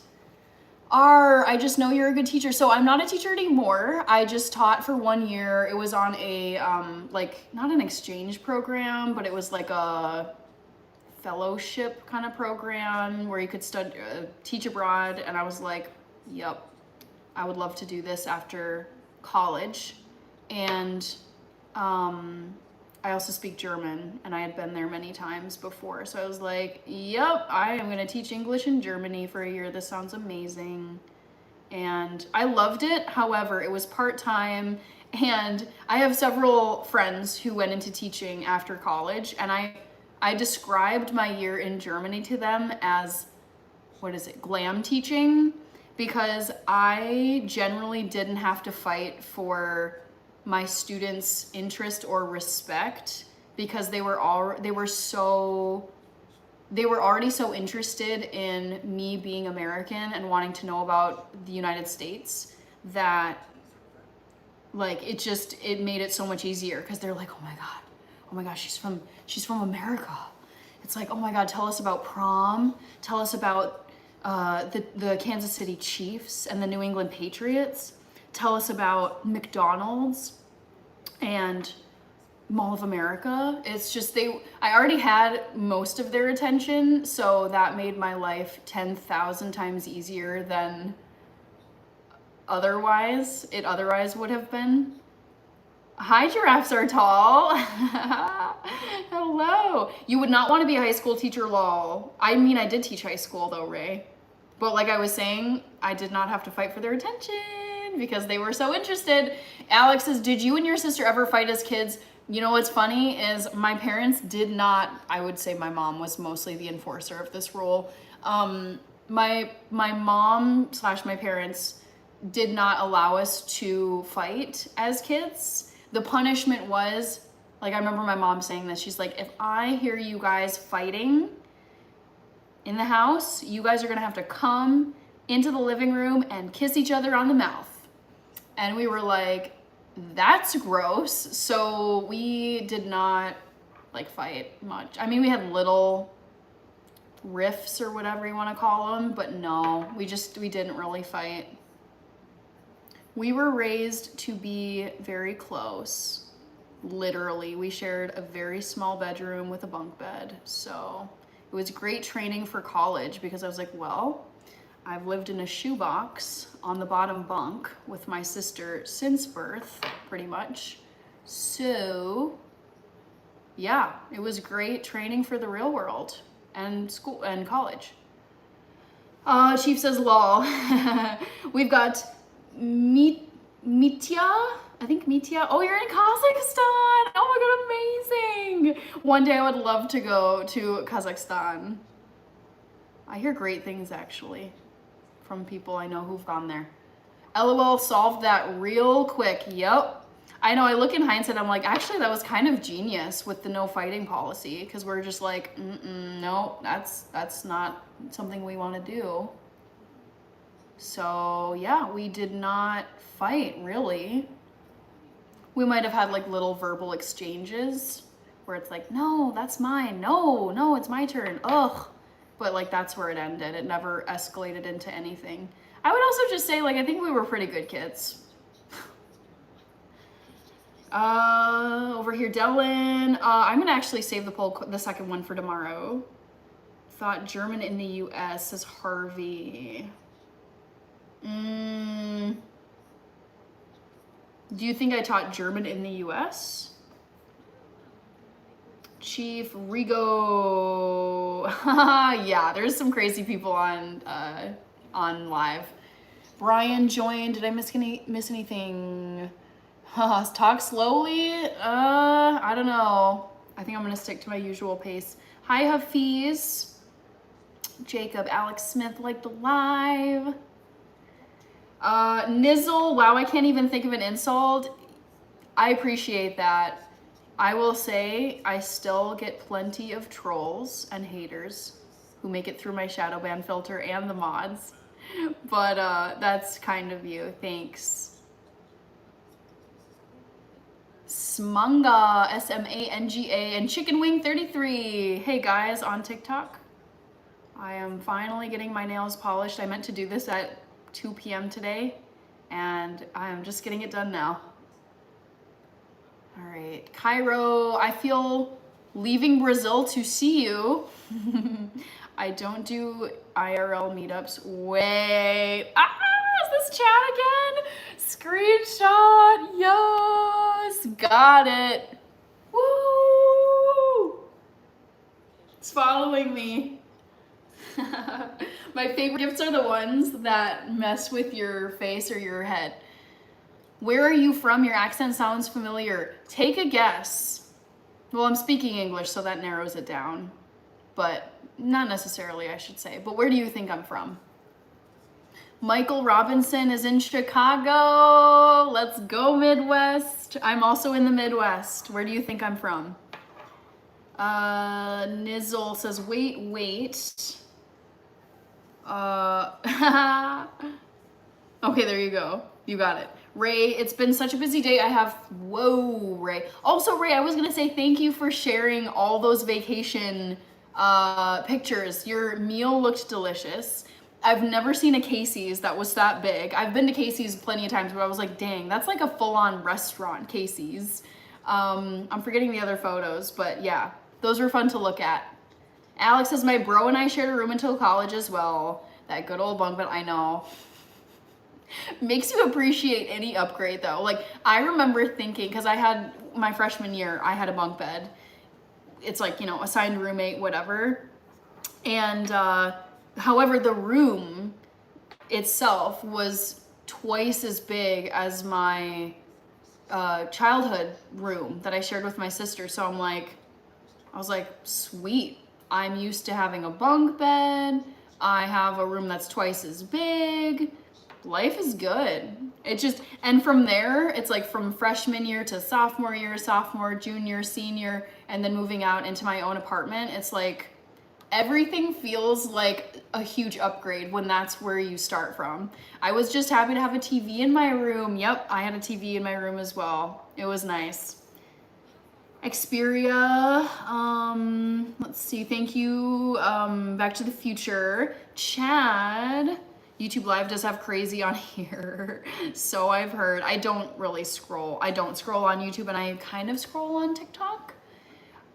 I just know you're a good teacher. So I'm not a teacher anymore. I just taught for 1 year. It was on a like not an exchange program, but it was like a fellowship kind of program where you could study teach abroad, and I was like, yep, I would love to do this after college. And I also speak German, and I had been there many times before, so I was like, yep, I am going to teach English in Germany for a year. This sounds amazing. And I loved it. However, it was part-time, and I have several friends who went into teaching after college, and I described my year in Germany to them as, what is it, glam teaching, because I generally didn't have to fight for my students' interest or respect because they were already so interested in me being American and wanting to know about the United States that like it made it so much easier because they're like, oh my gosh, she's from America. It's like, oh my God, tell us about prom, tell us about the Kansas City Chiefs and the New England Patriots, tell us about McDonald's and Mall of America. It's just I already had most of their attention, so that made my life 10,000 times easier than it otherwise would have been. Hi, giraffes are tall. Hello. You would not want to be a high school teacher, lol. I mean, I did teach high school though, Ray. But like I was saying, I did not have to fight for their attention because they were so interested. Alex says, did you and your sister ever fight as kids? You know what's funny is my parents did not. I would say my mom was mostly the enforcer of this rule. My mom / my parents did not allow us to fight as kids. The punishment was, like, I remember my mom saying this. She's like, if I hear you guys fighting in the house, you guys are gonna have to come into the living room and kiss each other on the mouth. And we were like, that's gross. So we did not like fight much. I mean, we had little riffs or whatever you want to call them, but no, we didn't really fight. We were raised to be very close. Literally, we shared a very small bedroom with a bunk bed. So it was great training for college because I was like, well, I've lived in a shoebox on the bottom bunk with my sister since birth, pretty much. So yeah, it was great training for the real world and school and college. Chief says, lol. We've got Mitya, I think Mitya. Oh, you're in Kazakhstan. Oh my God, amazing. One day I would love to go to Kazakhstan. I hear great things actually from people I know who've gone there. LOL solved that real quick. Yep. I know, I look in hindsight, I'm like, actually that was kind of genius with the no fighting policy, because we're just like, no, that's not something we want to do. So yeah, we did not fight really. We might have had like little verbal exchanges where it's like, no, that's mine. No, it's my turn. Ugh. But like that's where it ended. It never escalated into anything. I would also just say, like, I think we were pretty good kids. Over here, Dylan. I'm gonna actually save the second one for tomorrow. Thought German in the US, says Harvey. Do you think I taught German in the US? Chief Rigo. Yeah, there's some crazy people on live. Brian joined. Did I miss anything? Talk slowly. I don't know. I think I'm gonna stick to my usual pace. Hi, Hafiz. Jacob, Alex Smith liked the live. Nizzle. Wow, I can't even think of an insult. I appreciate that. I will say I still get plenty of trolls and haters who make it through my shadow ban filter and the mods. But that's kind of you. Thanks. Smanga, Smanga, and Chicken Wing 33. Hey guys, on TikTok. I am finally getting my nails polished. I meant to do this at 2 p.m. today, and I am just getting it done now. All right, Cairo, I feel leaving Brazil to see you. I don't do IRL meetups. Wait, is this chat again? Screenshot, yes, got it. Woo! It's following me. My favorite gifts are the ones that mess with your face or your head. Where are you from? Your accent sounds familiar. Take a guess. Well, I'm speaking English, so that narrows it down. But not necessarily, I should say. But where do you think I'm from? Michael Robinson is in Chicago. Let's go, Midwest. I'm also in the Midwest. Where do you think I'm from? Nizzle says, wait. Okay, there you go. You got it. Ray, it's been such a busy day. Whoa, Ray. Also, Ray, I was gonna say thank you for sharing all those vacation pictures. Your meal looked delicious. I've never seen a Casey's that was that big. I've been to Casey's plenty of times, but I was like, dang, that's like a full-on restaurant, Casey's. I'm forgetting the other photos, but yeah, those were fun to look at. Alex says, my bro and I shared a room until college as well. That good old bunk bed, I know. Makes you appreciate any upgrade though. Like, I remember thinking, because I had my freshman year, I had a bunk bed. It's like, you know, assigned roommate, whatever. And however, the room itself was twice as big as my childhood room that I shared with my sister. So I was like, sweet. I'm used to having a bunk bed. I have a room that's twice as big. Life is good. It just, and from there, it's like from freshman year to sophomore year, sophomore, junior, senior, and then moving out into my own apartment. It's like everything feels like a huge upgrade when that's where you start from. I was just happy to have a TV in my room. Yep, I had a TV in my room as well. It was nice. Xperia, let's see, thank you. Back to the Future. Chad, YouTube Live does have crazy on here. So I've heard. I don't really scroll. I don't scroll on YouTube, and I kind of scroll on TikTok.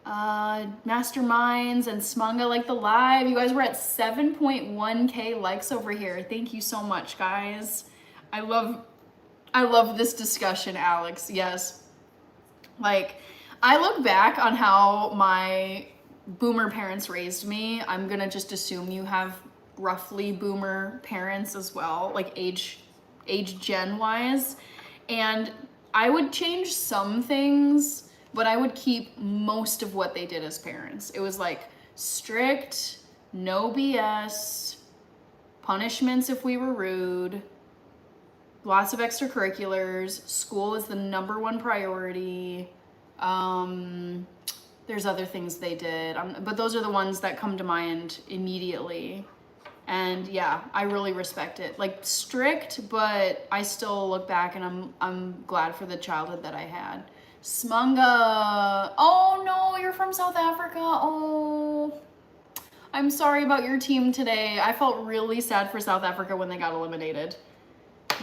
Masterminds and Smanga like the live. You guys were at 7.1K likes over here. Thank you so much, guys. I love this discussion, Alex. Yes. Like, I look back on how my boomer parents raised me. I'm gonna just assume you have roughly boomer parents as well, like age gen wise. And I would change some things, but I would keep most of what they did as parents. It was like strict, no BS, punishments if we were rude, lots of extracurriculars, school is the #1 priority. There's other things they did, but those are the ones that come to mind immediately. And yeah, I really respect it. Like, strict, but I still look back and I'm glad for the childhood that I had. Smanga, oh no, you're from South Africa. Oh, I'm sorry about your team today. I felt really sad for South Africa when they got eliminated.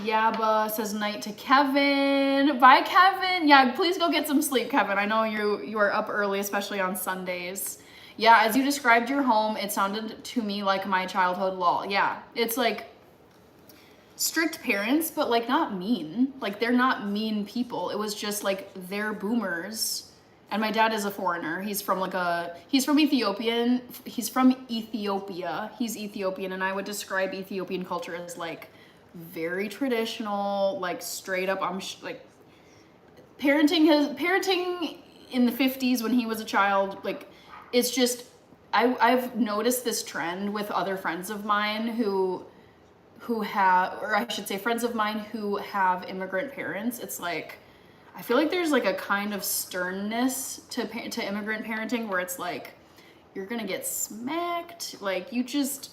Yaba says night to Kevin. Bye, Kevin. Yeah, please go get some sleep, Kevin. I know you are up early, especially on Sundays. Yeah, as you described your home, it sounded to me like my childhood. Lol. Yeah, it's like strict parents, but like not mean. Like, they're not mean people. It was just like they're boomers And my dad is a foreigner. He's from Ethiopia. He's Ethiopian, and I would describe Ethiopian culture as like very traditional, like straight up. Like parenting in the 50s when he was a child. Like it's just I've noticed this trend with other friends of mine who have, or I should say friends of mine who have immigrant parents. It's like, I feel like there's like a kind of sternness to immigrant parenting where it's like, you're gonna get smacked. Like you just,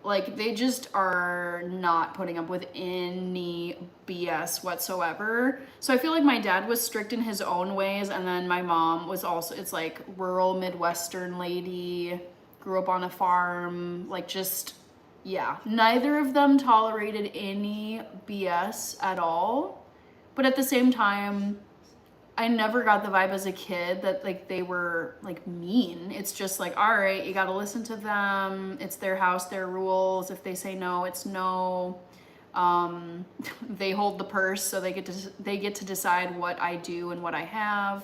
like they just are not putting up with any BS whatsoever. So I feel like my dad was strict in his own ways, and then my mom was also, it's like rural Midwestern lady, grew up on a farm, like just, yeah, neither of them tolerated any BS at all. But at the same time, I never got the vibe as a kid that like they were like mean. It's just like, all right, you got to listen to them. It's their house, their rules. If they say no, it's no. They hold the purse, so they get to decide what I do and what I have.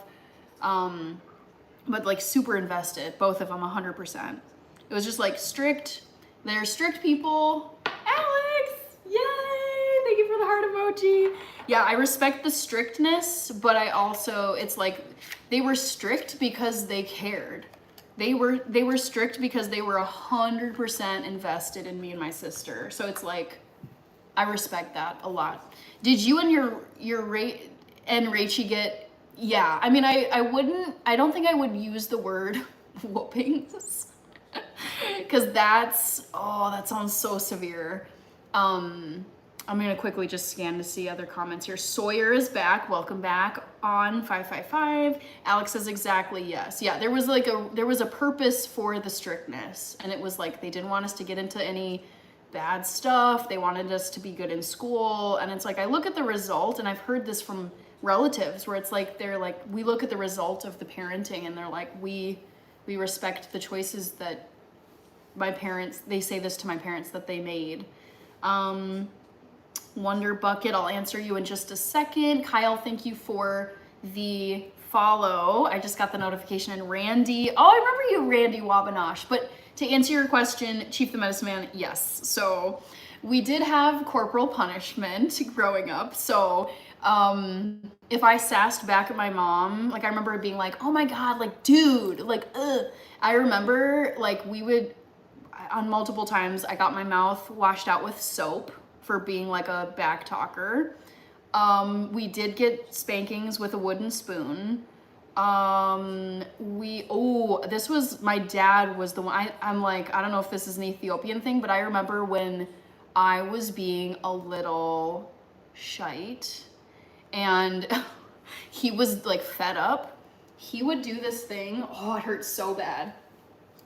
But like super invested, both of them 100%. It was just like strict. They're strict people. Alex, yay! Thank you for the heart emoji. Yeah, I respect the strictness, but I also, it's like they were strict because they cared. They were strict because they were 100% invested in me and my sister. So it's like, I respect that a lot. Did you and your Rachie get? Yeah, I mean, I don't think I would use the word whoopings. Because that sounds so severe. I'm gonna quickly just scan to see other comments here. Sawyer is back. Welcome back on 555. Alex says exactly yes. Yeah, there was a purpose for the strictness, and it was like they didn't want us to get into any bad stuff. They wanted us to be good in school, and it's like I look at the result, and I've heard this from relatives where it's like they're like, we look at the result of the parenting, and they're like, we respect the choices that my parents, they say this to my parents, that they made. Wonder Bucket, I'll answer you in just a second. Kyle, thank you for the follow. I just got the notification. And Randy, oh, I remember you, Randy Wabanash. But to answer your question, Chief the Medicine Man, yes. So we did have corporal punishment growing up. So if I sassed back at my mom, like I remember being like, oh my God, like dude, like ugh. I remember like we would, on multiple times, I got my mouth washed out with soap for being like a back talker. We did get spankings with a wooden spoon. This was, my dad was the one, I'm like, I don't know if this is an Ethiopian thing, but I remember when I was being a little shite and he was like fed up, he would do this thing, oh, it hurts so bad.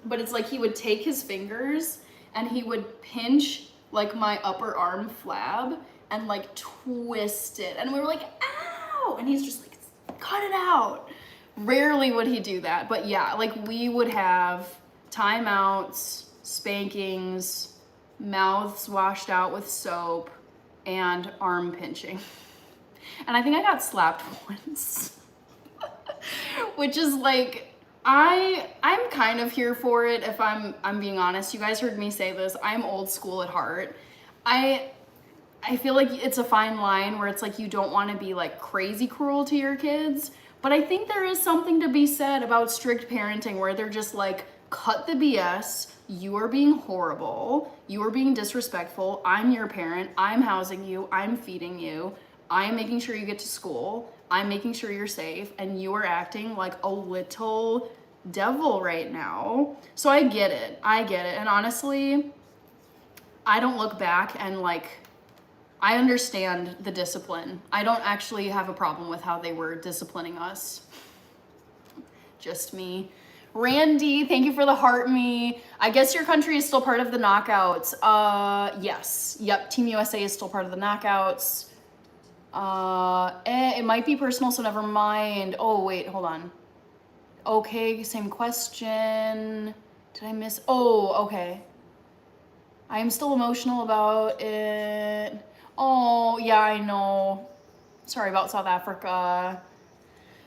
But it's like he would take his fingers and he would pinch like my upper arm flab and like twist it. And we were like, ow! And he's just like, cut it out. Rarely would he do that. But yeah, like we would have timeouts, spankings, mouths washed out with soap, and arm pinching. And I think I got slapped once. Which is like, I'm kind of here for it if I'm being honest. You guys heard me say this. I'm old school at heart. I feel like it's a fine line where it's like you don't want to be like crazy cruel to your kids, but I think there is something to be said about strict parenting where they're just like, cut the BS. You are being horrible. You are being disrespectful. I'm your parent. I'm housing you. I'm feeding you. I'm making sure you get to school. I'm making sure you're safe, and you are acting like a little devil right now. So I get it. And honestly, I don't look back and like, I understand the discipline. I don't actually have a problem with how they were disciplining us. Just me. Randy, thank you for the heart me. I guess your country is still part of the knockouts. Yes. Yep, Team USA is still part of the knockouts. It might be personal, so never mind. Oh, wait, hold on. Okay, same question. Did I miss? Oh, okay. I am still emotional about it. Oh, yeah, I know. Sorry about South Africa.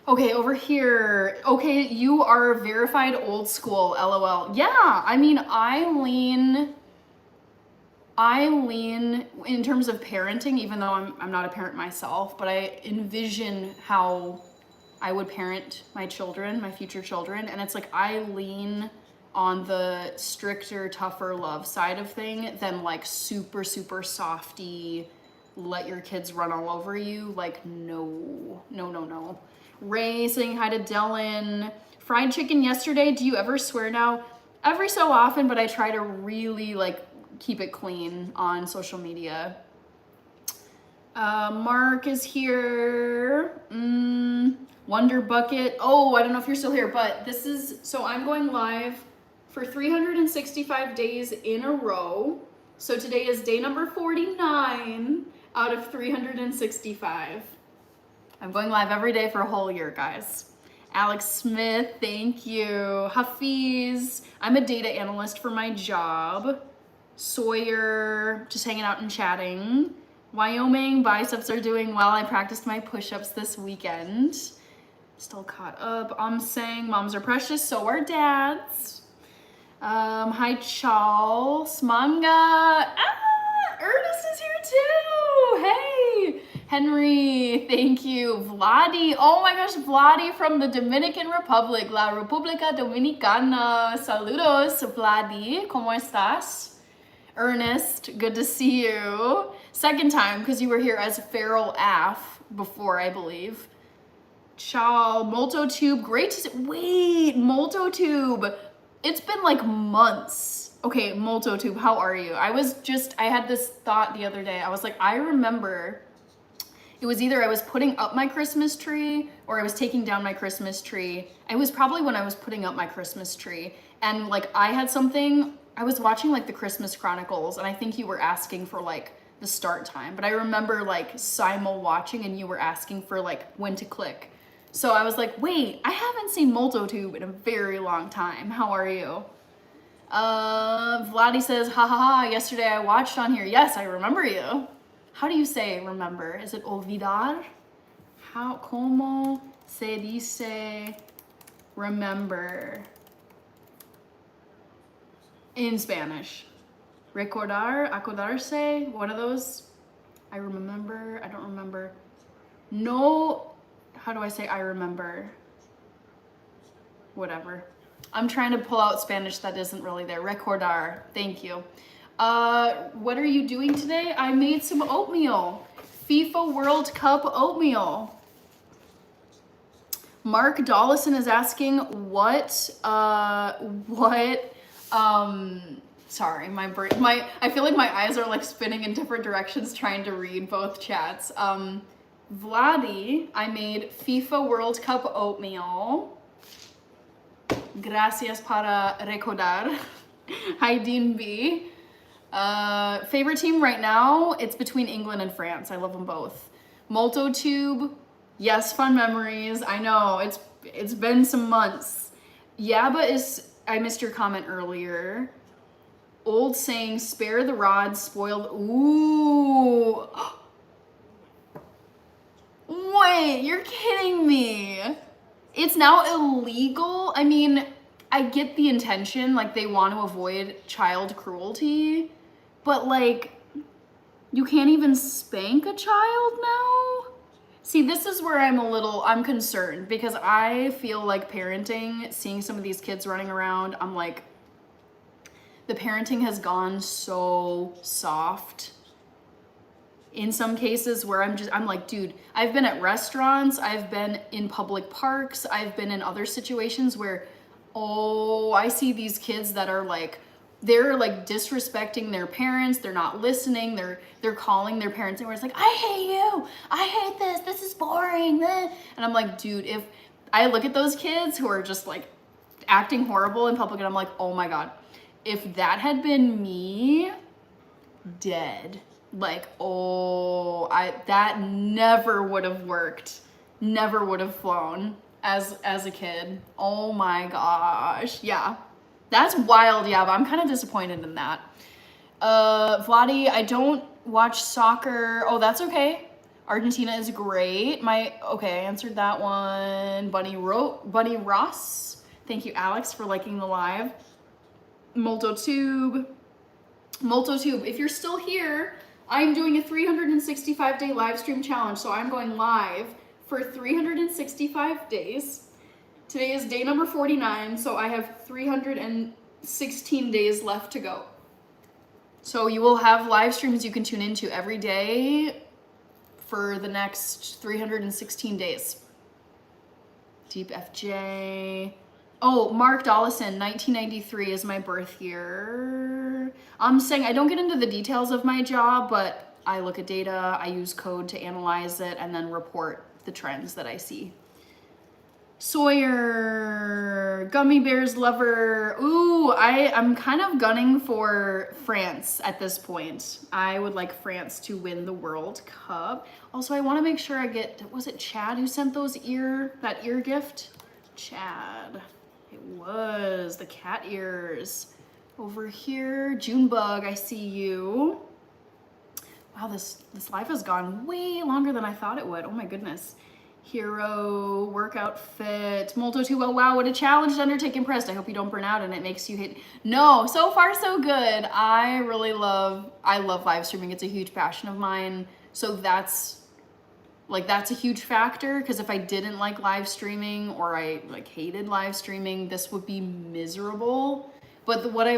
Okay, over here. Okay, you are verified old school, LOL. Yeah, I mean, I lean in terms of parenting, even though I'm not a parent myself, but I envision how I would parent my children, my future children, and it's like I lean on the stricter, tougher love side of thing than like super, super softy, let your kids run all over you. Like, no, no, no, no. Ray saying hi to Dylan. Fried chicken yesterday. Do you ever swear now? Every so often, but I try to really like keep it clean on social media. Mark is here. Wonder Bucket. Oh, I don't know if you're still here, but this is, so I'm going live for 365 days in a row. So today is day number 49 out of 365. I'm going live every day for a whole year, guys. Alex Smith, thank you. Hafiz, I'm a data analyst for my job. Sawyer, just hanging out and chatting. Wyoming, biceps are doing well. I practiced my push-ups this weekend. Still caught up. I'm saying moms are precious, so are dads. Hi, Charles. Manga. Ernest is here too. Hey. Henry, thank you. Vladi. Oh my gosh, Vladi from the Dominican Republic. La República Dominicana. Saludos, Vladi. ¿Cómo estás? Ernest, good to see you. Second time, because you were here as Feral Af before, I believe. Ciao, Moltotube, great to see. Wait, Moltotube. It's been like months. Okay, Moltotube, how are you? I had this thought the other day. I was like, I remember it was either I was putting up my Christmas tree or I was taking down my Christmas tree. It was probably when I was putting up my Christmas tree. And like I had something, I was watching like the Christmas Chronicles and I think you were asking for like the start time. But I remember like simul watching and you were asking for like when to click. So I was like, wait, I haven't seen Moltotube in a very long time. How are you? Vladdy says, ha ha ha, yesterday I watched on here. Yes, I remember you. How do you say remember? Is it olvidar? Como se dice remember in Spanish? Recordar, acordarse, one of those. I remember, I don't remember. No, how do I say I remember? Whatever. I'm trying to pull out Spanish that isn't really there. Recordar, thank you. What are you doing today? I made some oatmeal. FIFA World Cup oatmeal. Mark Dollison is asking sorry, I feel like my eyes are like spinning in different directions trying to read both chats. Vladi, I made FIFA World Cup oatmeal. Gracias para recordar. Hi, Dean B. Favorite team right now, it's between England and France. I love them both. Moltotube, yes, fun memories. I know, it's been some months. Yaba I missed your comment earlier. Old saying, spare the rod, spoil ooh. Wait, you're kidding me. It's now illegal? I mean, I get the intention, like they want to avoid child cruelty, but like, you can't even spank a child now? See, this is where I'm concerned because I feel like parenting, seeing some of these kids running around, I'm like, the parenting has gone so soft in some cases where I'm like, dude, I've been at restaurants, I've been in public parks, I've been in other situations where, oh, I see these kids that are like, they're like disrespecting their parents, they're not listening, they're calling their parents and where it's like, I hate you, I hate this is boring. And I'm like, dude, if I look at those kids who are just like acting horrible in public and I'm like, oh my God, if that had been me, dead. Like, oh, that never would have worked, never would have flown as a kid. Oh my gosh, yeah. That's wild, yeah, but I'm kind of disappointed in that. Vladi, I don't watch soccer. Oh, that's okay. Argentina is great. Okay, I answered that one. Bunny Ross. Thank you, Alex, for liking the live. Multotube, if you're still here, I'm doing a 365-day live stream challenge. So I'm going live for 365 days. Today is day number 49, so I have 316 days left to go. So you will have live streams you can tune into every day for the next 316 days. Deep FJ. Oh, Mark Dollison, 1993 is my birth year. I'm saying I don't get into the details of my job, but I look at data, I use code to analyze it, and then report the trends that I see. Sawyer, gummy bears lover. Ooh, I'm kind of gunning for France at this point. I would like France to win the World Cup. Also, I want to make sure I get, was it Chad who sent that ear gift? Chad. It was the cat ears. Over here, Junebug, I see you. Wow, this live has gone way longer than I thought it would. Oh my goodness. Hero, workout fit, Molto2. Oh wow, what a challenge to undertake. Impressed. I hope you don't burn out and it makes you hit. No, so far so good. I love live streaming. It's a huge passion of mine. So that's a huge factor, because if I didn't like live streaming or I like hated live streaming, this would be miserable. But what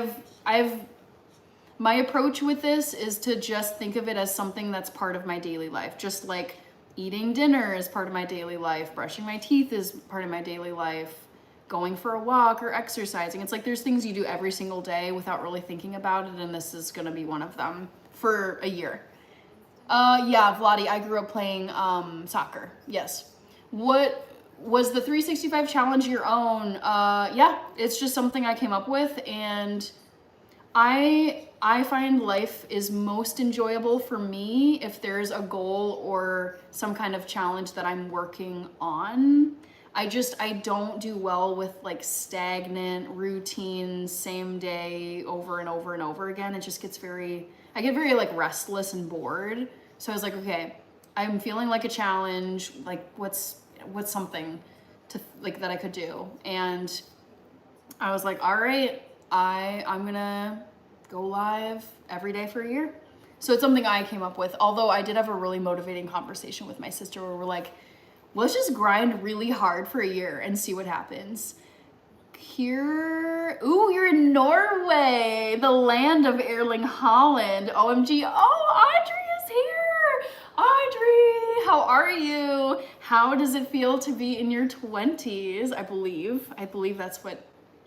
my approach with this is to just think of it as something that's part of my daily life. Just like eating dinner is part of my daily life, brushing my teeth is part of my daily life, going for a walk or exercising. It's like there's things you do every single day without really thinking about it, and this is gonna be one of them for a year. Yeah, Vladi, I grew up playing soccer, yes. What was the 365 challenge your own? Yeah, it's just something I came up with, and I find life is most enjoyable for me if there's a goal or some kind of challenge that I'm working on. I don't do well with like stagnant routine, same day over and over and over again. It just gets I get very like restless and bored. So I was like, okay, I'm feeling like a challenge. Like what's something to like that I could do? And I was like, all right, I'm gonna go live every day for a year. So it's something I came up with, although I did have a really motivating conversation with my sister where we're like, let's just grind really hard for a year and see what happens. Here, ooh, you're in Norway, the land of Erling Haaland. OMG, oh, Audrey is here. Audrey, how are you? How does it feel to be in your 20s? I believe that's what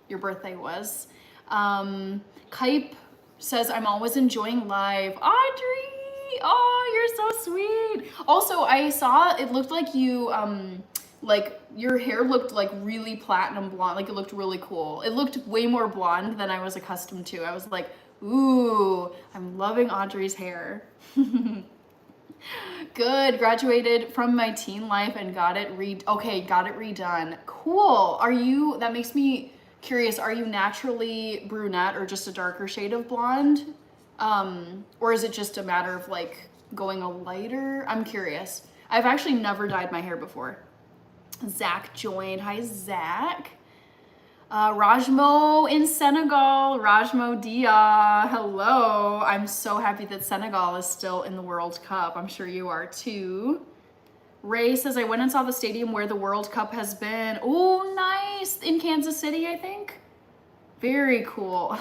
your birthday was. Kype says, I'm always enjoying live. Audrey, oh, you're so sweet. Also, I saw it looked like you, like your hair looked like really platinum blonde, like it looked really cool. It looked way more blonde than I was accustomed to. I was like, ooh, I'm loving Audrey's hair. Good, graduated from my teen life and got it redone. Cool, that makes me curious, are you naturally brunette or just a darker shade of blonde? Or is it just a matter of like going a lighter? I'm curious. I've actually never dyed my hair before. Zach joined. Hi, Zach. Rajmo in Senegal. Rajmo Dia. Hello. I'm so happy that Senegal is still in the World Cup. I'm sure you are too. Ray says, I went and saw the stadium where the World Cup has been. Oh, nice. In Kansas City, I think. Very cool.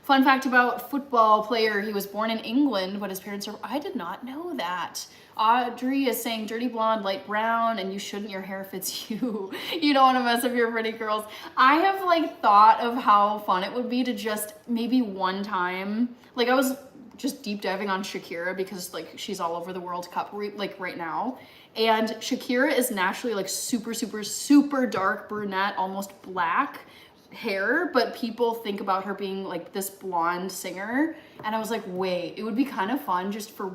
Fun fact about football player, he was born in England, but his parents are, I did not know that. Audrey is saying dirty blonde, light brown, and you shouldn't, your hair fits you. You don't want to mess up your pretty curls. I have like thought of how fun it would be to just maybe one time, like I was just deep diving on Shakira because like she's all over the World Cup like right now. And Shakira is naturally like super, super, super dark brunette, almost black hair, but people think about her being like this blonde singer. And I was like, wait, it would be kind of fun just for,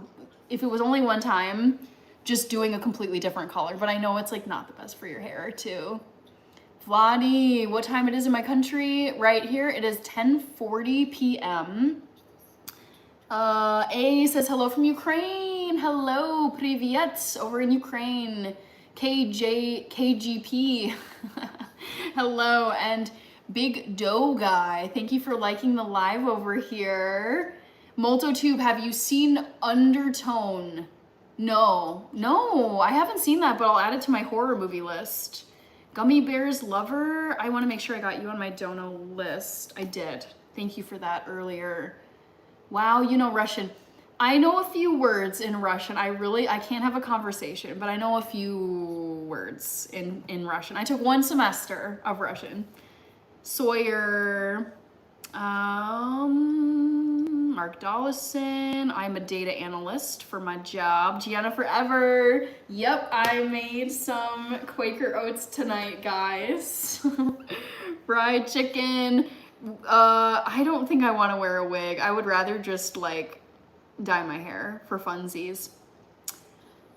if it was only one time, just doing a completely different color. But I know it's like not the best for your hair too. Vladi, what time it is in my country? Right here, it is 10:40 p.m. A says hello from Ukraine. Ukraine. Hello, privyet over in Ukraine. KGP. Hello, and Big Dough Guy. Thank you for liking the live over here. MoltoTube, have you seen Undertone? No, I haven't seen that, but I'll add it to my horror movie list. Gummy Bears Lover. I want to make sure I got you on my dono list. I did. Thank you for that earlier. Wow, you know Russian. I know a few words in Russian. I can't have a conversation, but I know a few words in Russian. I took 1 semester of Russian. Sawyer, Mark Dollison. I'm a data analyst for my job. Gianna Forever. Yep, I made some Quaker Oats tonight, guys. Fried chicken. I don't think I want to wear a wig. I would rather just like dye my hair for funsies.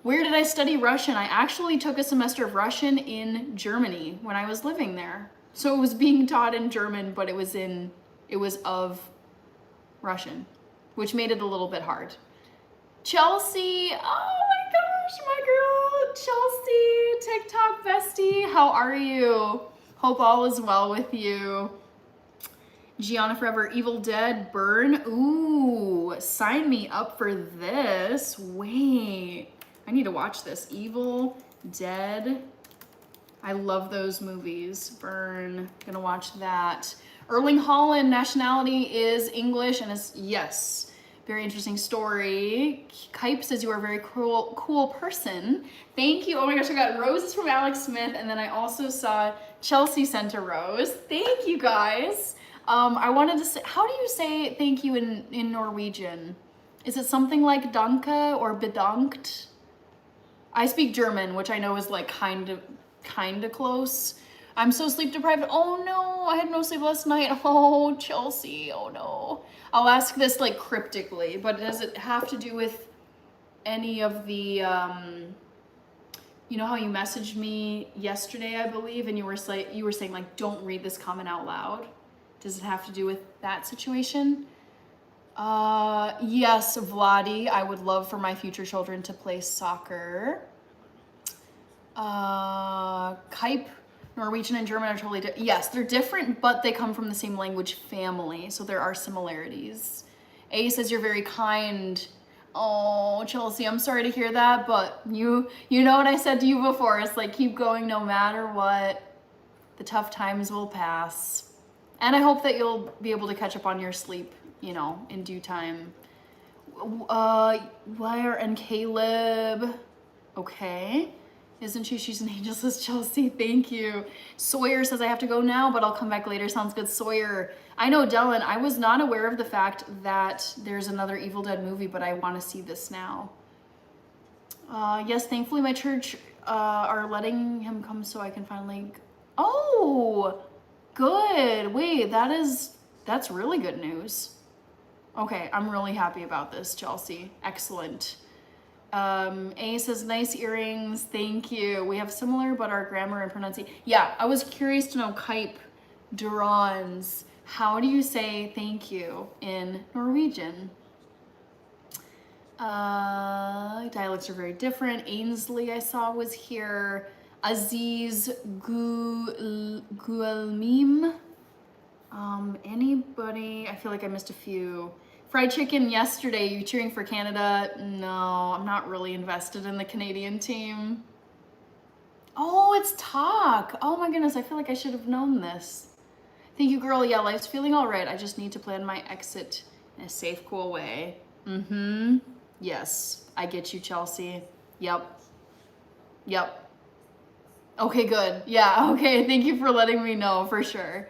Where did I study Russian? I actually took a semester of Russian in Germany when I was living there. So it was being taught in German, but it was of Russian, which made it a little bit hard. Chelsea, oh my gosh, my girl, Chelsea, TikTok bestie, how are you? Hope all is well with you. Gianna Forever, Evil Dead, Burn. Ooh, sign me up for this. Wait, I need to watch this. Evil Dead. I love those movies. Burn, gonna watch that. Erling Holland, nationality is English and is, yes, very interesting story. Kype says you are a very cool person. Thank you. Oh my gosh, I got roses from Alex Smith, and then I also saw Chelsea sent a rose. Thank you guys. I wanted to say, how do you say thank you in Norwegian? Is it something like danke or bedankt? I speak German, which I know is like kind of close. I'm so sleep deprived. Oh no, I had no sleep last night. Oh, Chelsea, oh no. I'll ask this like cryptically, but does it have to do with any of the, you know how you messaged me yesterday, I believe, and you were saying like, don't read this comment out loud. Does it have to do with that situation? Yes, Vladi, I would love for my future children to play soccer. Kype, Norwegian and German are totally different. Yes, they're different, but they come from the same language family, so there are similarities. A says you're very kind. Oh, Chelsea, I'm sorry to hear that, but you know what I said to you before. It's like, keep going no matter what. The tough times will pass. And I hope that you'll be able to catch up on your sleep, you know, in due time. Wire and Caleb. Okay. Isn't she? She's an angel, says Chelsea. Thank you. Sawyer says I have to go now, but I'll come back later. Sounds good, Sawyer. I know, Dylan, I was not aware of the fact that there's another Evil Dead movie, but I want to see this now. Yes, thankfully my church are letting him come so I can finally... Oh, good. Wait, that's really good news. Okay, I'm really happy about this, Chelsea. Excellent. A says, nice earrings, thank you. We have similar, but our grammar and pronunciation. Yeah, I was curious to know, Kype, Durans, how do you say thank you in Norwegian? Dialects are very different. Ainsley, I saw, was here. Aziz Guelmim. Anybody? I feel like I missed a few. Fried chicken yesterday. You cheering for Canada? No, I'm not really invested in the Canadian team. Oh, it's talk. Oh my goodness, I feel like I should have known this. Thank you, girl. Yeah, life's feeling all right. I just need to plan my exit in a safe, cool way. Mm-hmm. Yes, I get you, Chelsea. Yep. Okay, good. Yeah, okay. Thank you for letting me know, for sure.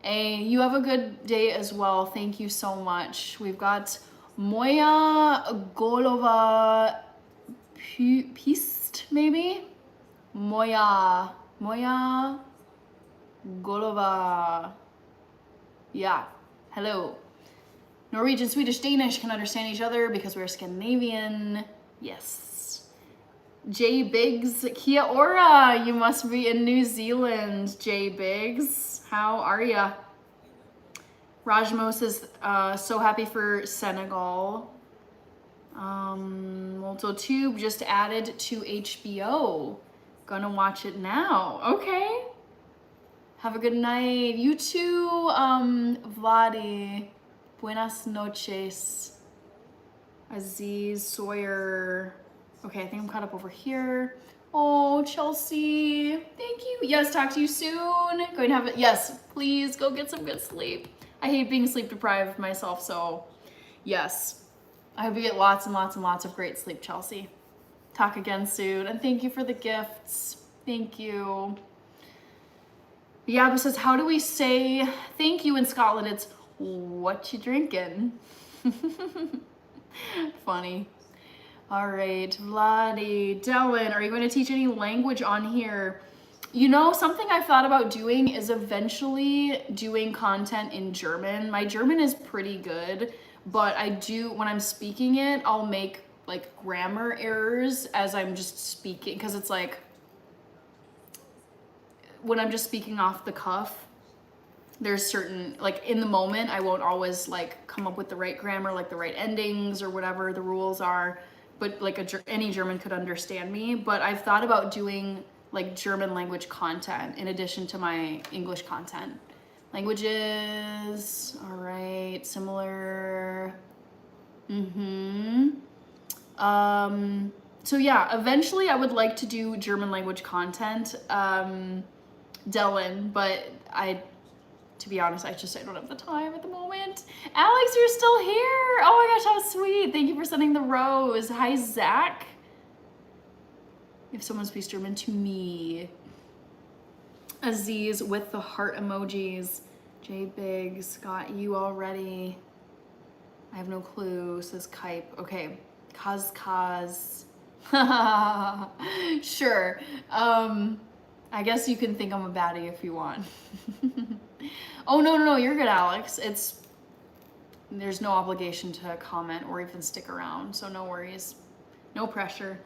Hey, you have a good day as well. Thank you so much. We've got Moya Golova Pist, maybe? Moya Golova. Yeah, hello. Norwegian, Swedish, Danish can understand each other because we're Scandinavian. Yes. J Biggs, Kia ora. You must be in New Zealand, J Biggs. How are ya? Rajmo says, so happy for Senegal. Molto Tube just added to HBO. Gonna watch it now. Okay. Have a good night. You too, Vladi. Buenas noches. Aziz, Sawyer. Okay, I think I'm caught up over here. Oh, Chelsea. Thank you. Yes, talk to you soon. Going to have it. Yes, please go get some good sleep. I hate being sleep deprived myself, so yes. I hope you get lots and lots and lots of great sleep, Chelsea. Talk again soon. And thank you for the gifts. Thank you. Yaba says, how do we say thank you in Scotland? It's what you drinking? Funny. All right, Vladi, Dylan, are you going to teach any language on here? You know, something I've thought about doing is eventually doing content in German. My German is pretty good, but I do, when I'm speaking it, I'll make like grammar errors as I'm just speaking, because it's like, when I'm just speaking off the cuff, there's certain, like in the moment, I won't always like come up with the right grammar, like the right endings or whatever the rules are, but like any German could understand me. But I've thought about doing like German language content in addition to my English content. Languages, all right, similar. So yeah, eventually I would like to do German language content, Dylan, but to be honest, I don't have the time at the moment. Alex, you're still here. Oh my gosh, how sweet. Thank you for sending the rose. Hi, Zach. If someone speaks German to me. Aziz with the heart emojis. J Biggs, got you already. I have no clue, says Kype. Okay, Kaz. Sure. I guess you can think I'm a baddie if you want. Oh, no, you're good, Alex. There's no obligation to comment or even stick around, so no worries. No pressure.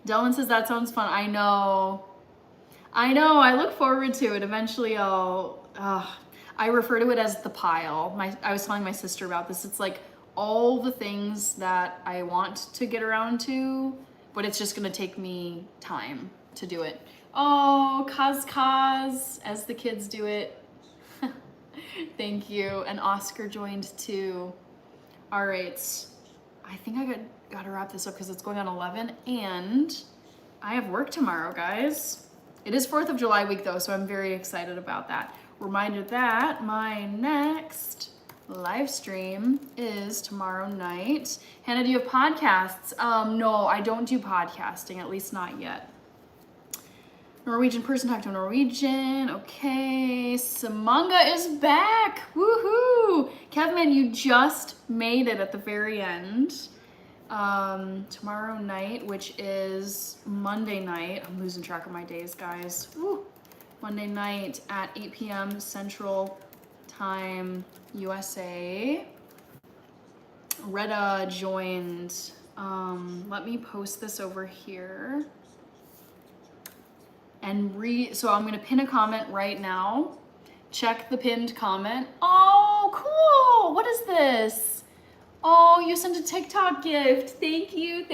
Dylan says, that sounds fun. I know. I look forward to it. Eventually I refer to it as the pile. I was telling my sister about this. It's like all the things that I want to get around to, but it's just gonna take me time to do it. Oh, Kaz, as the kids do it. Thank you. And Oscar joined too. All right. I think I gotta wrap this up because it's going on 11 and I have work tomorrow, guys. It is 4th of July week though, so I'm very excited about that. Reminder that my next live stream is tomorrow night. Hannah, do you have podcasts? No, I don't do podcasting, at least not yet. Norwegian person, talk to a Norwegian. Okay, Samanga is back. Woohoo! Kevman, you just made it at the very end. Tomorrow night, which is Monday night. I'm losing track of my days, guys. Woo! Monday night at 8 p.m. Central Time, USA. Retta joined. Let me post this over here. And so I'm gonna pin a comment right now. Check the pinned comment. Oh, cool! What is this? Oh, you sent a TikTok gift. Thank you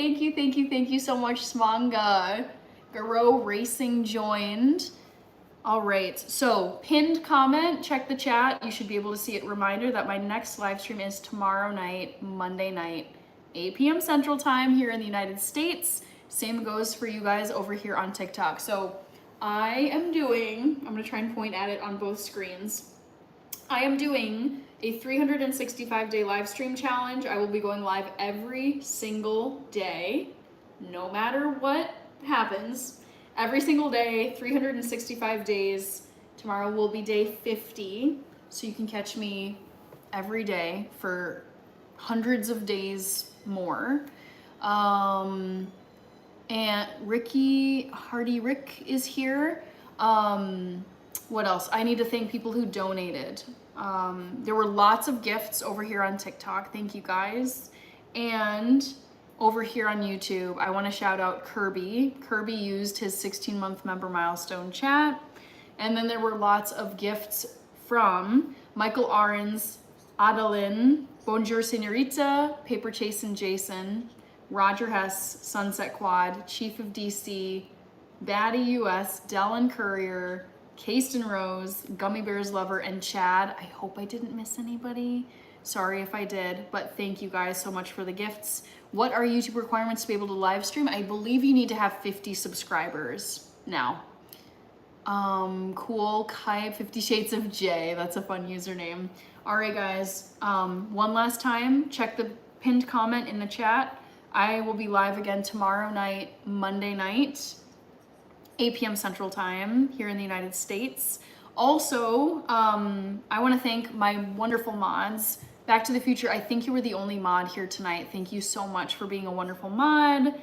so much, Smanga. Garo Racing joined. All right, so pinned comment, check the chat. You should be able to see it. Reminder that my next live stream is tomorrow night, Monday night, 8 p.m. Central Time here in the United States. Same goes for you guys over here on TikTok. So I'm gonna try and point at it on both screens. I am doing a 365-day live stream challenge. I will be going live every single day, no matter what happens. Every single day, 365 days. Tomorrow will be day 50, so you can catch me every day for hundreds of days more. And Rick is here. What else? I need to thank people who donated. There were lots of gifts over here on TikTok. Thank you guys. And over here on YouTube, I want to shout out Kirby. Kirby used his 16-month member milestone chat. And then there were lots of gifts from Michael Ahrens, Adeline, Bonjour Senorita, Paper Chase and Jason, Roger Hess, Sunset Quad, Chief of DC, Batty US, Dellen Courier, Kasten Rose, Gummy Bears Lover, and Chad. I hope I didn't miss anybody. Sorry if I did, but thank you guys so much for the gifts. What are YouTube requirements to be able to live stream? I believe you need to have 50 subscribers now. Cool, Kai, 50 Shades of J. That's a fun username. All right, guys, one last time, check the pinned comment in the chat. I will be live again tomorrow night, Monday night, 8 p.m. Central Time here in the United States. Also, I want to thank my wonderful mods. Back to the Future, I think you were the only mod here tonight. Thank you so much for being a wonderful mod.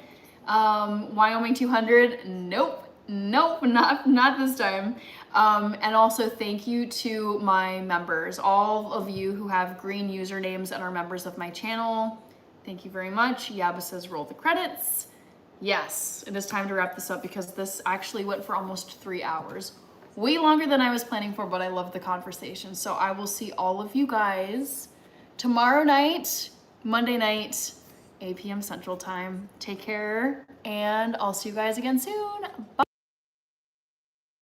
Wyoming 200, nope, not this time. And also thank you to my members, all of you who have green usernames and are members of my channel. Thank you very much. Yaba says roll the credits. Yes, it is time to wrap this up because this actually went for almost 3 hours. Way longer than I was planning for, but I love the conversation. So I will see all of you guys tomorrow night, Monday night, 8 p.m. Central Time. Take care, and I'll see you guys again soon. Bye.